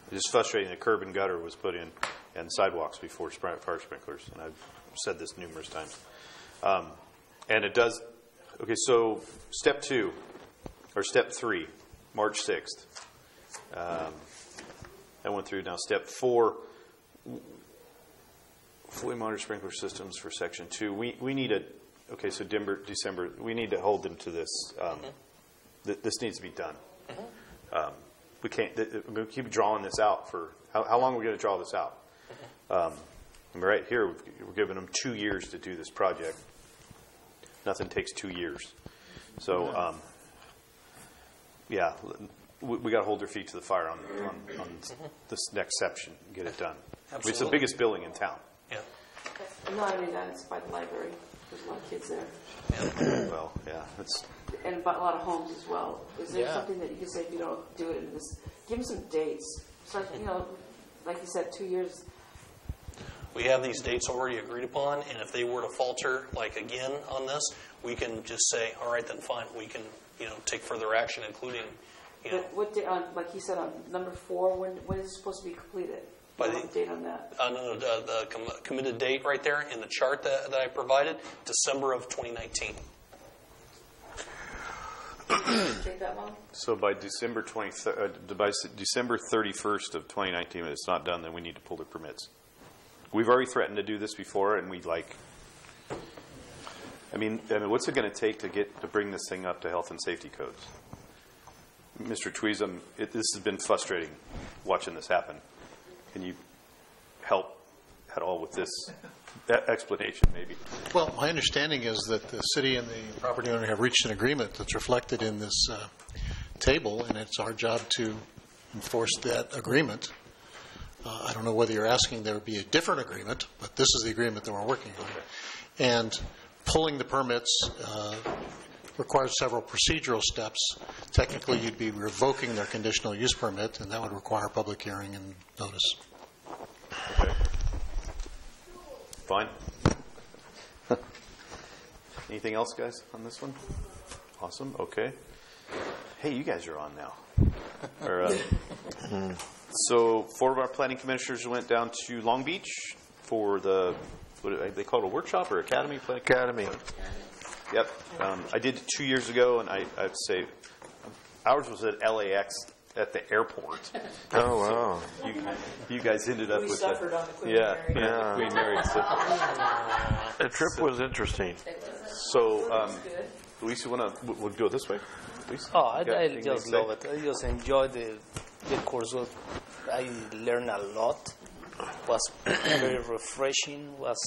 It's just frustrating that curb and gutter was put in and sidewalks before fire sprinklers, and I've said this numerous times. And it does. Okay, so step 2 or step 3, March 6th. I went through. Now step 4, fully monitored sprinkler systems for section 2. We need a. Okay, so December, we need to hold them to this. This needs to be done. We can't. We're going to keep drawing this out for how long are we going to draw this out? Right here, we're giving them 2 years to do this project. Nothing takes 2 years. So, yeah, we got to hold their feet to the fire on this next section and get it done. Absolutely. It's the biggest building in town. Yeah. No, I mean, that's by the library. There's a lot of kids there. Well, yeah, it's And a lot of homes as well. Is there Yeah. something that you can say if you don't do it in this? Give them some dates. So, like you said, 2 years. We have these dates already agreed upon, and if they were to falter, like again on this, we can just say, all right, then fine, we can, take further action, including, But what day, like you said, on number 4, when is it supposed to be completed? By What date on that? no, the committed date right there in the chart that I provided, December of 2019. Take that long? so by December 31st of 2019, when it's not done, then we need to pull the permits. We've already threatened to do this before, and I mean, what's it going to take to bring this thing up to health and safety codes? Mr. Tweez, this has been frustrating watching this happen. Can you help at all with this explanation, maybe? Well, my understanding is that the city and the property owner have reached an agreement that's reflected in this table, and it's our job to enforce that agreement. I don't know whether you're asking there would be a different agreement, but this is the agreement that we're working on. And pulling the permits requires several procedural steps. Technically, you'd be revoking their conditional use permit, and that would require public hearing and notice. Okay. Fine. Anything else, guys, on this one? Awesome. Okay. Hey, you guys are on now. So 4 of our planning commissioners went down to Long Beach for what they call it, a workshop or academy? Academy. Yep. I did it 2 years ago, and I'd say ours was at LAX at the airport. Oh, wow. You guys ended up We with suffered on the Queen yeah, Mary. yeah, Queen Mary. So, The trip was interesting. so Luis, we'll do it this way. Luis, Oh, I you got anything just to say? love it. I just enjoyed the course. I learned a lot. Was very refreshing. Was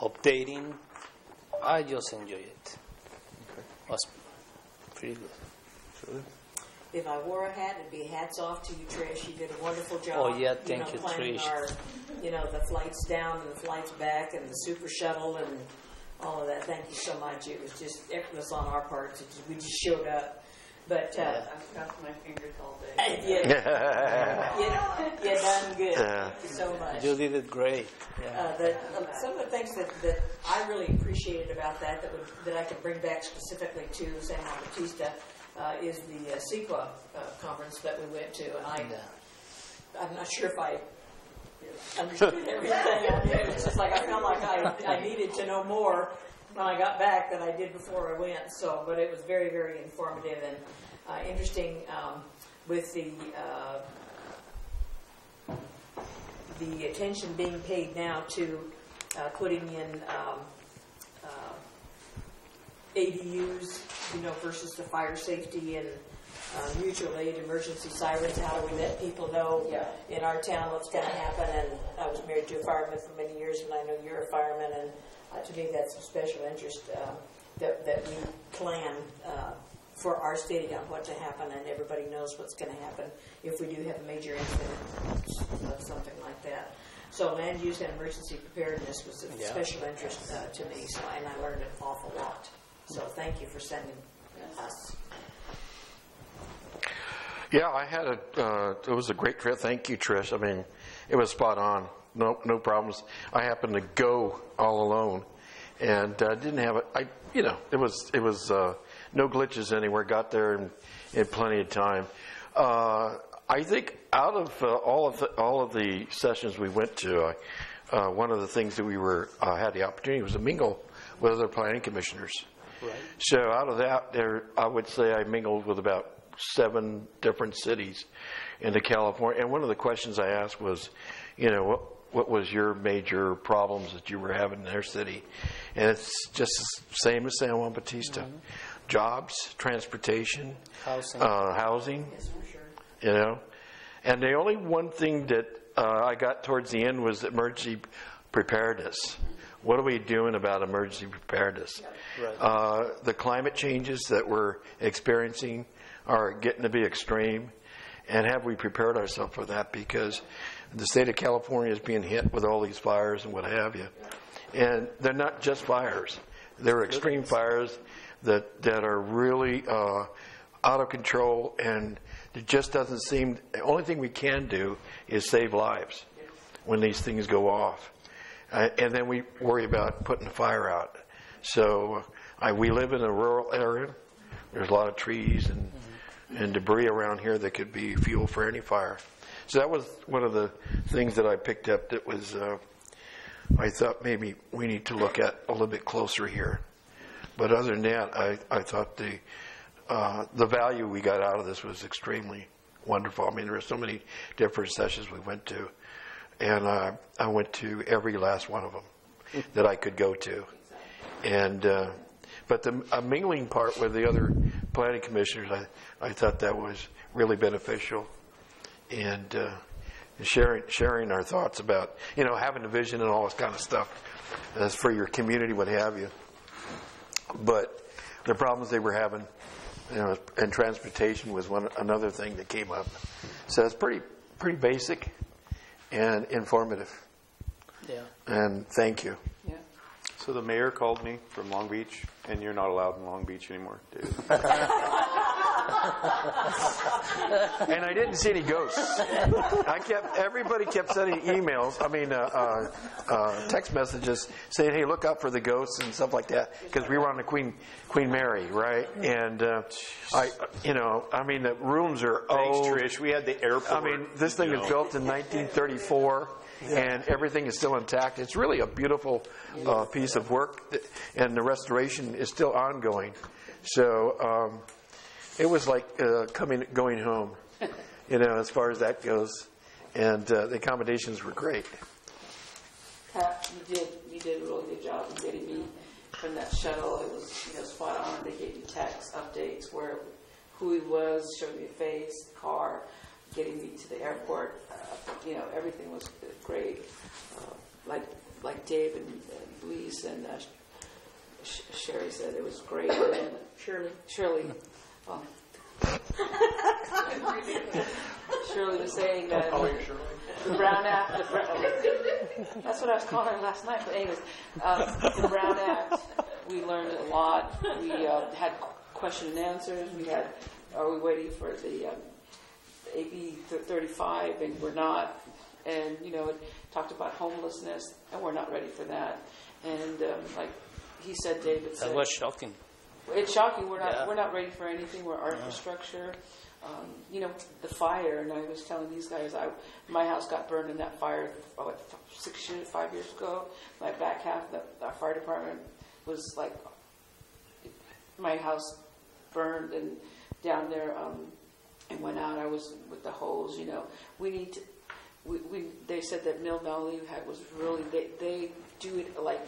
updating. I just enjoyed it. Was pretty good. If I wore a hat, it'd be hats off to you, Trish. You did a wonderful job. Oh, yeah, thank you, planning Trish. Our, the flights down and the flights back and the super shuttle and all of that. Thank you so much. It was just effortless on our part. We just showed up. But I crossed my fingers all day. you done good. Thank you so much. You did it great. Yeah. Some of the things that I really appreciated about that I could bring back specifically to San Juan Bautista is the CEQA conference that we went to, and I'm not sure if I understood everything. It's just like I felt like I needed to know more when I got back than I did before I went. So, but it was very, very informative and interesting with the attention being paid now to putting in ADUs, versus the fire safety and mutual aid emergency sirens. How do we let people know in our town what's going to happen? And I was married to a fireman for many years, and I know you're a fireman, and to me that's of special interest that we plan for our city on what to happen, and everybody knows what's going to happen if we do have a major incident of something like that. So land use and emergency preparedness was of special interest to me, and I learned an awful lot. So thank you for sending us. Yeah, I had it was a great trip. Thank you, Trish. I mean, it was spot on. No problems. I happened to go all alone, and didn't have it. It was no glitches anywhere. Got there in plenty of time. I think out of all of the sessions we went to, one of the things that we had the opportunity was to mingle with other planning commissioners. Right. So out of that, I would say I mingled with about 7 different cities into California. And one of the questions I asked was, what was your major problems that you were having in their city? And it's just the same as San Juan Bautista. Mm-hmm. Jobs, transportation, housing, Yes, for sure. And the only one thing that I got towards the end was emergency preparedness. What are we doing about emergency preparedness? Right. The climate changes that we're experiencing, are getting to be extreme, and have we prepared ourselves for that? Because the state of California is being hit with all these fires and what have you. And they're not just fires. They're extreme fires that are really out of control, and it just doesn't seem, the only thing we can do is save lives when these things go off. And then we worry about putting the fire out. So we live in a rural area. There's a lot of trees and debris around here that could be fuel for any fire. So that was one of the things that I picked up that was, I thought maybe we need to look at a little bit closer here. But other than that, I thought the value we got out of this was extremely wonderful. I mean, there were so many different sessions we went to, and I went to every last one of them that I could go to. And but the mingling part with the other planning commissioners, I thought that was really beneficial, and sharing our thoughts about, you know, having a vision and all this kind of stuff as for your community, what have you. But the problems they were having, you know, and transportation was another thing that came up. So it's pretty basic and informative. Yeah. And thank you. Yeah. So the mayor called me from Long Beach, and you're not allowed in Long Beach anymore, dude. And I didn't see any ghosts. Everybody kept sending emails, text messages saying, hey, look out for the ghosts and stuff like that, because we were on the Queen Mary, right? And the rooms are old. Thanks, Trish. We had the airport. I mean, this thing was built in 1934, and everything is still intact. It's really a beautiful piece of work, and the restoration is still ongoing. So it was like going home, you know, as far as that goes. And the accommodations were great. Pat, you did a really good job in getting me from that shuttle. It was, spot on. They gave you text updates who he was, showed me a face, the car, getting me to the airport. Everything was great. Like Dave and Luis and Sherry said, it was great. And then Shirley. Well, Shirley was saying that the Brown Act. That's what I was calling her last night. But anyways, the Brown Act, we learned a lot. We had question and answers. Are we waiting for the AB 35? And we're not. And it talked about homelessness, and we're not ready for that. And like he said, David said, that was shocking. It's shocking. We're not ready for anything. We're our infrastructure. The fire, and I was telling these guys, my house got burned in that fire 5 years ago. My back half, our fire department was like, my house burned and down there and went out. I was with the hose. We need to. They said that Mill Valley was really they do it like.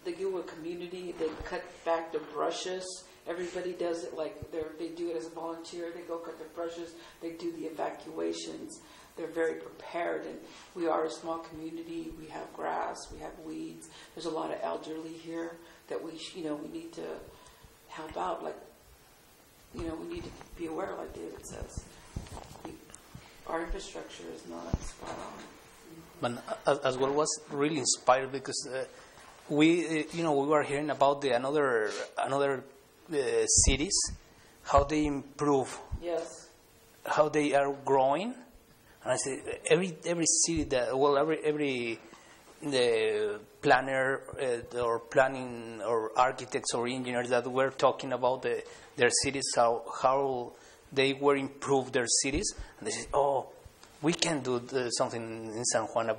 They do a community. They cut back the brushes. Everybody does it like they do it as a volunteer. They go cut the brushes. They do the evacuations. They're very prepared. And we are a small community. We have grass. We have weeds. There's a lot of elderly here that we need to help out. We need to be aware, like David says. Our infrastructure is not spot on. But as well was really inspired because. We were hearing about the another cities, how they improve, yes, how they are growing, and I say every city every the planner or planning or architects or engineers that were talking about their cities, how they were improve their cities, and they say, oh, we can do something in San Juan,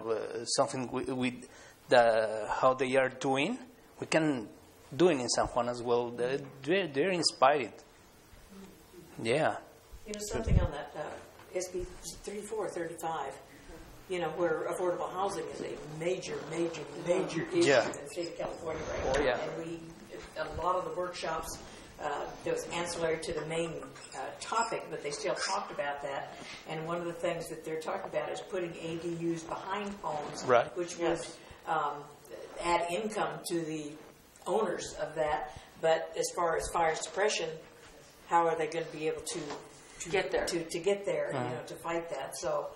something with. How they are doing, we can do it in San Juan as well. They're inspired. Yeah. Something on that SB 34, 35, where affordable housing is a major issue in the state of California right now. Yeah. And a lot of the workshops, it was ancillary to the main topic, but they still talked about that. And one of the things that they're talking about is putting ADUs behind homes, right. which was add income to the owners of that. But as far as fire suppression, how are they going to be able to get there? To get there, to fight that. So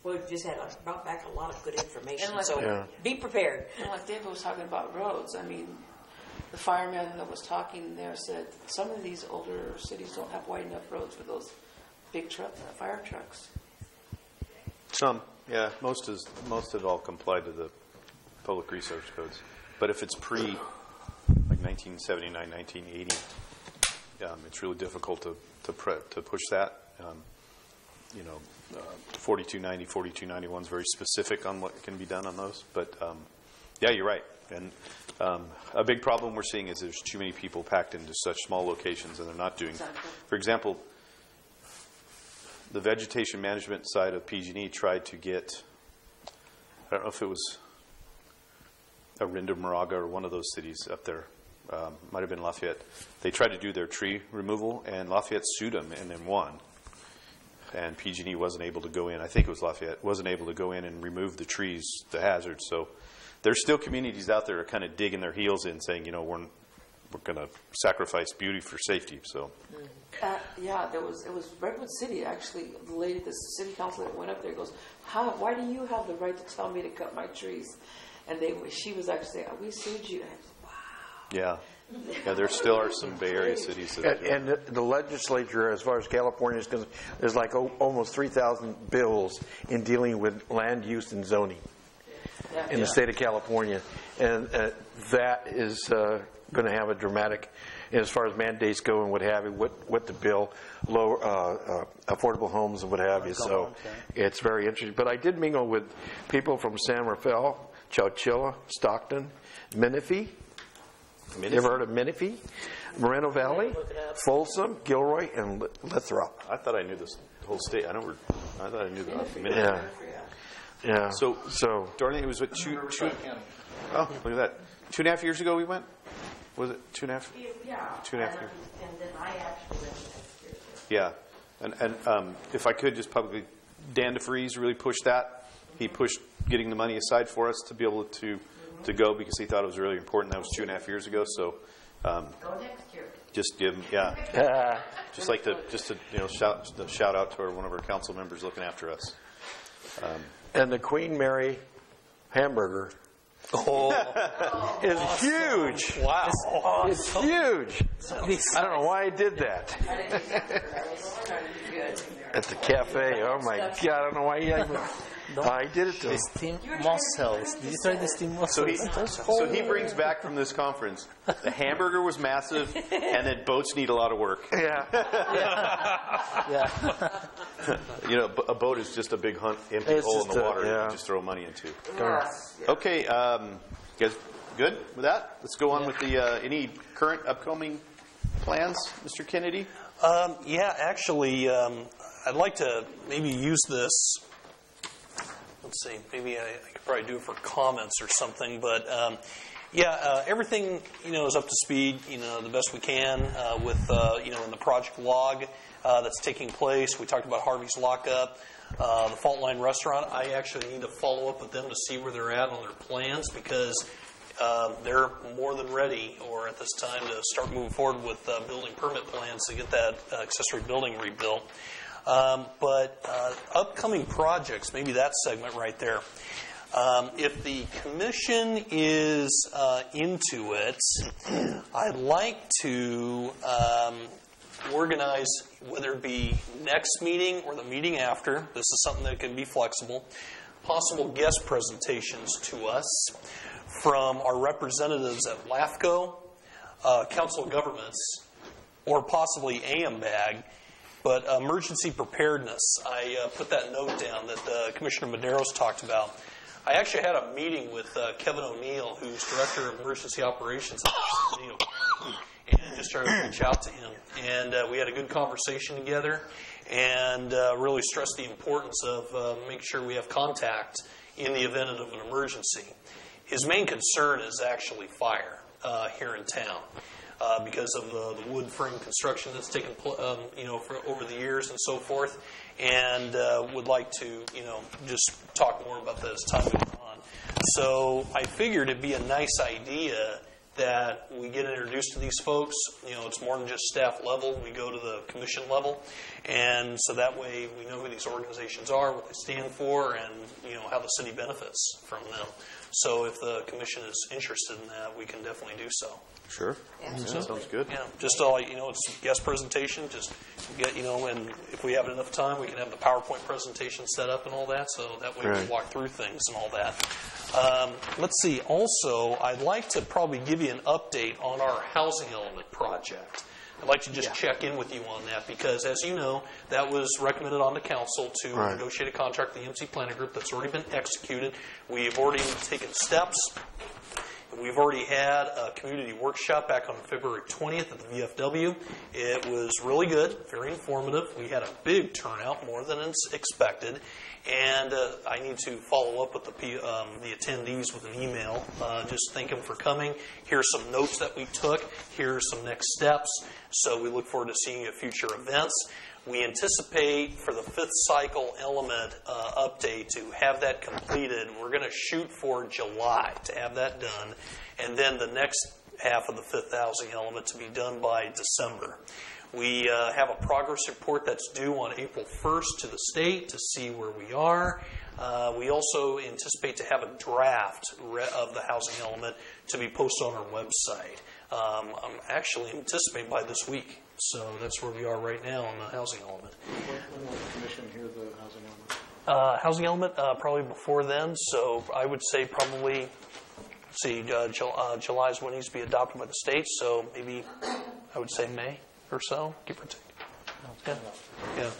we've just brought back a lot of good information. So be prepared. And like David was talking about roads, I mean, the fireman that was talking there said some of these older cities don't have wide enough roads for those big fire trucks. Some, yeah. Most have all complied to the public resource codes. But if it's pre, like 1979, 1980, it's really difficult to push that. 4290, 4291 is very specific on what can be done on those. But yeah, you're right. And a big problem we're seeing is there's too many people packed into such small locations, and they're not doing. For example, the vegetation management side of PG&E tried to get, I don't know if it was Orinda, Moraga, or one of those cities up there. Might have been Lafayette. They tried to do their tree removal, and Lafayette sued them and then won. And PG&E wasn't able to go in. I think it was Lafayette. Wasn't able to go in and remove the trees, the hazards. So there's still communities out there that are kind of digging their heels in, saying, we're going to sacrifice beauty for safety. So. Yeah, it was Redwood City, actually. The lady, the city council that went up there goes, why do you have the right to tell me to cut my trees? And she was actually saying, we sued you. And I said, wow. Yeah, there still are some Bay Area cities. And the legislature, as far as California is concerned, there's like almost 3,000 bills in dealing with land use and zoning in the state of California. And that is going to have a dramatic, as far as mandates go and what have you, what to bill, low affordable homes and what have you. So it's very interesting. But I did mingle with people from San Rafael, Chowchilla, Stockton, Menifee. You ever heard of Menifee? Moreno Valley, Folsom, Gilroy, and Lathrop. I thought I knew this whole state. I thought I knew the Menifee. Yeah. So Darlene, it was what, oh, look at that. 2.5 years ago we went? Was it 2.5? Yeah. 2.5 years. And then I actually went next year. Yeah. And if I could just publicly, Dan DeFries really pushed that. He pushed getting the money aside for us to be able to go because he thought it was really important. That was 2.5 years ago. So go next year. Just give him, just like to shout out to one of our council members looking after us. And the Queen Mary hamburger is huge. Wow. It's huge. I don't know why I did that. At the cafe. Oh my God. I don't know why I did it to him. Steamed mussels. Did you try the steamed mussels? So he brings back from this conference, the hamburger was massive, and then boats need a lot of work. Yeah. A boat is just a big empty hole in the water that you just throw money into. Okay, guys good with that? Let's go on with the any current upcoming plans, Mr. Kennedy? Actually, I'd like to maybe use this. Let's see, maybe I could probably do it for comments or something, but everything is up to speed, the best we can with in the project log that's taking place. We talked about Harvey's lockup, the Fault Line Restaurant. I actually need to follow up with them to see where they're at on their plans because they're more than ready, or at this time, to start moving forward with building permit plans to get that accessory building rebuilt. But upcoming projects, maybe that segment right there. If the commission is into it, I'd like to organize, whether it be next meeting or the meeting after, this is something that can be flexible, possible guest presentations to us from our representatives at LAFCO, Council of Governments, or possibly AMBAG. But emergency preparedness, I put that note down that Commissioner Medeiros talked about. I actually had a meeting with Kevin O'Neill, who's Director of Emergency Operations at San Benito County, and just started to reach out to him. And we had a good conversation together and really stressed the importance of making sure we have contact in the event of an emergency. His main concern is actually fire here in town. Because of the wood frame construction that's taken, for over the years and so forth, and would like to, just talk more about that as time goes on. So I figured it'd be a nice idea that we get introduced to these folks. It's more than just staff level. We go to the commission level. And so that way we know who these organizations are, what they stand for, and, how the city benefits from them. So if the commission is interested in that, we can definitely do so. Sure. Yeah, sounds good. Yeah, just it's a guest presentation. Just get, and if we have enough time, we can have the PowerPoint presentation set up and all that. So that way we can walk through things and all that. Let's see. Also, I'd like to probably give you an update on our housing element project. I'd like to just check in with you on that because, as you know, that was recommended on the council to negotiate a contract with the MC Planning Group that's already been executed. We've already taken steps. We've already had a community workshop back on February 20th at the VFW. It was really good, very informative. We had a big turnout, more than expected. And I need to follow up with the attendees with an email. Just thank them for coming. Here's some notes that we took. Here's some next steps. So we look forward to seeing you at future events. We anticipate for the fifth cycle element update to have that completed. We're going to shoot for July to have that done. And then the next half of the fifth housing element to be done by December. We have a progress report that's due on April 1st to the state to see where we are. We also anticipate to have a draft of the housing element to be posted on our website. I'm actually anticipating by this week. So that's where we are right now on the housing element. When will the commission hear the housing element? Housing element, probably before then. So I would say probably, July is when it needs to be adopted by the state. So maybe I would say May or so, give or take. Yeah.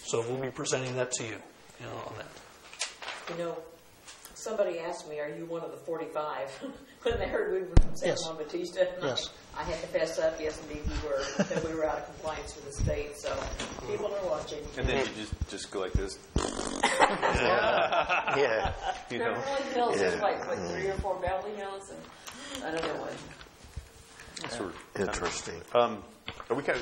So we'll be presenting that to you, on that. Somebody asked me, "Are you one of the 45?" when they heard we were from San Juan Bautista. Yes. I had to fess up. Yes, indeed, we were. That we were out of compliance with the state. So people are watching. And then you just go like this. Yeah. Beverly Hills is like 3 or 4 Beverly Hills, and I don't know what. Interesting. Are we got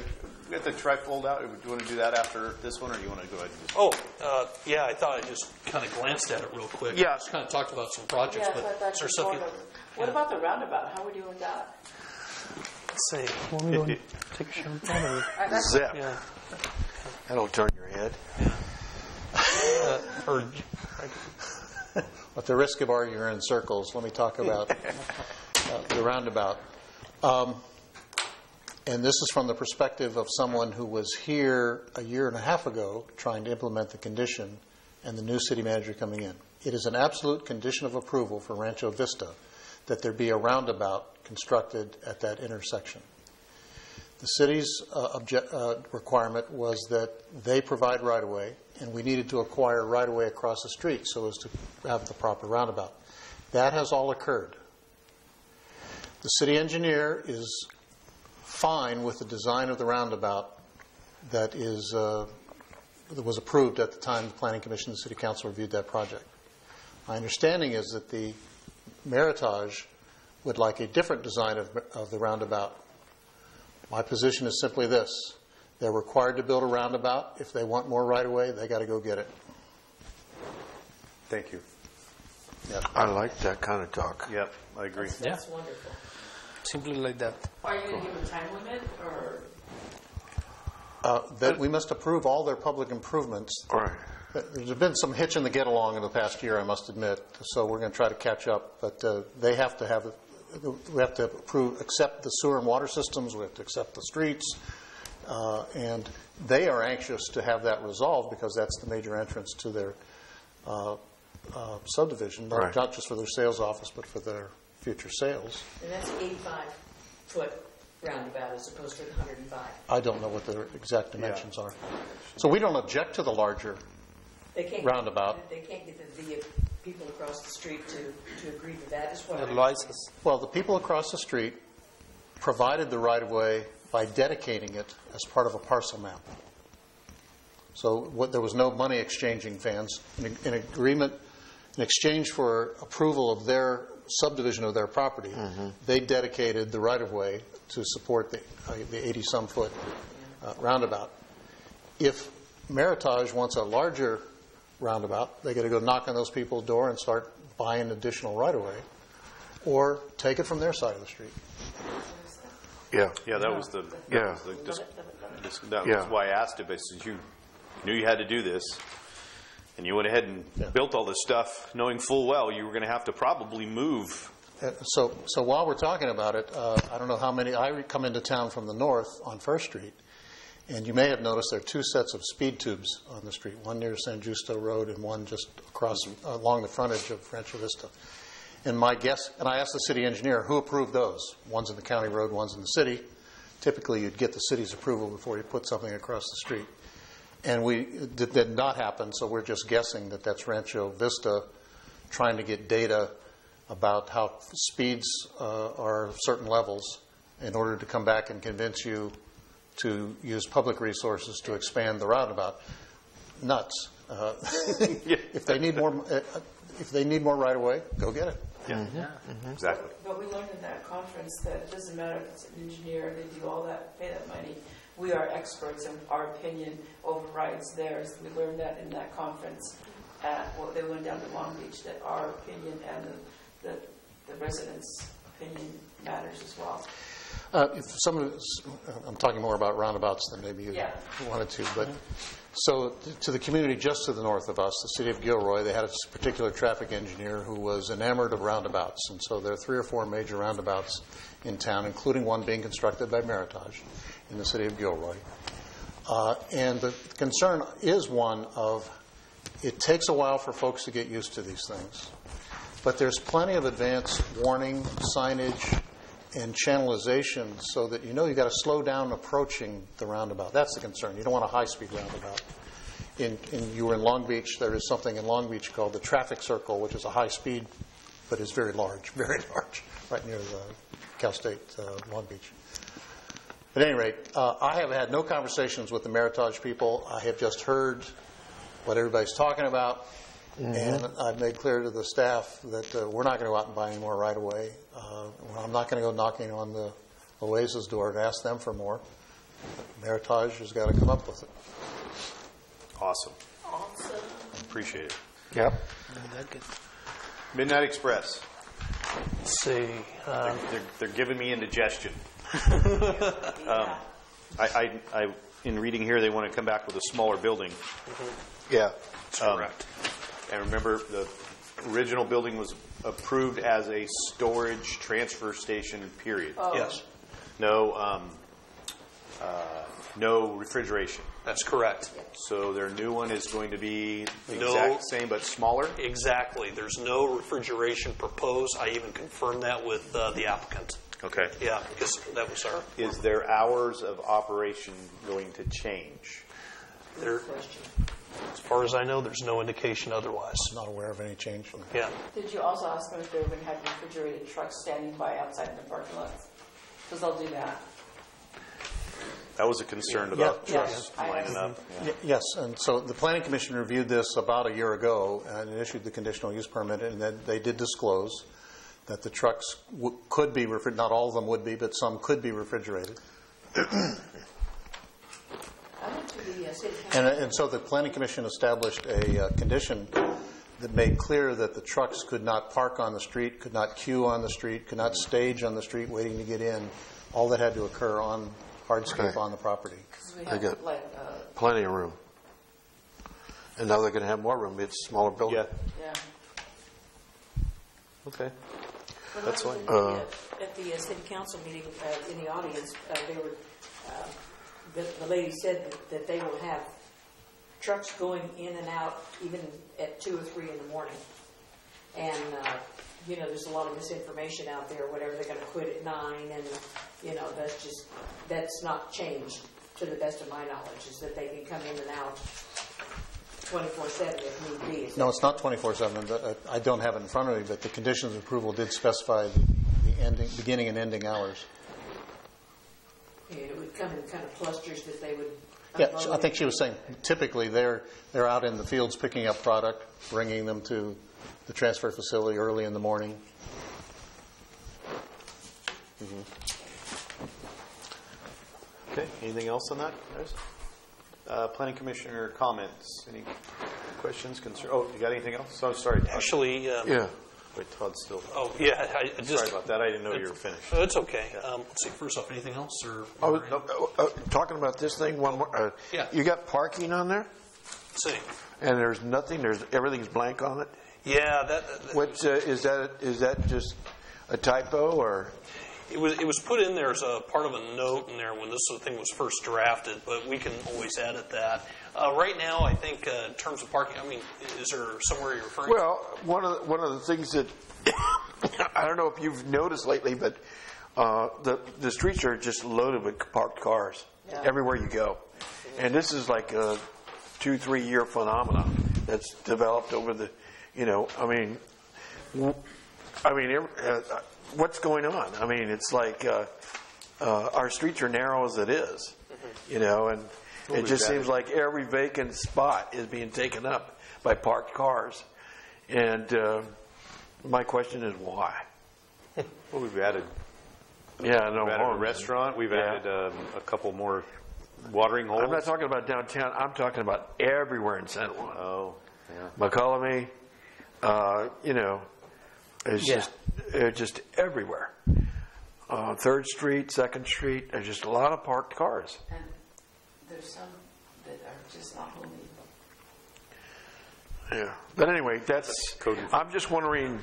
the trifold out? Do you want to do that after this one, or do you want to go ahead and just... Yeah, I thought I just kind of glanced at it real quick. Yeah. Just kind of talked about some projects, but is there stuff you... What about the roundabout? How are we doing with that? Let's see. Want me to go take a shower? Zip. Yeah. That'll turn your head. At the risk of arguing in circles, let me talk about the roundabout. And this is from the perspective of someone who was here a year and a half ago trying to implement the condition and the new city manager coming in. It is an absolute condition of approval for Rancho Vista that there be a roundabout constructed at that intersection. The city's requirement was that they provide right-of-way, and we needed to acquire right-of-way across the street so as to have the proper roundabout. That has all occurred. The city engineer is fine with the design of the roundabout that was approved at the time the Planning Commission and the City Council reviewed that project. My understanding is that the Meritage would like a different design of the roundabout. My position is simply this. They're required to build a roundabout. If they want more right-of-way, they got to go get it. Thank you. Yep. I like that kind of talk. Yep, I agree. That's wonderful. Simply like that. Are you going to give a time limit, or? That we must approve all their public improvements. Right. There's been some hitch in the get along in the past year, I must admit. So we're going to try to catch up. But they have to have. We have to accept the sewer and water systems. We have to accept the streets, and they are anxious to have that resolved because that's the major entrance to their subdivision, not just for their sales office, but for their future sales. And that's 85-foot roundabout as opposed to 105. I don't know what the exact dimensions are. So we don't object to the larger roundabout. They can't get the people across the street to agree to that. Is what Well, the people across the street provided the right-of-way by dedicating it as part of a parcel map. So there was no money exchanging, fans. In agreement, in exchange for approval of their subdivision of their property, they dedicated the right-of-way to support the 80-some foot roundabout. If Meritage wants a larger roundabout, they got to go knock on those people's door and start buying additional right-of-way. or take it from their side of the street. Yeah. Yeah, that was the. Yeah. That was why I asked it. But since you knew you had to do this, and you went ahead and built all this stuff, knowing full well you were going to have to probably move. So while we're talking about it, I don't know how many. I come into town from the north on First Street, and you may have noticed there are two sets of speed tubes on the street. One near San Justo Road, and one just across along the frontage of Rancho Vista. And my guess, and I asked the city engineer, who approved those? One's in the county road, one's in the city. Typically, you'd get the city's approval before you put something across the street. And it did not happen, so we're just guessing that that's Rancho Vista trying to get data about how speeds are certain levels in order to come back and convince you to use public resources to expand the roundabout. Nuts. If they need more right away, go get it. Yeah, exactly. But we learned in that conference that it doesn't matter if it's an engineer, they do all that, pay that money. We are experts, and our opinion overrides theirs. We learned that in that conference. They went down to Long Beach, that our opinion and the residents' opinion matters as well. I'm talking more about roundabouts than maybe you wanted to, but so to the community just to the north of us, the city of Gilroy, they had a particular traffic engineer who was enamored of roundabouts, and so there are 3 or 4 major roundabouts in town, including one being constructed by Meritage in the city of Gilroy. And the concern is one of it takes a while for folks to get used to these things, but there's plenty of advance warning, signage, and channelization so that you know you've got to slow down approaching the roundabout. That's the concern. You don't want a high-speed roundabout. You were in Long Beach. There is something in Long Beach called the traffic circle, which is a high-speed, but is very large, right near the Cal State Long Beach. At any rate, I have had no conversations with the Meritage people. I have just heard what everybody's talking about. Mm-hmm. And I've made clear to the staff that we're not going to go out and buy any more right away. I'm not going to go knocking on the Oasis door to ask them for more. Meritage has got to come up with it. Awesome. Appreciate it. Yep. Midnight Express. Let's see. They're giving me indigestion. I in reading here, they want to come back with a smaller building. Mm-hmm. Yeah, that's correct. And remember, the original building was approved as a storage transfer station, period. Oh. Yes. No refrigeration. That's correct. So their new one is going to be the exact same but smaller? Exactly. There's no refrigeration proposed. I even confirmed that with the applicant. Okay. Yeah, because that was our... Is their hours of operation going to change? As far as I know, there's no indication otherwise. I'm not aware of any change. Yeah. Did you also ask them if they were going to have refrigerated trucks standing by outside in the parking lots? Because they'll do that. That was a concern about trucks lining lining up. Yeah. Yes, and so the Planning Commission reviewed this about a year ago and issued the conditional use permit, and then they did disclose that the trucks could be refrigerated. Not all of them would be, but some could be refrigerated. And so the Planning Commission established a condition that made clear that the trucks could not park on the street, could not queue on the street, could not stage on the street waiting to get in. All that had to occur on hardscape on the property. They got plenty of room. And now they're going to have more room. It's a smaller building. Yeah. Okay. When That's I was fine. at the city council meeting in the audience, they were the lady said that they will have trucks going in and out even at 2 or 3 in the morning. And there's a lot of misinformation out there. Whatever, they're going to quit at 9, and that's not changed to the best of my knowledge. Is that they can come in and out 24/7 if need be. No, it's not 24/7. I don't have it in front of me, but the conditions of approval did specify the beginning and ending hours. It would come in kind of clusters that they would. Yeah, I think she was saying typically they're out in the fields picking up product, bringing them to the transfer facility early in the morning. Mm-hmm. Okay. Anything else on that, guys? Planning Commissioner comments? Any questions, concerns? Oh, you got anything else? Oh, sorry. Actually, Wait, Todd's still. Oh, yeah. Sorry about that. I didn't know you were finished. It's okay. Let's see. First off, anything else? Or Talking about this thing, one more. Yeah. You got parking on there? Let's see. And there's nothing. Everything's blank on it. Yeah. What is that? Is that just a typo or? It was put in there as a part of a note in there when this thing was first drafted, but we can always edit that. Right now, I think in terms of parking, I mean, is there somewhere you're referring to? Well, one of the things that I don't know if you've noticed lately, but the streets are just loaded with parked cars everywhere you go, and this is like a 2-3 year phenomenon that's developed over the, what's going on? I mean, it's like our streets are narrow as it is, and it just seems like every vacant spot is being taken up by parked cars. And my question is why? Well, we've added. We've added a restaurant. We've added a couple more watering holes. I'm not talking about downtown. I'm talking about everywhere in San Juan. Oh, yeah. McCollum, it's just everywhere. 3rd Street, 2nd Street, there's just a lot of parked cars. And there's some that are just not homey. Yeah. But anyway, I'm just wondering,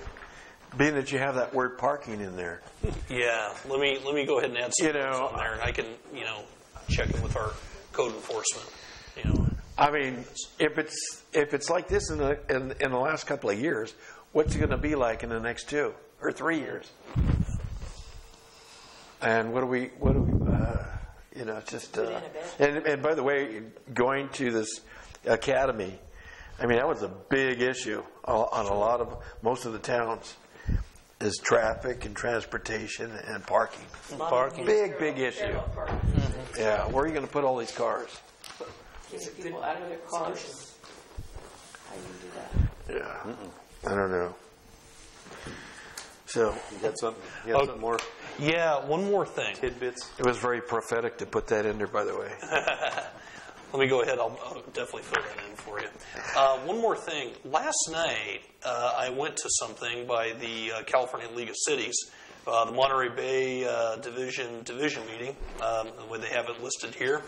being that you have that word parking in there. Yeah. Let me go ahead and add some words on there, and I can, check in with our code enforcement. I mean, if it's like this in the last couple of years, what's it going to be like in the next 2 or 3 years? And what do we just and by the way, going to this academy, I mean, that was a big issue on most of the towns, is traffic and transportation and parking. Big issue. Mm-hmm. Yeah, where are you going to put all these cars? Get people out of their cars. How do you do that? Yeah. I don't know. So you got something more? Yeah, one more thing. Tidbits. It was very prophetic to put that in there, by the way. Let me go ahead. I'll definitely fill that in for you. One more thing. Last night, I went to something by the California League of Cities, the Monterey Bay division meeting, the way they have it listed here.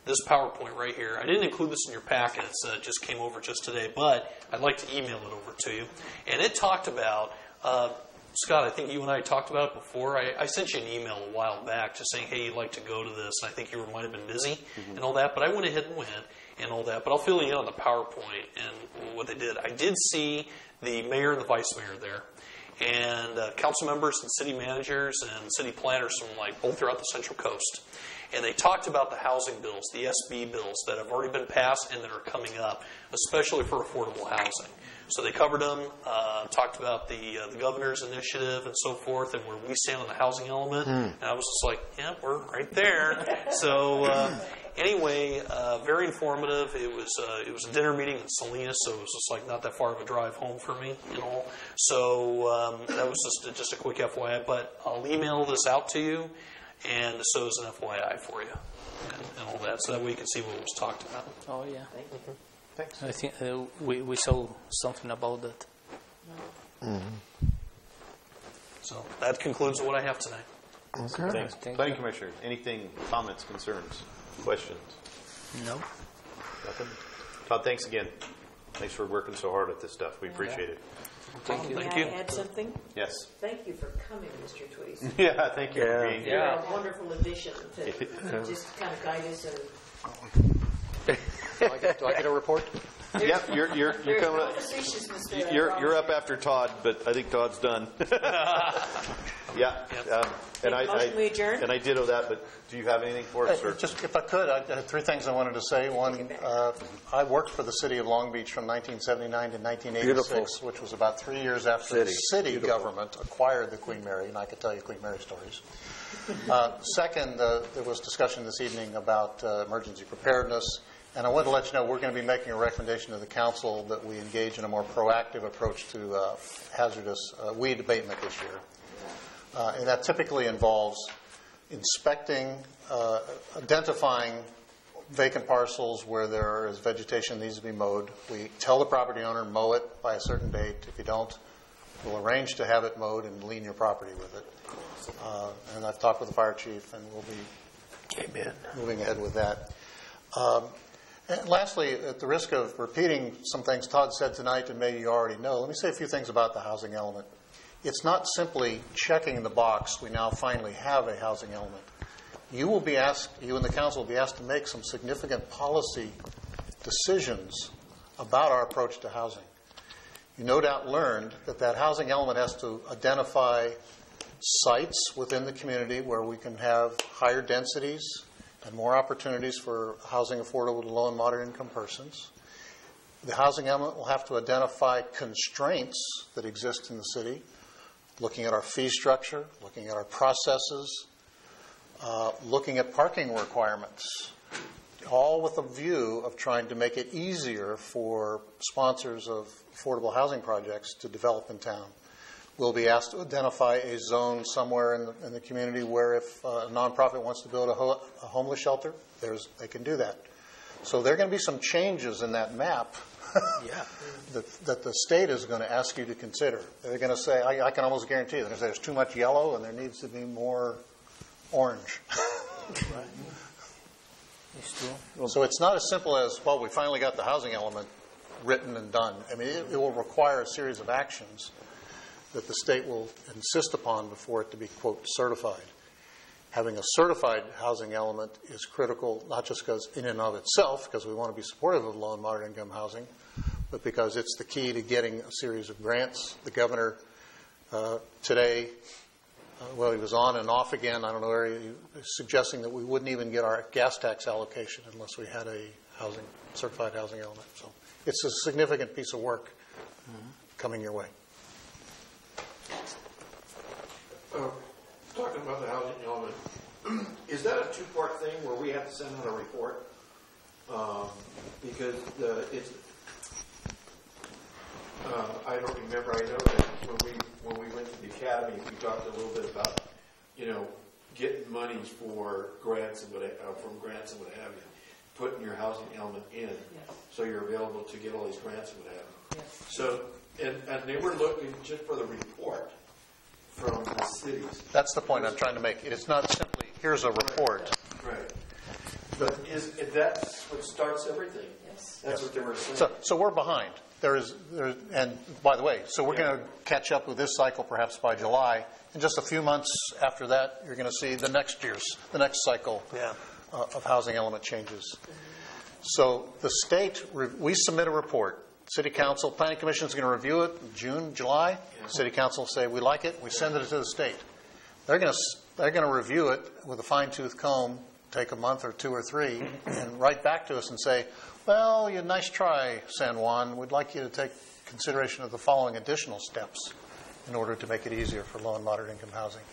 This PowerPoint right here. I didn't include this in your packets. It just came over just today, but I'd like to email it over to you. And it talked about, Scott, I think you and I talked about it before. I sent you an email a while back just saying, hey, you'd like to go to this. And I think you might have been busy and all that. But I went ahead and went and all that. But I'll fill you in on the PowerPoint and what they did. I did see the mayor and the vice mayor there. And council members and city managers and city planners from both throughout the Central Coast. And they talked about the housing bills, the SB bills that have already been passed and that are coming up, especially for affordable housing. So they covered them, talked about the governor's initiative and so forth, and where we stand on the housing element. And I was just like, yeah, we're right there. So anyway, very informative. It was a dinner meeting in Salinas, so it was just not that far of a drive home for me, So that was just a quick FYI. But I'll email this out to you, and so is an FYI for you and all that, so that way you can see what was talked about. Oh yeah. Thanks. I think we saw something about that. Mm-hmm. So that concludes what I have tonight. Okay. Thanks. Planning Commissioner, anything, comments, concerns, questions? No. Nothing? Todd, thanks again. Thanks for working so hard at this stuff. We appreciate it. Thank you. May I add something? Yes. Thank you for coming, Mr. Tweedy. Yeah, thank you for being You're here. a wonderful addition to just kind of guide us. Do I get a report? Yep, you're coming up. Facetiousness there, You're up after Todd, but I think Todd's done. Yeah. And motion we adjourn? And I ditto that, but do you have anything for us? Or? Just if I could, I had 3 things I wanted to say. One, I worked for the city of Long Beach from 1979 to 1986, Beautiful. which was about 3 years after the city government acquired the Queen Mary, and I could tell you Queen Mary stories. Second, there was discussion this evening about emergency preparedness. And I want to let you know we're going to be making a recommendation to the council that we engage in a more proactive approach to hazardous weed abatement this year. And that typically involves inspecting, identifying vacant parcels where there is vegetation that needs to be mowed. We tell the property owner, mow it by a certain date. If you don't, We'll arrange to have it mowed and lean your property with it. And I've talked with the fire chief, and we'll be moving ahead with that. And lastly, at the risk of repeating some things Todd said tonight and maybe you already know, let me say a few things about the housing element. It's not simply checking the box, we now finally have a housing element. You will be asked, you and the council will be asked to make some significant policy decisions about our approach to housing. You no doubt learned that that housing element has to identify sites within the community where we can have higher densities and more opportunities for housing affordable to low and moderate income persons. The housing element will have to identify constraints that exist in the city, looking at our fee structure, looking at our processes, looking at parking requirements, all with a view of trying to make it easier for sponsors of affordable housing projects to develop in town. We'll be asked to identify a zone somewhere in the community where if a nonprofit wants to build a homeless shelter, they can do that. So there are going to be some changes in that map that the state is going to ask you to consider. They're going to say, I can almost guarantee you, they're going to say there's too much yellow and there needs to be more orange. So it's not as simple as, well, we finally got the housing element written and done. I mean, it will require a series of actions that the state will insist upon before it to be, quote, certified. Having a certified housing element is critical, not just because in and of itself, because we want to be supportive of low and moderate income housing, but because it's the key to getting a series of grants. The governor today, well, he was on and off again, I don't know where he was suggesting that we wouldn't even get our gas tax allocation unless we had a certified housing element. So it's a significant piece of work coming your way. Talking about the housing element, is that a two-part thing where we have to send out a report? Because I don't remember. I know that when we went to the academy, we talked a little bit about, getting monies for grants and what have you, putting your housing element in, so you're available to get all these grants and what have you. So, and they were looking just for the report from the cities. That's the point I'm trying to make. It's not simply, here's a report. Right. But that's what starts everything? Yes. That's what they were saying. So we're behind. And by the way, so we're going to catch up with this cycle perhaps by July. In just a few months after that, you're going to see the next cycle of housing element changes. So the state, we submit a report. City Council, Planning Commission is going to review it in June, July. City Council will say, we like it. We send it to the state. They're going to review it with a fine-tooth comb, take a month or two or three, and write back to us and say, well, nice try, San Juan. We'd like you to take consideration of the following additional steps in order to make it easier for low and moderate income housing.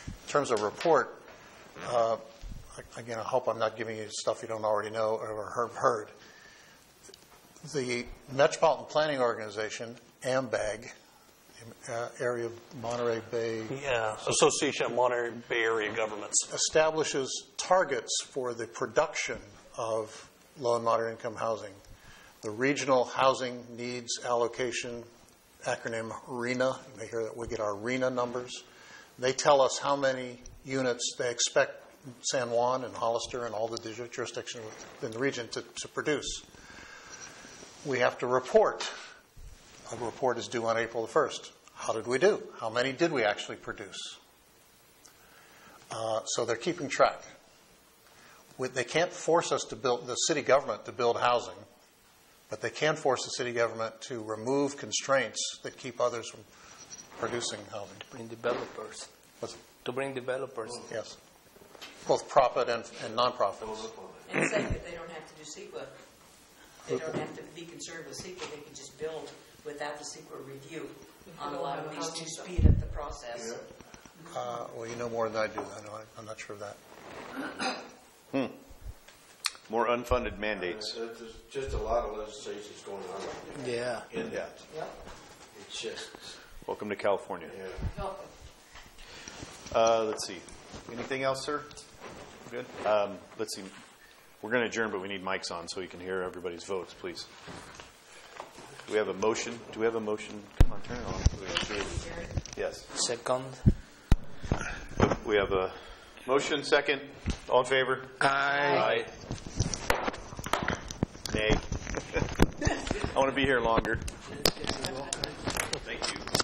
In terms of report, again, I hope I'm not giving you stuff you don't already know or heard. The Metropolitan Planning Organization, AMBAG, area of Monterey Bay. Yeah, Association of Monterey Bay Area Governments. Establishes targets for the production of low and moderate income housing. The Regional Housing Needs Allocation, acronym RHNA, you may hear that we get our RHNA numbers. They tell us how many units they expect San Juan and Hollister and all the jurisdictions within the region to produce. We have to report. A report is due on April the 1st. How did we do? How many did we actually produce? So they're keeping track. They can't force us to build, the city government to build housing, but they can force the city government to remove constraints that keep others from producing housing. To bring developers. Yes. Both profit and non-profits. And say that they don't have to do CEQA. They don't have to be concerned with CEQA. They can just build without the CEQA review on a lot of these to speed up the process. Well, you know more than I do. I'm not sure of that. More unfunded mandates. There's just a lot of legislation going on right now. Yeah. In that. It's just. Welcome to California. Let's see. Anything else, sir? Good. Let's see. We're going to adjourn, but we need mics on so we can hear everybody's votes, please. Do we have a motion? Do we have a motion? Come on, turn it on. Yes. Second. We have a motion, second. All in favor? Aye. Nay. I want to be here longer. Thank you.